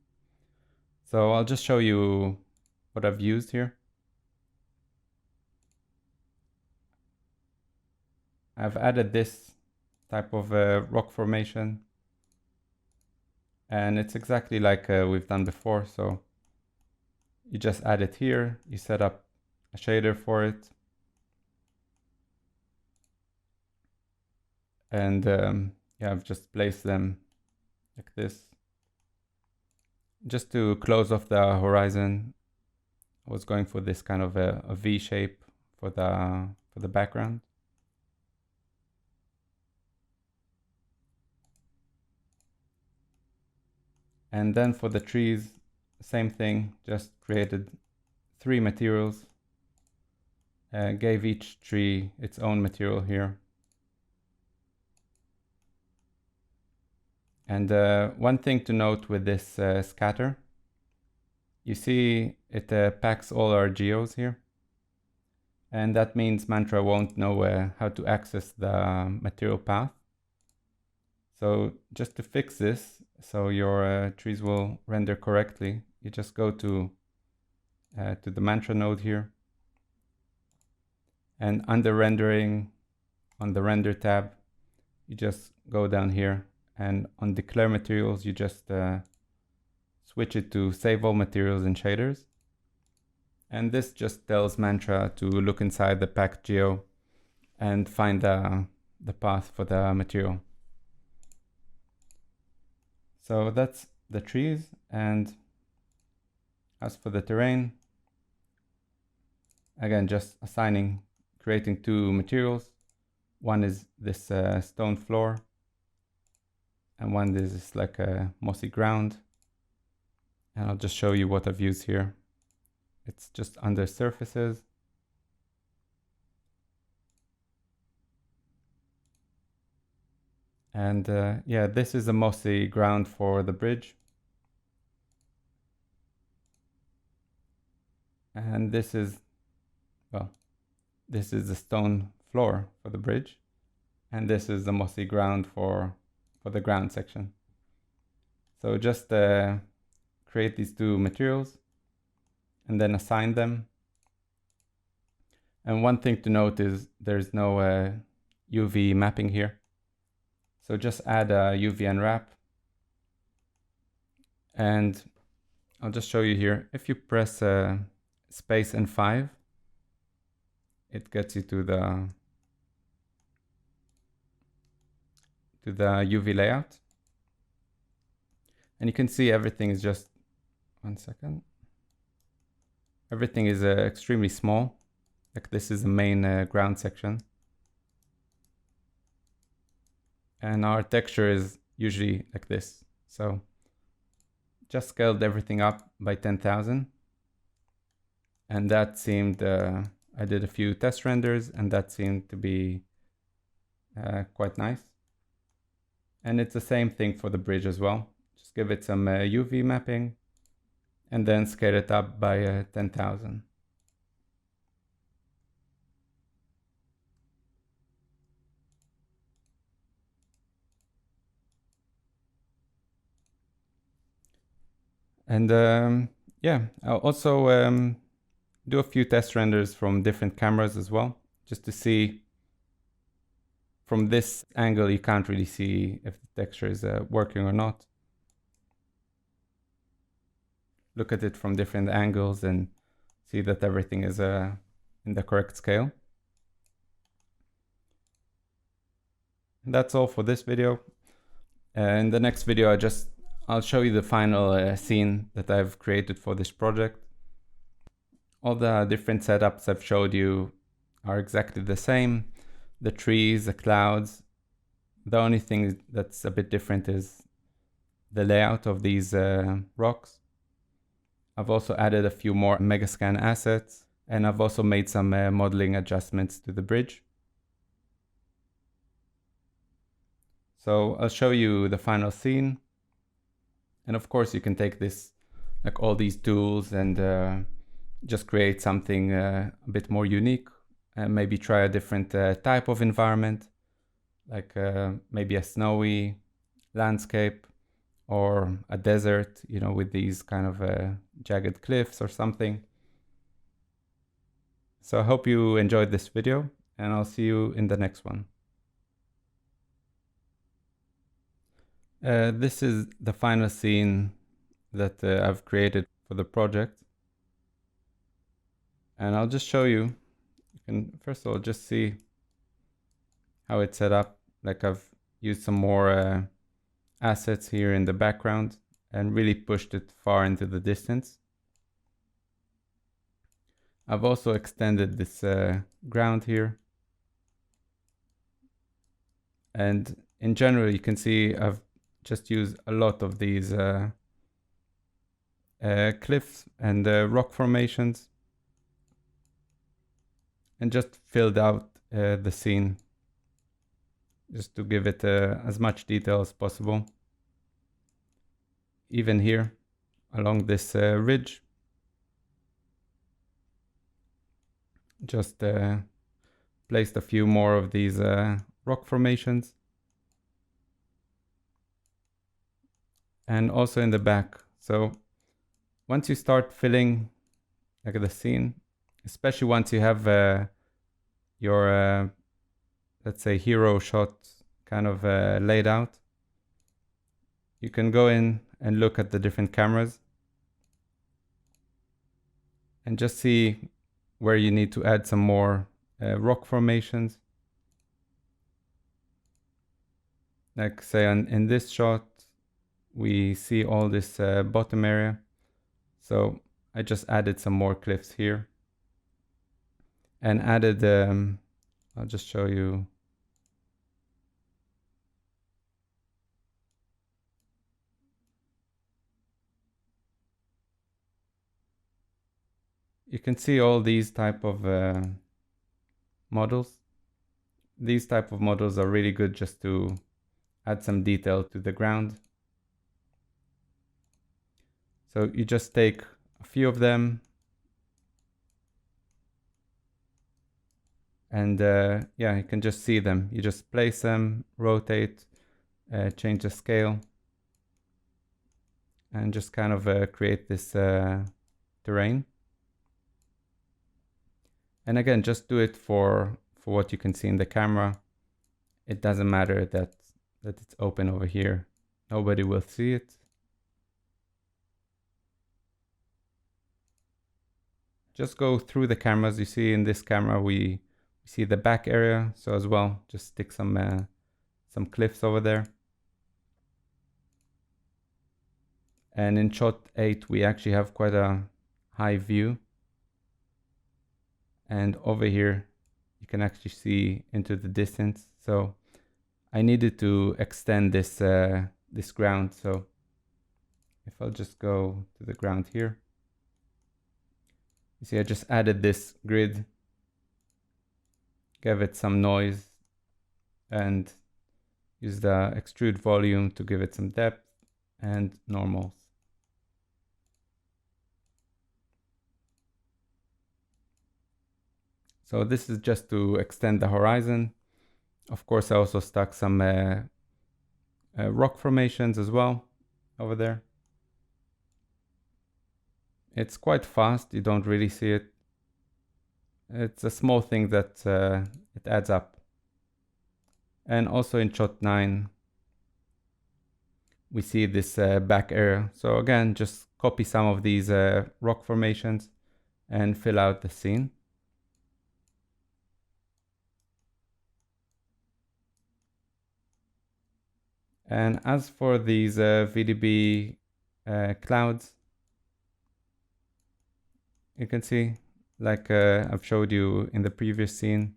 So I'll just show you what I've used here. I've added this type of rock formation, and it's exactly like we've done before. So you just add it here, you set up a shader for it, and yeah, I've just placed them like this. Just to close off the horizon, I was going for this kind of a V shape for the background. And then for the trees, same thing, just created 3 materials, gave each tree its own material here. And one thing to note with this scatter, you see it packs all our geos here. And that means Mantra won't know how to access the material path. So just to fix this, so your trees will render correctly, you just go to the Mantra node here. And under rendering, on the render tab, you just go down here, and on declare materials, you just switch it to save all materials and shaders. And this just tells Mantra to look inside the packed geo and find the path for the material. So that's the trees. And as for the terrain, again, just creating 2 materials. One is this stone floor, and one is like a mossy ground. And I'll just show you what I've used here. It's just under surfaces. And yeah, this is a mossy ground for the bridge. And this is, well, this is the stone floor for the bridge. And this is the mossy ground for the ground section. So just create these 2 materials and then assign them. And one thing to note is there's no UV mapping here. So just add a UV unwrap. And I'll just show you here. If you press space and 5, it gets you to the UV layout. And you can see everything is just, one second. Everything is extremely small. Like this is the main ground section. And our texture is usually like this. So just scaled everything up by 10,000. And that seemed, I did a few test renders, and that seemed to be quite nice. And it's the same thing for the bridge as well. Just give it some UV mapping and then scale it up by 10,000. And yeah, I'll also do a few test renders from different cameras as well, just to see. From this angle, you can't really see if the texture is working or not. Look at it from different angles and see that everything is in the correct scale. And that's all for this video. In the next video, I'll show you the final scene that I've created for this project. All the different setups I've showed you are exactly the same. The trees, the clouds. The only thing that's a bit different is the layout of these rocks. I've also added a few more Megascan assets, and I've also made some modeling adjustments to the bridge. So I'll show you the final scene. And of course you can take this, like all these tools, and just create something a bit more unique, and maybe try a different type of environment, like maybe a snowy landscape or a desert, you know, with these kind of jagged cliffs or something. So I hope you enjoyed this video, and I'll see you in the next one. This is the final scene that I've created for the project. And I'll just show you. You can first of all just see how it's set up. Like I've used some more assets here in the background and really pushed it far into the distance. I've also extended this ground here. And in general, you can see I've just used a lot of these cliffs and rock formations, and just filled out the scene just to give it as much detail as possible. Even here along this ridge, just placed a few more of these rock formations, and also in the back. So once you start filling like the scene, especially once you have your let's say hero shot kind of laid out, you can go in and look at the different cameras and just see where you need to add some more rock formations. Like say in this shot, we see all this bottom area. So I just added some more cliffs here and added, I'll just show you. You can see all these type of models. These type of models are really good just to add some detail to the ground. So you just take a few of them and yeah, you can just see them. You just place them, rotate, change the scale, and just kind of create this terrain. And again, just do it for what you can see in the camera. It doesn't matter that it's open over here. Nobody will see it. Just go through the cameras. You see in this camera, we see the back area. So as well, just stick some cliffs over there. And in shot 8, we actually have quite a high view. And over here, you can actually see into the distance. So I needed to extend this this ground. So if I'll just go to the ground here, you see I just added this grid, gave it some noise, and use the extrude volume to give it some depth and normals. So this is just to extend the horizon. Of course, I also stuck some rock formations as well over there. It's quite fast, you don't really see it. It's a small thing that it adds up. And also in shot 9, we see this back area. So again, just copy some of these rock formations and fill out the scene. And as for these VDB clouds, you can see, like I've showed you in the previous scene,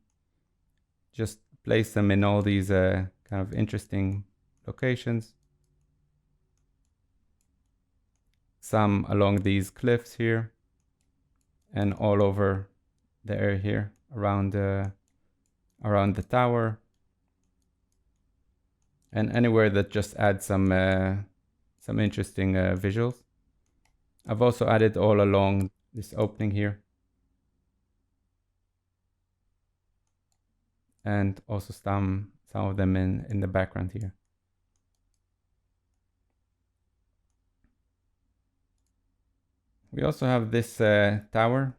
just place them in all these kind of interesting locations. Some along these cliffs here, and all over the area here around the tower, and anywhere that just adds some interesting visuals. I've also added all along this opening here, and also some of them in the background here. We also have this tower.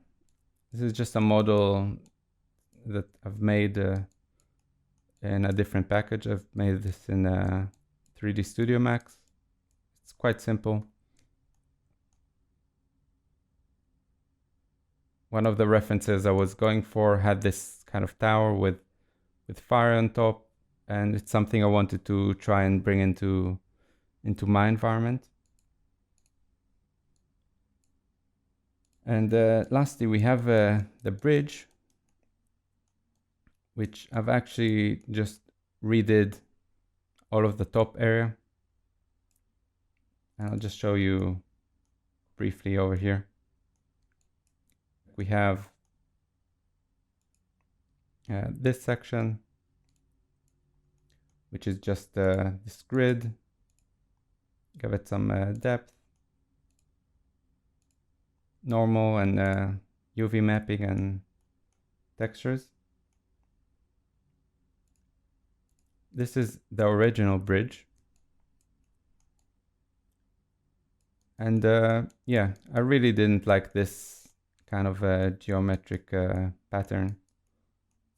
This is just a model that I've made in a different package. I've made this in 3D Studio Max. It's quite simple. One of the references I was going for had this kind of tower with fire on top, and it's something I wanted to try and bring into my environment. And lastly, we have the bridge, which I've actually just redid all of the top area. And I'll just show you briefly over here. We have this section, which is just this grid. Give it some depth, normal, and UV mapping and textures. This is the original bridge. And yeah, I really didn't like this kind of geometric pattern.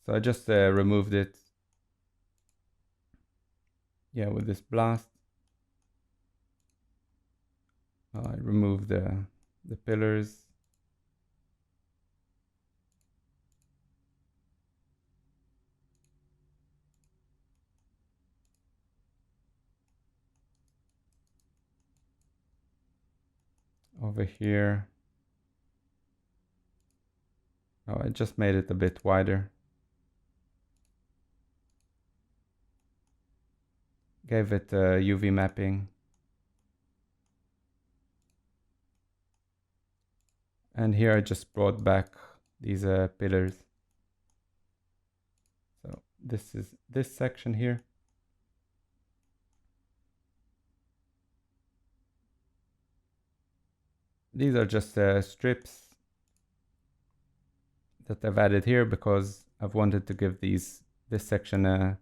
So I just removed it. Yeah, with this blast. I removed the pillars. Over here. Oh, I just made it a bit wider. Gave it UV mapping. And here I just brought back these pillars. So this is this section here. These are just strips that I've added here because I've wanted to give this section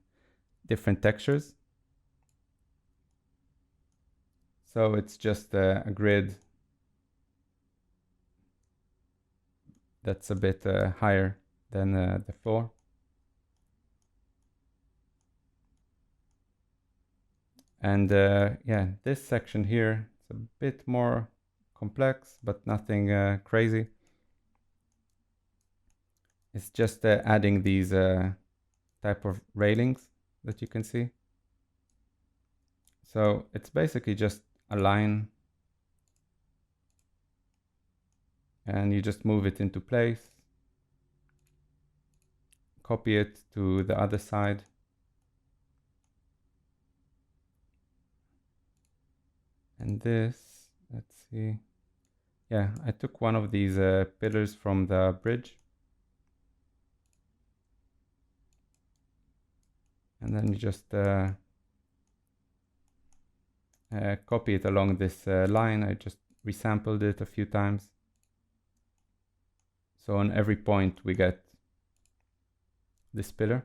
different textures. So it's just a grid that's a bit higher than the floor. And yeah, this section here is a bit more complex, but nothing crazy. It's just adding these type of railings that you can see. So it's basically just a line, and you just move it into place, copy it to the other side, and this, let's see, yeah, I took one of these pillars from the bridge, and then you just copy it along this line. I just resampled it a few times. So on every point we get this pillar.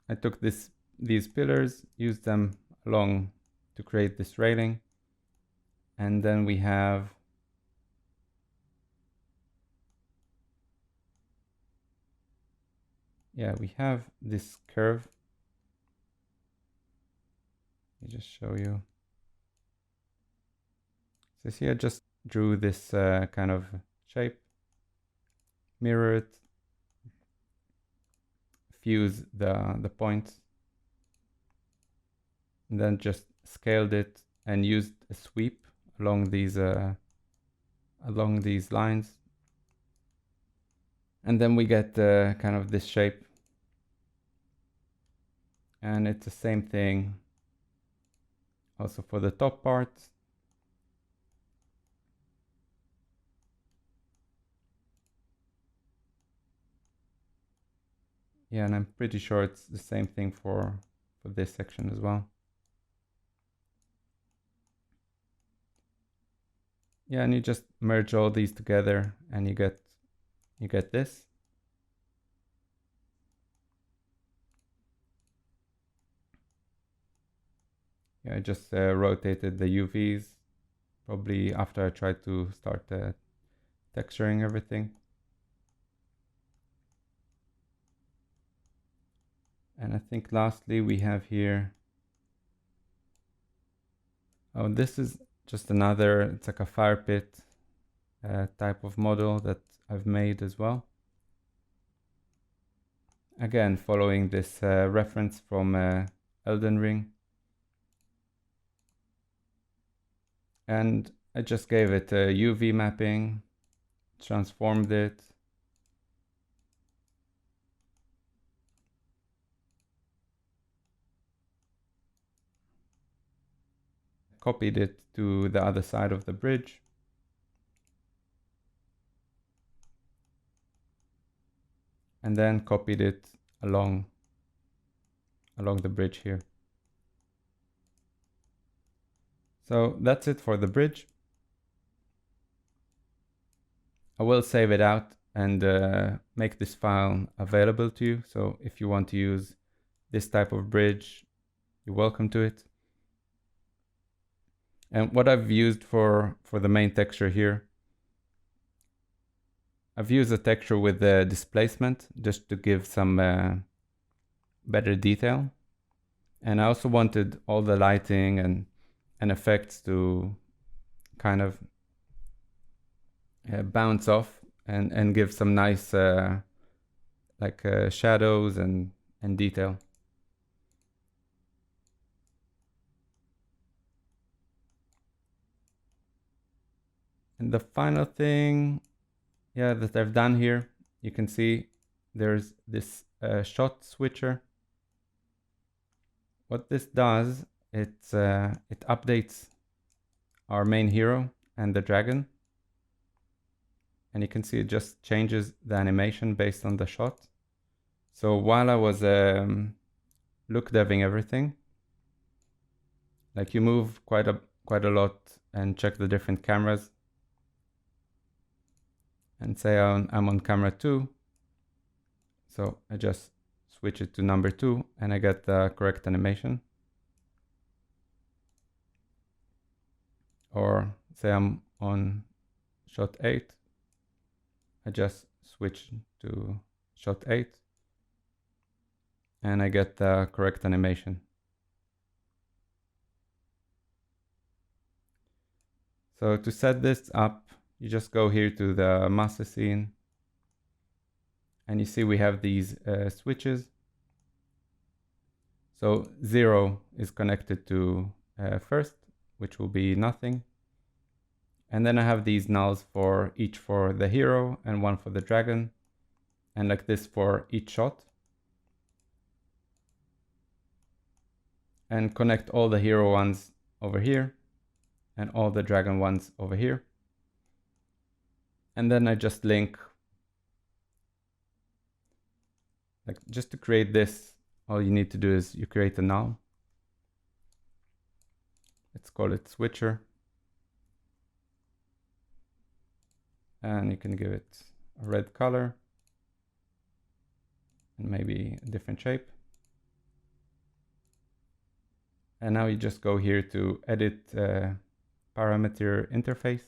I took these pillars, used them along to create this railing, and then we have this curve. Let me just show you. So see, I just drew this kind of shape, mirror it, fuse the points, and then just scaled it and used a sweep along these lines, and then we get kind of this shape. And it's the same thing also for the top part. Yeah, and I'm pretty sure it's the same thing for this section as well. Yeah, and you just merge all these together and you get this. Yeah, I just rotated the UVs probably after I tried to start texturing everything. And I think lastly we have here, oh, this is just another, it's like a fire pit type of model that I've made as well. Again, following this reference from Elden Ring. And I just gave it a UV mapping, transformed it. Copied it to the other side of the bridge. And then copied it along the bridge here. So that's it for the bridge. I will save it out and make this file available to you. So if you want to use this type of bridge, you're welcome to it. And what I've used for the main texture here, I've used a texture with the displacement just to give some better detail. And I also wanted all the lighting and effects to kind of bounce off and give some nice shadows and detail. And the final thing, yeah, that I've done here, you can see there's this shot switcher. What this does, it updates our main hero and the dragon. And you can see it just changes the animation based on the shot. So while I was look deving everything, like you move quite a lot and check the different cameras. And say I'm on camera 2. So I just switch it to number 2 and I get the correct animation. Or say I'm on shot 8. I just switch to shot 8 and I get the correct animation. So to set this up, you just go here to the master scene and you see we have these switches. So 0 is connected to first, which will be nothing. And then I have these nulls for each for the hero and one for the dragon. And like this for each shot. And connect all the hero ones over here and all the dragon ones over here. And then I just link, like just to create this, all you need to do is you create a null. Let's call it switcher. And you can give it a red color and maybe a different shape. And now you just go here to edit parameter interface.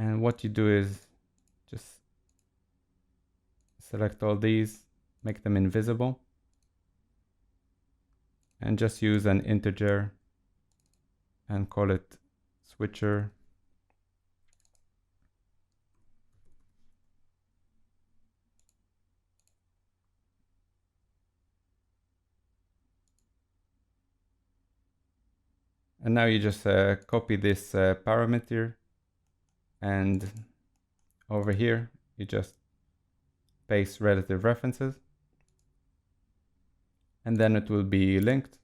And what you do is just select all these, make them invisible. and just use an integer and call it switcher. And now you just copy this parameter, and over here you just paste relative references, and then it will be linked,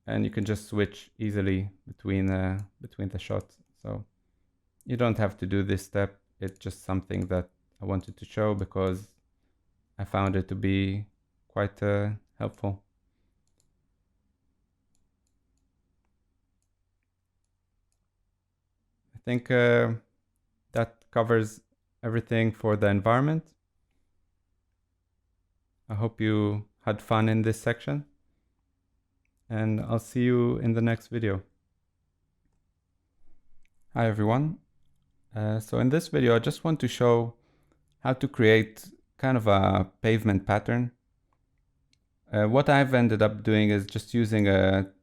and you can just switch easily between the shots. So you don't have to do this step. It's just something that I wanted to show because I found it to be quite helpful. I think that covers everything for the environment. I hope you had fun in this section, and I'll see you in the next video. Hi everyone. So in this video, I just want to show how to create kind of a pavement pattern. What I've ended up doing is just using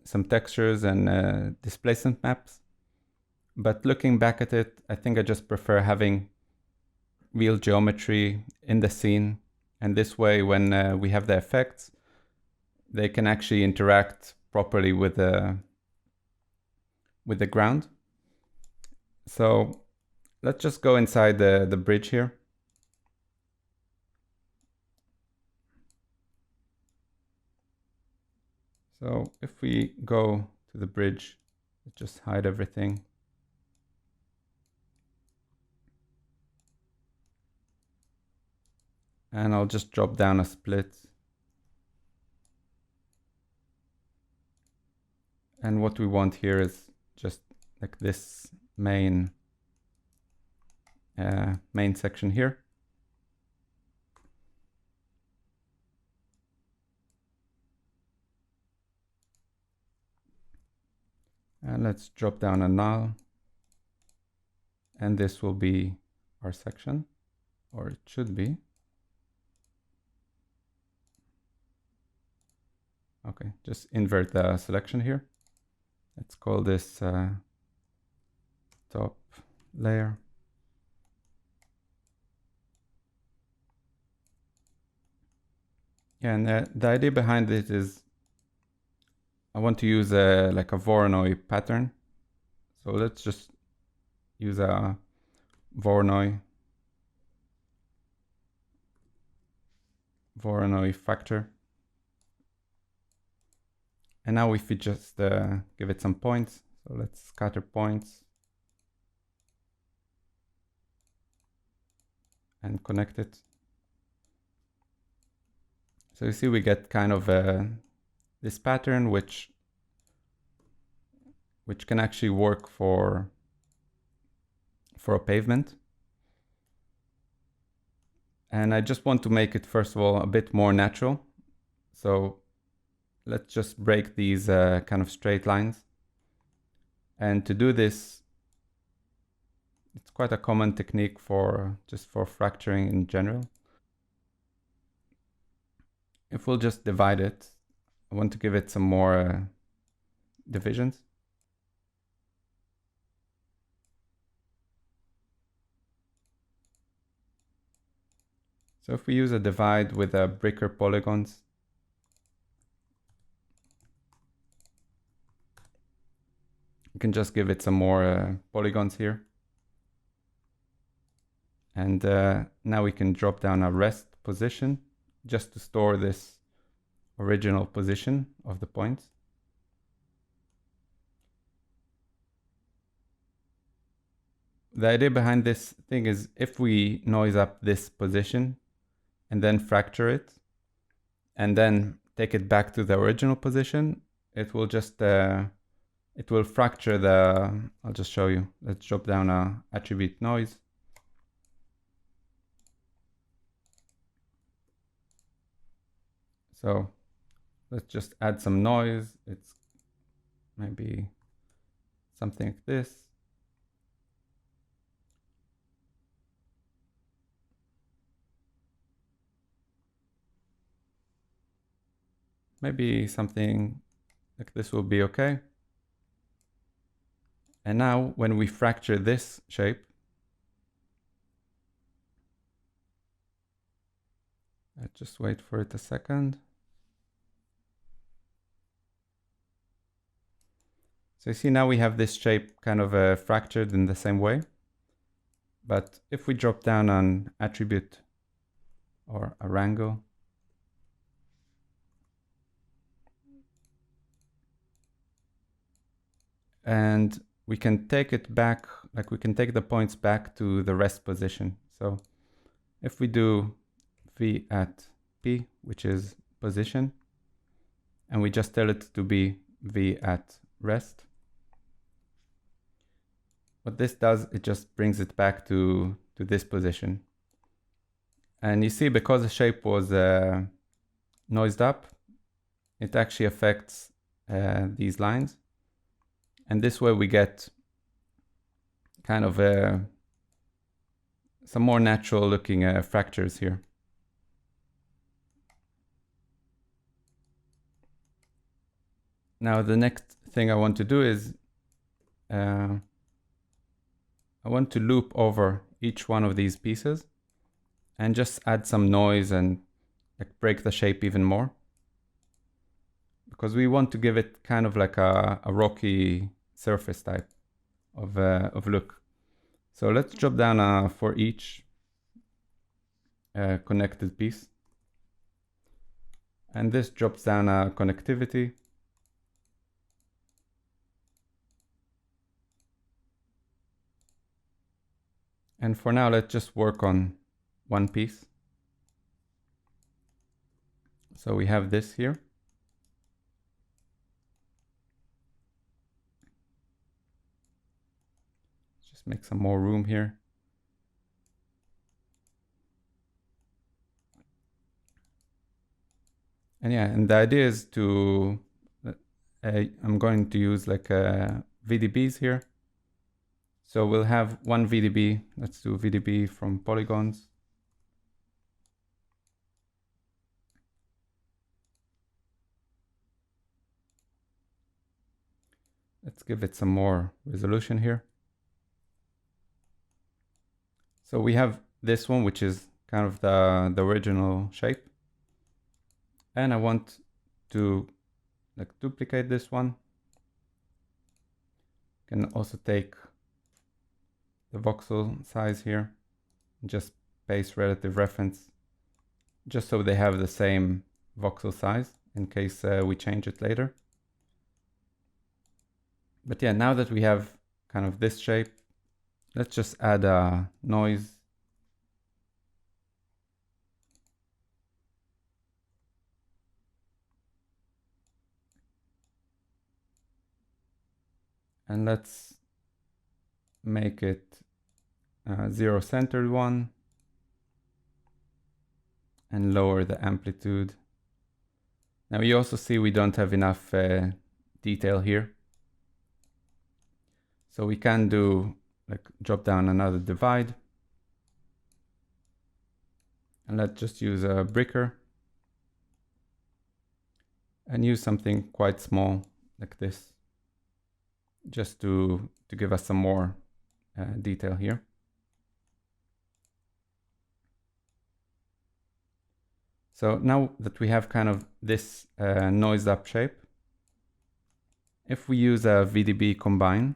some textures and displacement maps. But looking back at it, I think I just prefer having real geometry in the scene. And this way, when we have the effects, they can actually interact properly with the ground. So let's just go inside the bridge here. So if we go to the bridge, just hide everything. And I'll just drop down a split. And what we want here is just like this main section here. And let's drop down a null. And this will be our section, or it should be. Okay, just invert the selection here. Let's call this top layer. Yeah, and the idea behind it is I want to use like a Voronoi pattern. So let's just use a Voronoi factor. And now if we just give it some points, so let's scatter points and connect it. So you see we get kind of this pattern which can actually work for a pavement. And I just want to make it, first of all, a bit more natural. So let's just break these kind of straight lines. And to do this, it's quite a common technique for fracturing in general. If we'll just divide it, I want to give it some more divisions. So if we use a divide with breaker polygons, you can just give it some more polygons here. And now we can drop down a rest position just to store this original position of the points. The idea behind this thing is if we noise up this position and then fracture it and then take it back to the original position, it will just it will fracture the, I'll just show you. Let's drop down a attribute noise. So let's just add some noise. It's maybe something like this. Maybe something like this will be okay. And now when we fracture this shape, let's just wait for it a second. So you see now we have this shape kind of fractured in the same way. But if we drop down on attribute or a wrangle, and we can take it back, like we can take the points back to the rest position. So if we do v at p, which is position, and we just tell it to be v at rest, what this does, it just brings it back to this position. And you see, because the shape was noised up, it actually affects these lines. And this way we get kind of some more natural looking fractures here. Now the next thing I want to do is I want to loop over each one of these pieces and just add some noise and like break the shape even more, because we want to give it kind of like a rocky surface type of look. So let's drop down for each connected piece, and this drops down a connectivity. And for now, let's just work on one piece. So we have this here. Just make some more room here. And yeah, and the idea is to, I'm going to use like VDBs here. So we'll have one VDB. Let's do VDB from polygons. Let's give it some more resolution here. So we have this one, which is kind of the original shape. And I want to like duplicate this one. Can also take the voxel size here, just paste relative reference, just so they have the same voxel size in case we change it later. But yeah, now that we have kind of this shape, let's just add a noise. And let's make it zero centered one and lower the amplitude. Now you also see we don't have enough detail here. So we can do like drop down another divide. And let's just use a bricker and use something quite small like this, just to give us some more detail here. So now that we have kind of this noised up shape, if we use a VDB combine,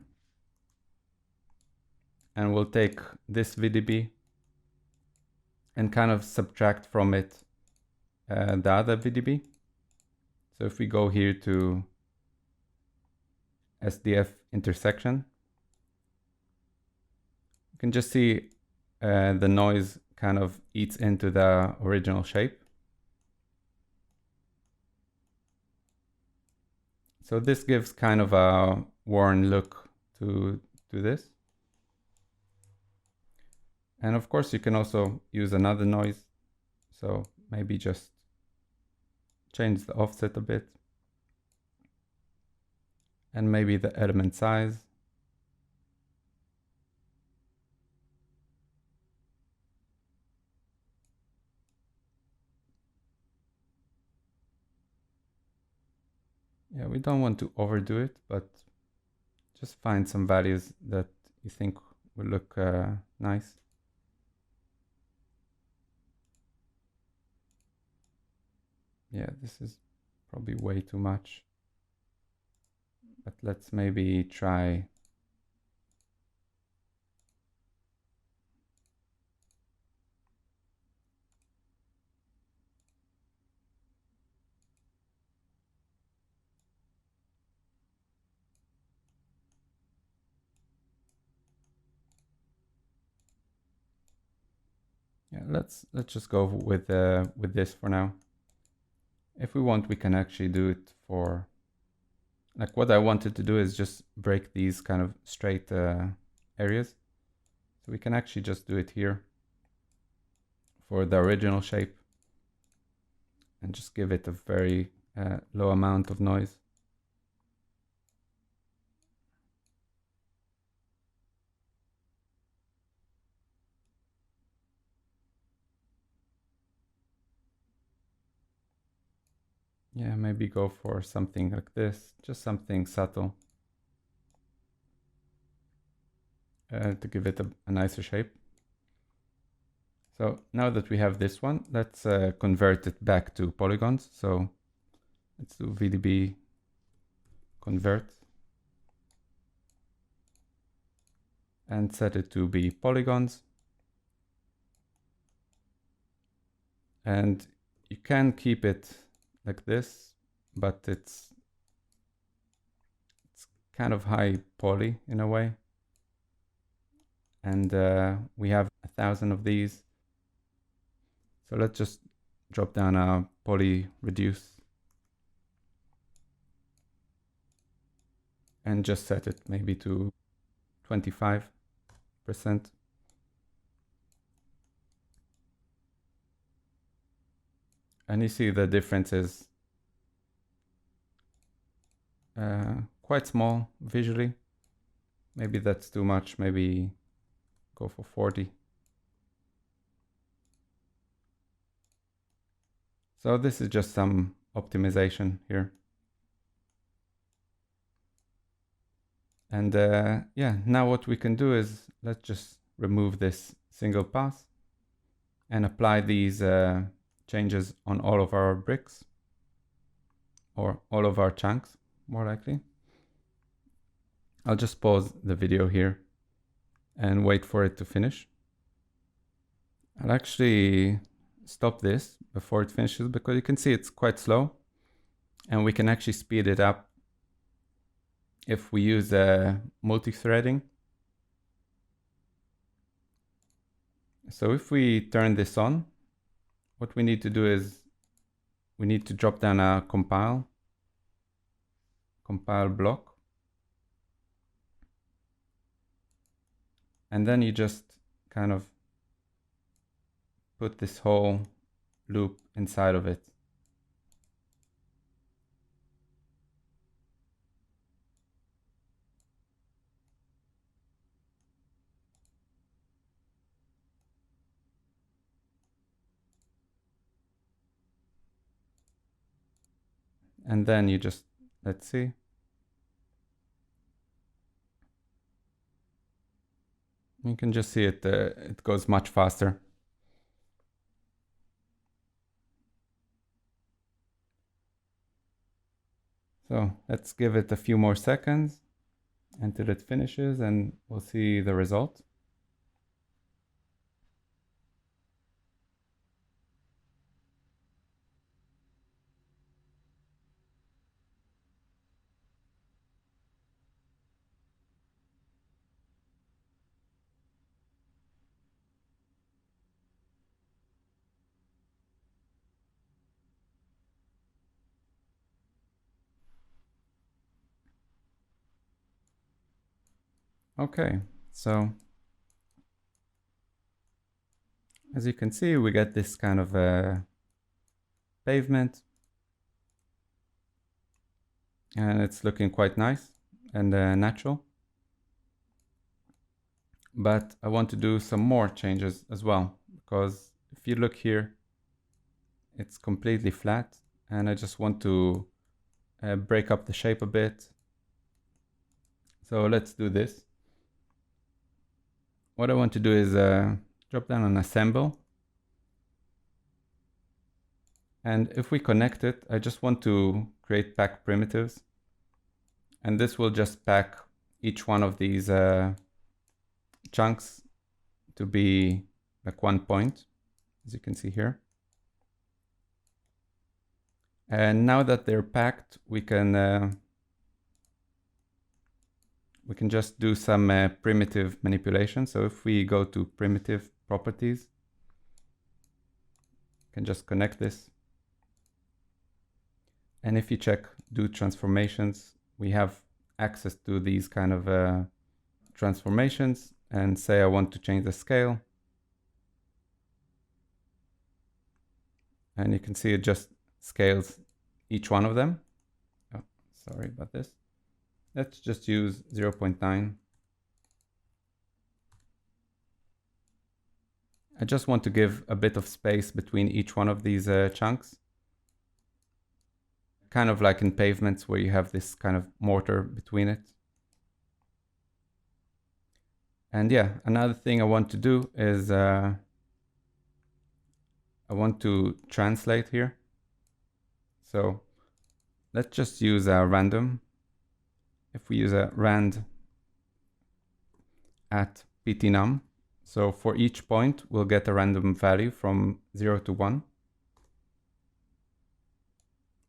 and we'll take this VDB and kind of subtract from it the other VDB. So if we go here to SDF intersection, you can just see the noise kind of eats into the original shape. So this gives kind of a worn look to this. And of course you can also use another noise. So maybe just change the offset a bit. And maybe the element size. Yeah, we don't want to overdo it, but just find some values that you think will look nice. Yeah, this is probably way too much, but let's maybe try. Yeah, let's just go with this for now. If we want, we can actually do it for, like, what I wanted to do is just break these kind of straight areas. So we can actually just do it here for the original shape and just give it a very low amount of noise. Yeah, maybe go for something like this, just something subtle to give it a nicer shape. So now that we have this one, let's convert it back to polygons. So let's do VDB convert and set it to be polygons. And you can keep it like this, but it's kind of high poly in a way. And we have 1,000 of these. So let's just drop down our poly reduce and just set it maybe to 25%. And you see the difference is quite small visually. Maybe that's too much, maybe go for 40. So this is just some optimization here. And yeah, now what we can do is let's just remove this single pass and apply these changes on all of our bricks, or all of our chunks, more likely. I'll just pause the video here and wait for it to finish. I'll actually stop this before it finishes because you can see it's quite slow, and we can actually speed it up if we use multi-threading. So if we turn this on, what we need to do is we need to drop down a compile block, and then you just kind of put this whole loop inside of it. And then you just, let's see. You can just see it, it goes much faster. So let's give it a few more seconds until it finishes, and we'll see the result. Okay, so as you can see, we get this kind of pavement, and it's looking quite nice and natural. But I want to do some more changes as well, because if you look here, it's completely flat, and I just want to break up the shape a bit. So let's do this. What I want to do is drop down on assemble. And if we connect it, I just want to create pack primitives. And this will just pack each one of these chunks to be like 1 point, as you can see here. And now that they're packed, we can just do some primitive manipulation. So if we go to primitive properties, we can just connect this. And if you check do transformations, we have access to these kind of transformations, and say I want to change the scale. And you can see it just scales each one of them. Oh, sorry about this. Let's just use 0.9. I just want to give a bit of space between each one of these chunks. Kind of like in pavements where you have this kind of mortar between it. And yeah, another thing I want to do is I want to translate here. So let's just use a random. If we use a rand at ptnum, so for each point we'll get a random value from 0 to 1.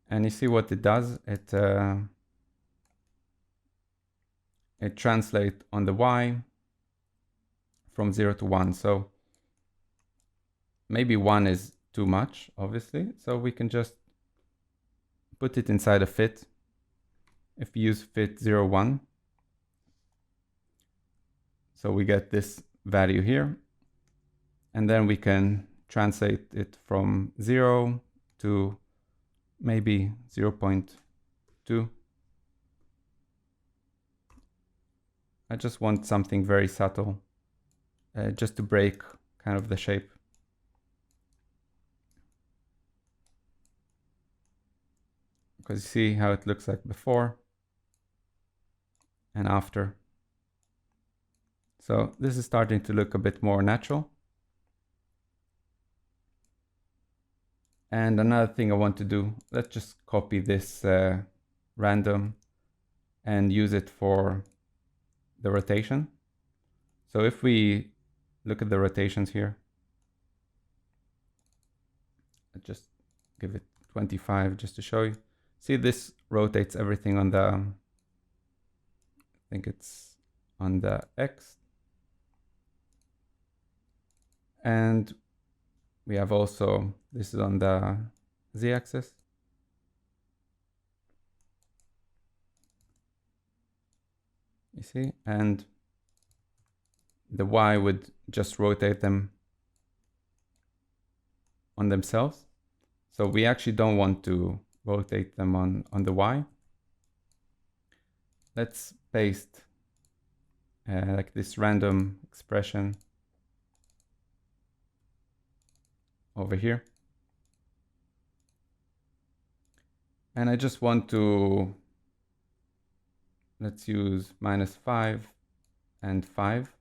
And you see what it does? It translates on the y from 0 to 1. So maybe 1 is too much, obviously. So we can just put it inside a fit. If we use fit 0, 1, so we get this value here. And then we can translate it from 0 to maybe 0.2. I just want something very subtle, just to break kind of the shape. Because you see how it looks like before and after. So this is starting to look a bit more natural. And another thing I want to do, let's just copy this random and use it for the rotation. So if we look at the rotations here, let's just give it 25 just to show you. See, this rotates everything on the, I think it's on the X. And we have also, this is on the Z-axis. You see, and the Y would just rotate them on themselves. So we actually don't want to rotate them on the Y. Let's paste like this random expression over here. And I just want to, let's use -5 and 5.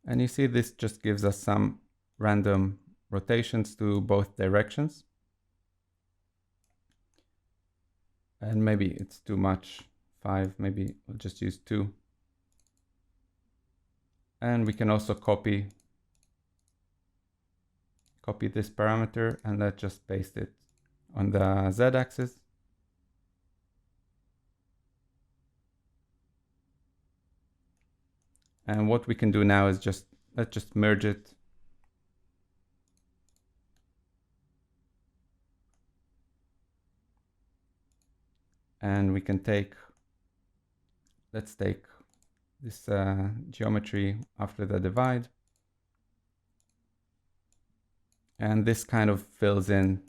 And you see this just gives us some random rotations to both directions. And maybe it's too much, 5, maybe we'll just use 2. And we can also copy this parameter, and let's just paste it on the Z-axis. And what we can do now is let's just merge it. And we can let's take this geometry after the divide. And this kind of fills in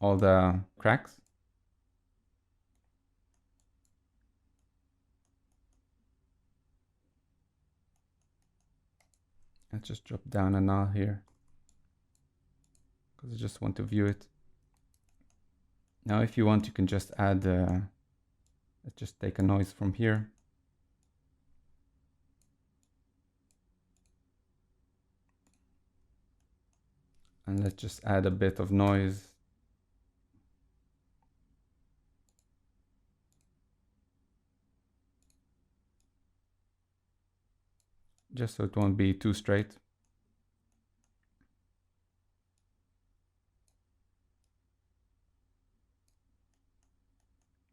all the cracks. Let's just drop down a null here. because I just want to view it. Now if you want, you can just add, let's just take a noise from here. And let's just add a bit of noise. Just so it won't be too straight.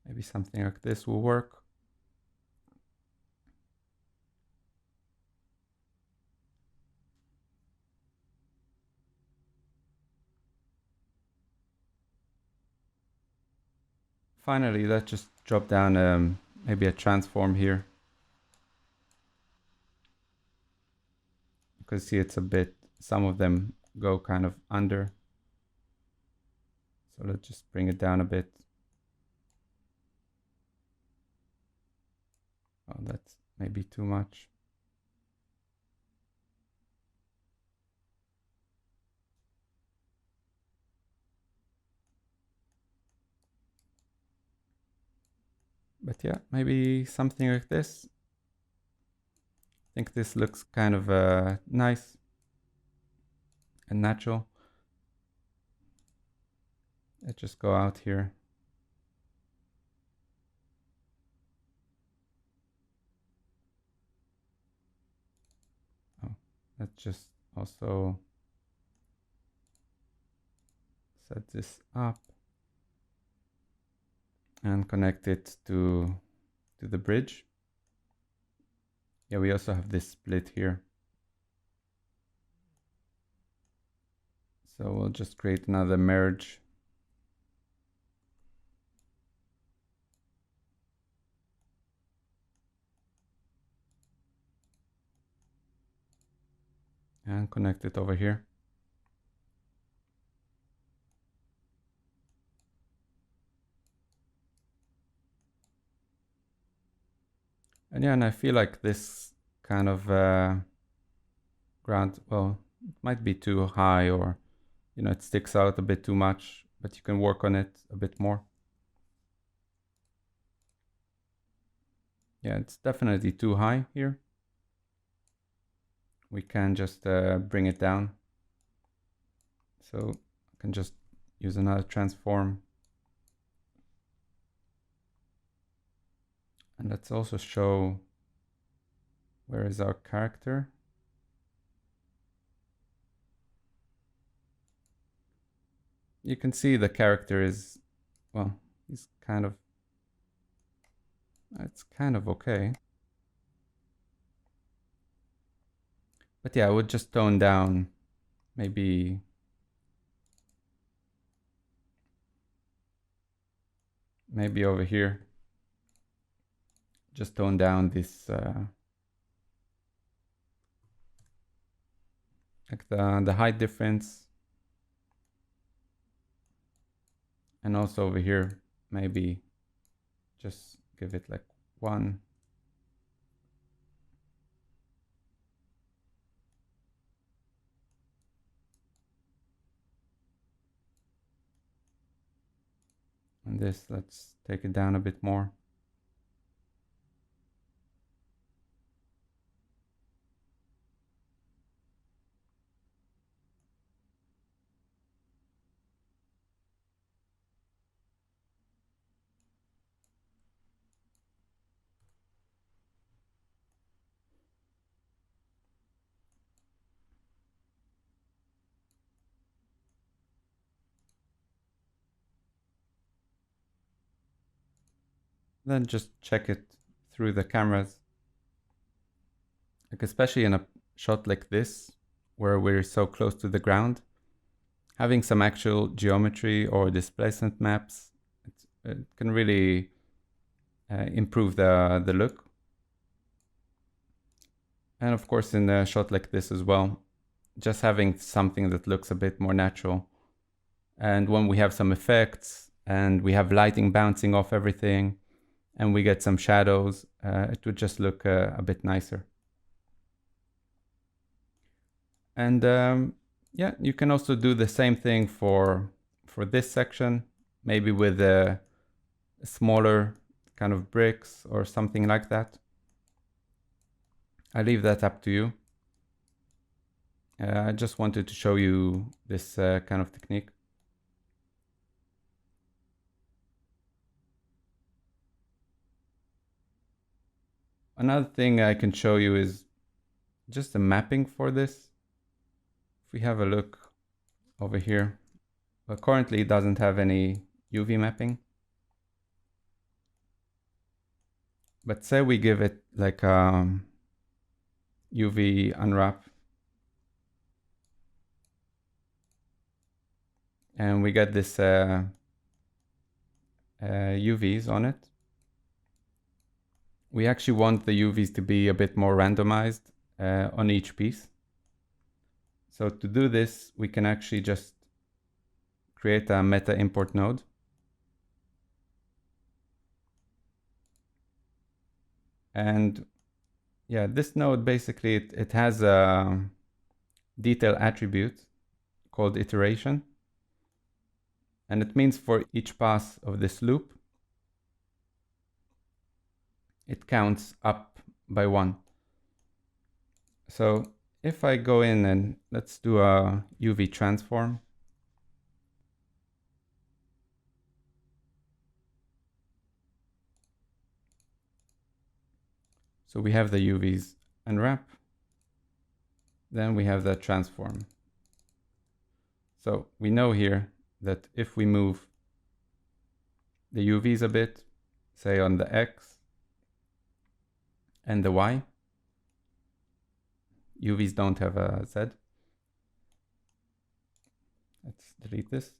Maybe something like this will work. Finally, let's just drop down maybe a transform here. You can see it's a bit, some of them go kind of under. So let's just bring it down a bit. Oh, that's maybe too much. But yeah, maybe something like this. I think this looks kind of nice and natural. Let's just go out here. Oh, let's just also set this up and connect it to the bridge. Yeah, we also have this split here. So we'll just create another merge. And connect it over here. And yeah, and I feel like this kind of ground, well, it might be too high, or, you know, it sticks out a bit too much, but you can work on it a bit more. Yeah, it's definitely too high here. We can just bring it down. So I can just use another transform. And let's also show, where is our character? You can see the character is, well, he's kind of, it's kind of okay. But yeah, I would just tone down, maybe over here. Just tone down this, like the height difference. And also over here, maybe just give it like 1. And this, let's take it down a bit more. Then just check it through the cameras. Like especially in a shot like this, where we're so close to the ground, having some actual geometry or displacement maps, it can really improve the look. And of course in a shot like this as well, just having something that looks a bit more natural. And when we have some effects and we have lighting bouncing off everything and we get some shadows, it would just look a bit nicer. And Yeah, you can also do the same thing for this section, maybe with a smaller kind of bricks or something like that. I leave that up to you. I just wanted to show you this kind of technique. Another thing I can show you is just a mapping for this. If we have a look over here, but currently it doesn't have any UV mapping. But say we give it like UV unwrap, and we get this UVs on it. We actually want the UVs to be a bit more randomized on each piece. So to do this, we can actually just create a meta import node. And yeah, this node basically, it has a detail attribute called iteration. And it means for each pass of this loop, it counts up by 1. So if I go in and let's do a UV transform. So we have the UVs unwrap, then we have the transform. So we know here that if we move the UVs a bit, say on the X and the Y, UVs don't have a Z. Let's delete this.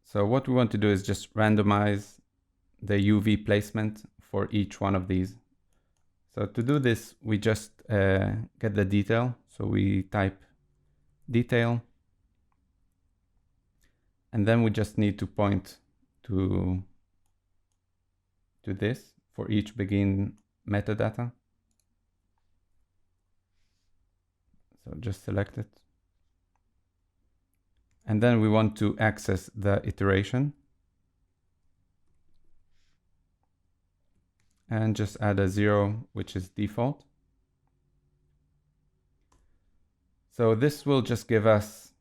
So what we want to do is just randomize the UV placement for each one of these. So to do this, we just get the detail. So we type detail, and then we just need to point to this for each begin metadata. So just select it. And then we want to access the iteration. And just add a 0, which is default. So this will just give us,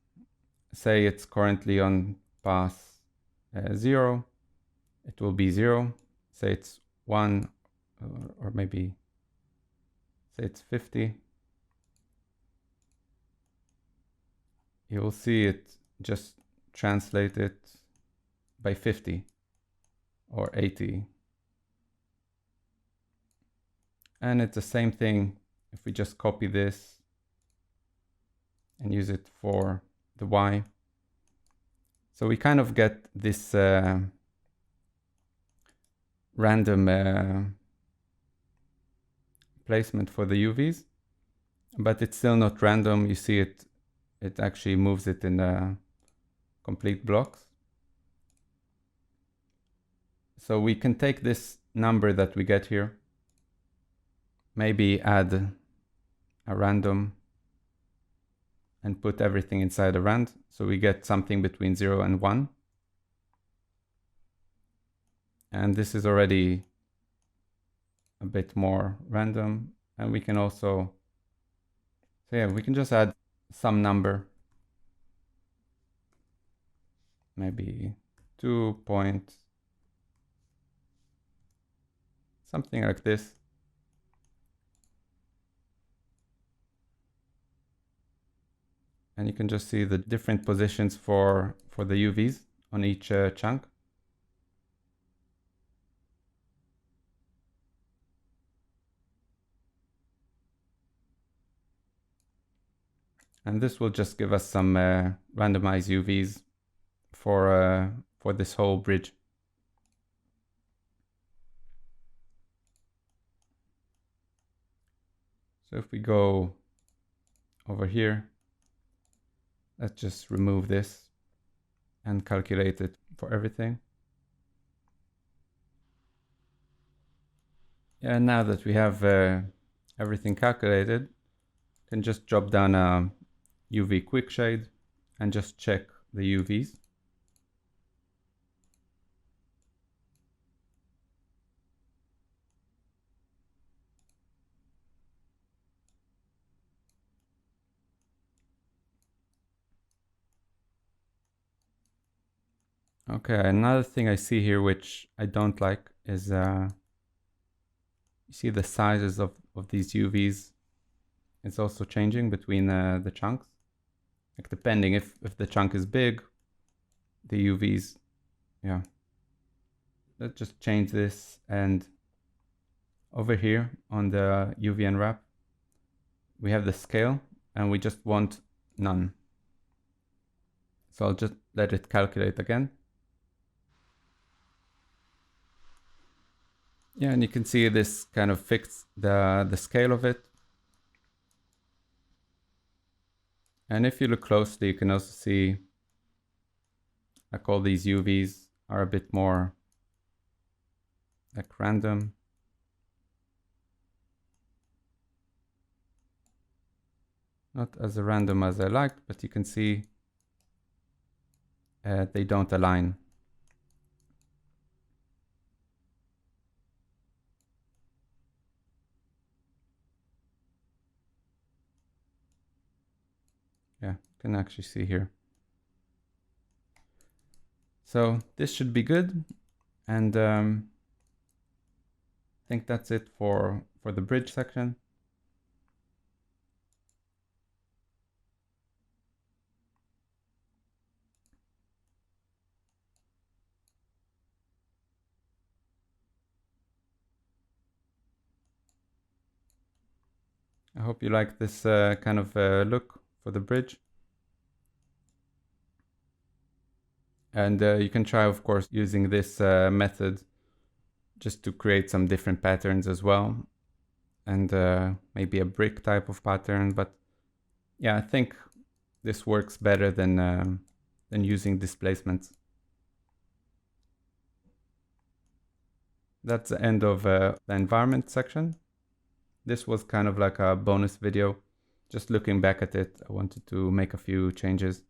say it's currently on pass 0, it will be 0. Say it's 1, or maybe say it's 50. You will see it just translate it by 50 or 80. And it's the same thing if we just copy this and use it for the Y. So we kind of get this random placement for the UVs, but it's still not random. You see it actually moves it in complete blocks. So we can take this number that we get here, maybe add a random and put everything inside a rand. So we get something between 0 and 1. And this is already a bit more random. And we can also, so yeah, we can just add some number, maybe 2 point, something like this. And you can just see the different positions for the UVs on each chunk. And this will just give us some randomized UVs for this whole bridge. So if we go over here, let's just remove this and calculate it for everything. Yeah, now that we have everything calculated, you can just drop down a UV quick shade and just check the UVs. Okay, another thing I see here which I don't like is you see the sizes of these UVs. It's also changing between the chunks. Like depending if the chunk is big, the UVs, yeah. Let's just change this, and over here on the UV unwrap, we have the scale and we just want none. So I'll just let it calculate again. Yeah, and you can see this kind of fixed the scale of it. And if you look closely, you can also see like all these UVs are a bit more like random. Not as random as I liked, but you can see they don't align. Yeah, you can actually see here. So this should be good, and I think that's it for the bridge section. I hope you like this kind of look for the bridge. And you can try, of course, using this method just to create some different patterns as well. And maybe a brick type of pattern. But yeah, I think this works better than using displacements. That's the end of the environment section. This was kind of like a bonus video. Just looking back at it, I wanted to make a few changes.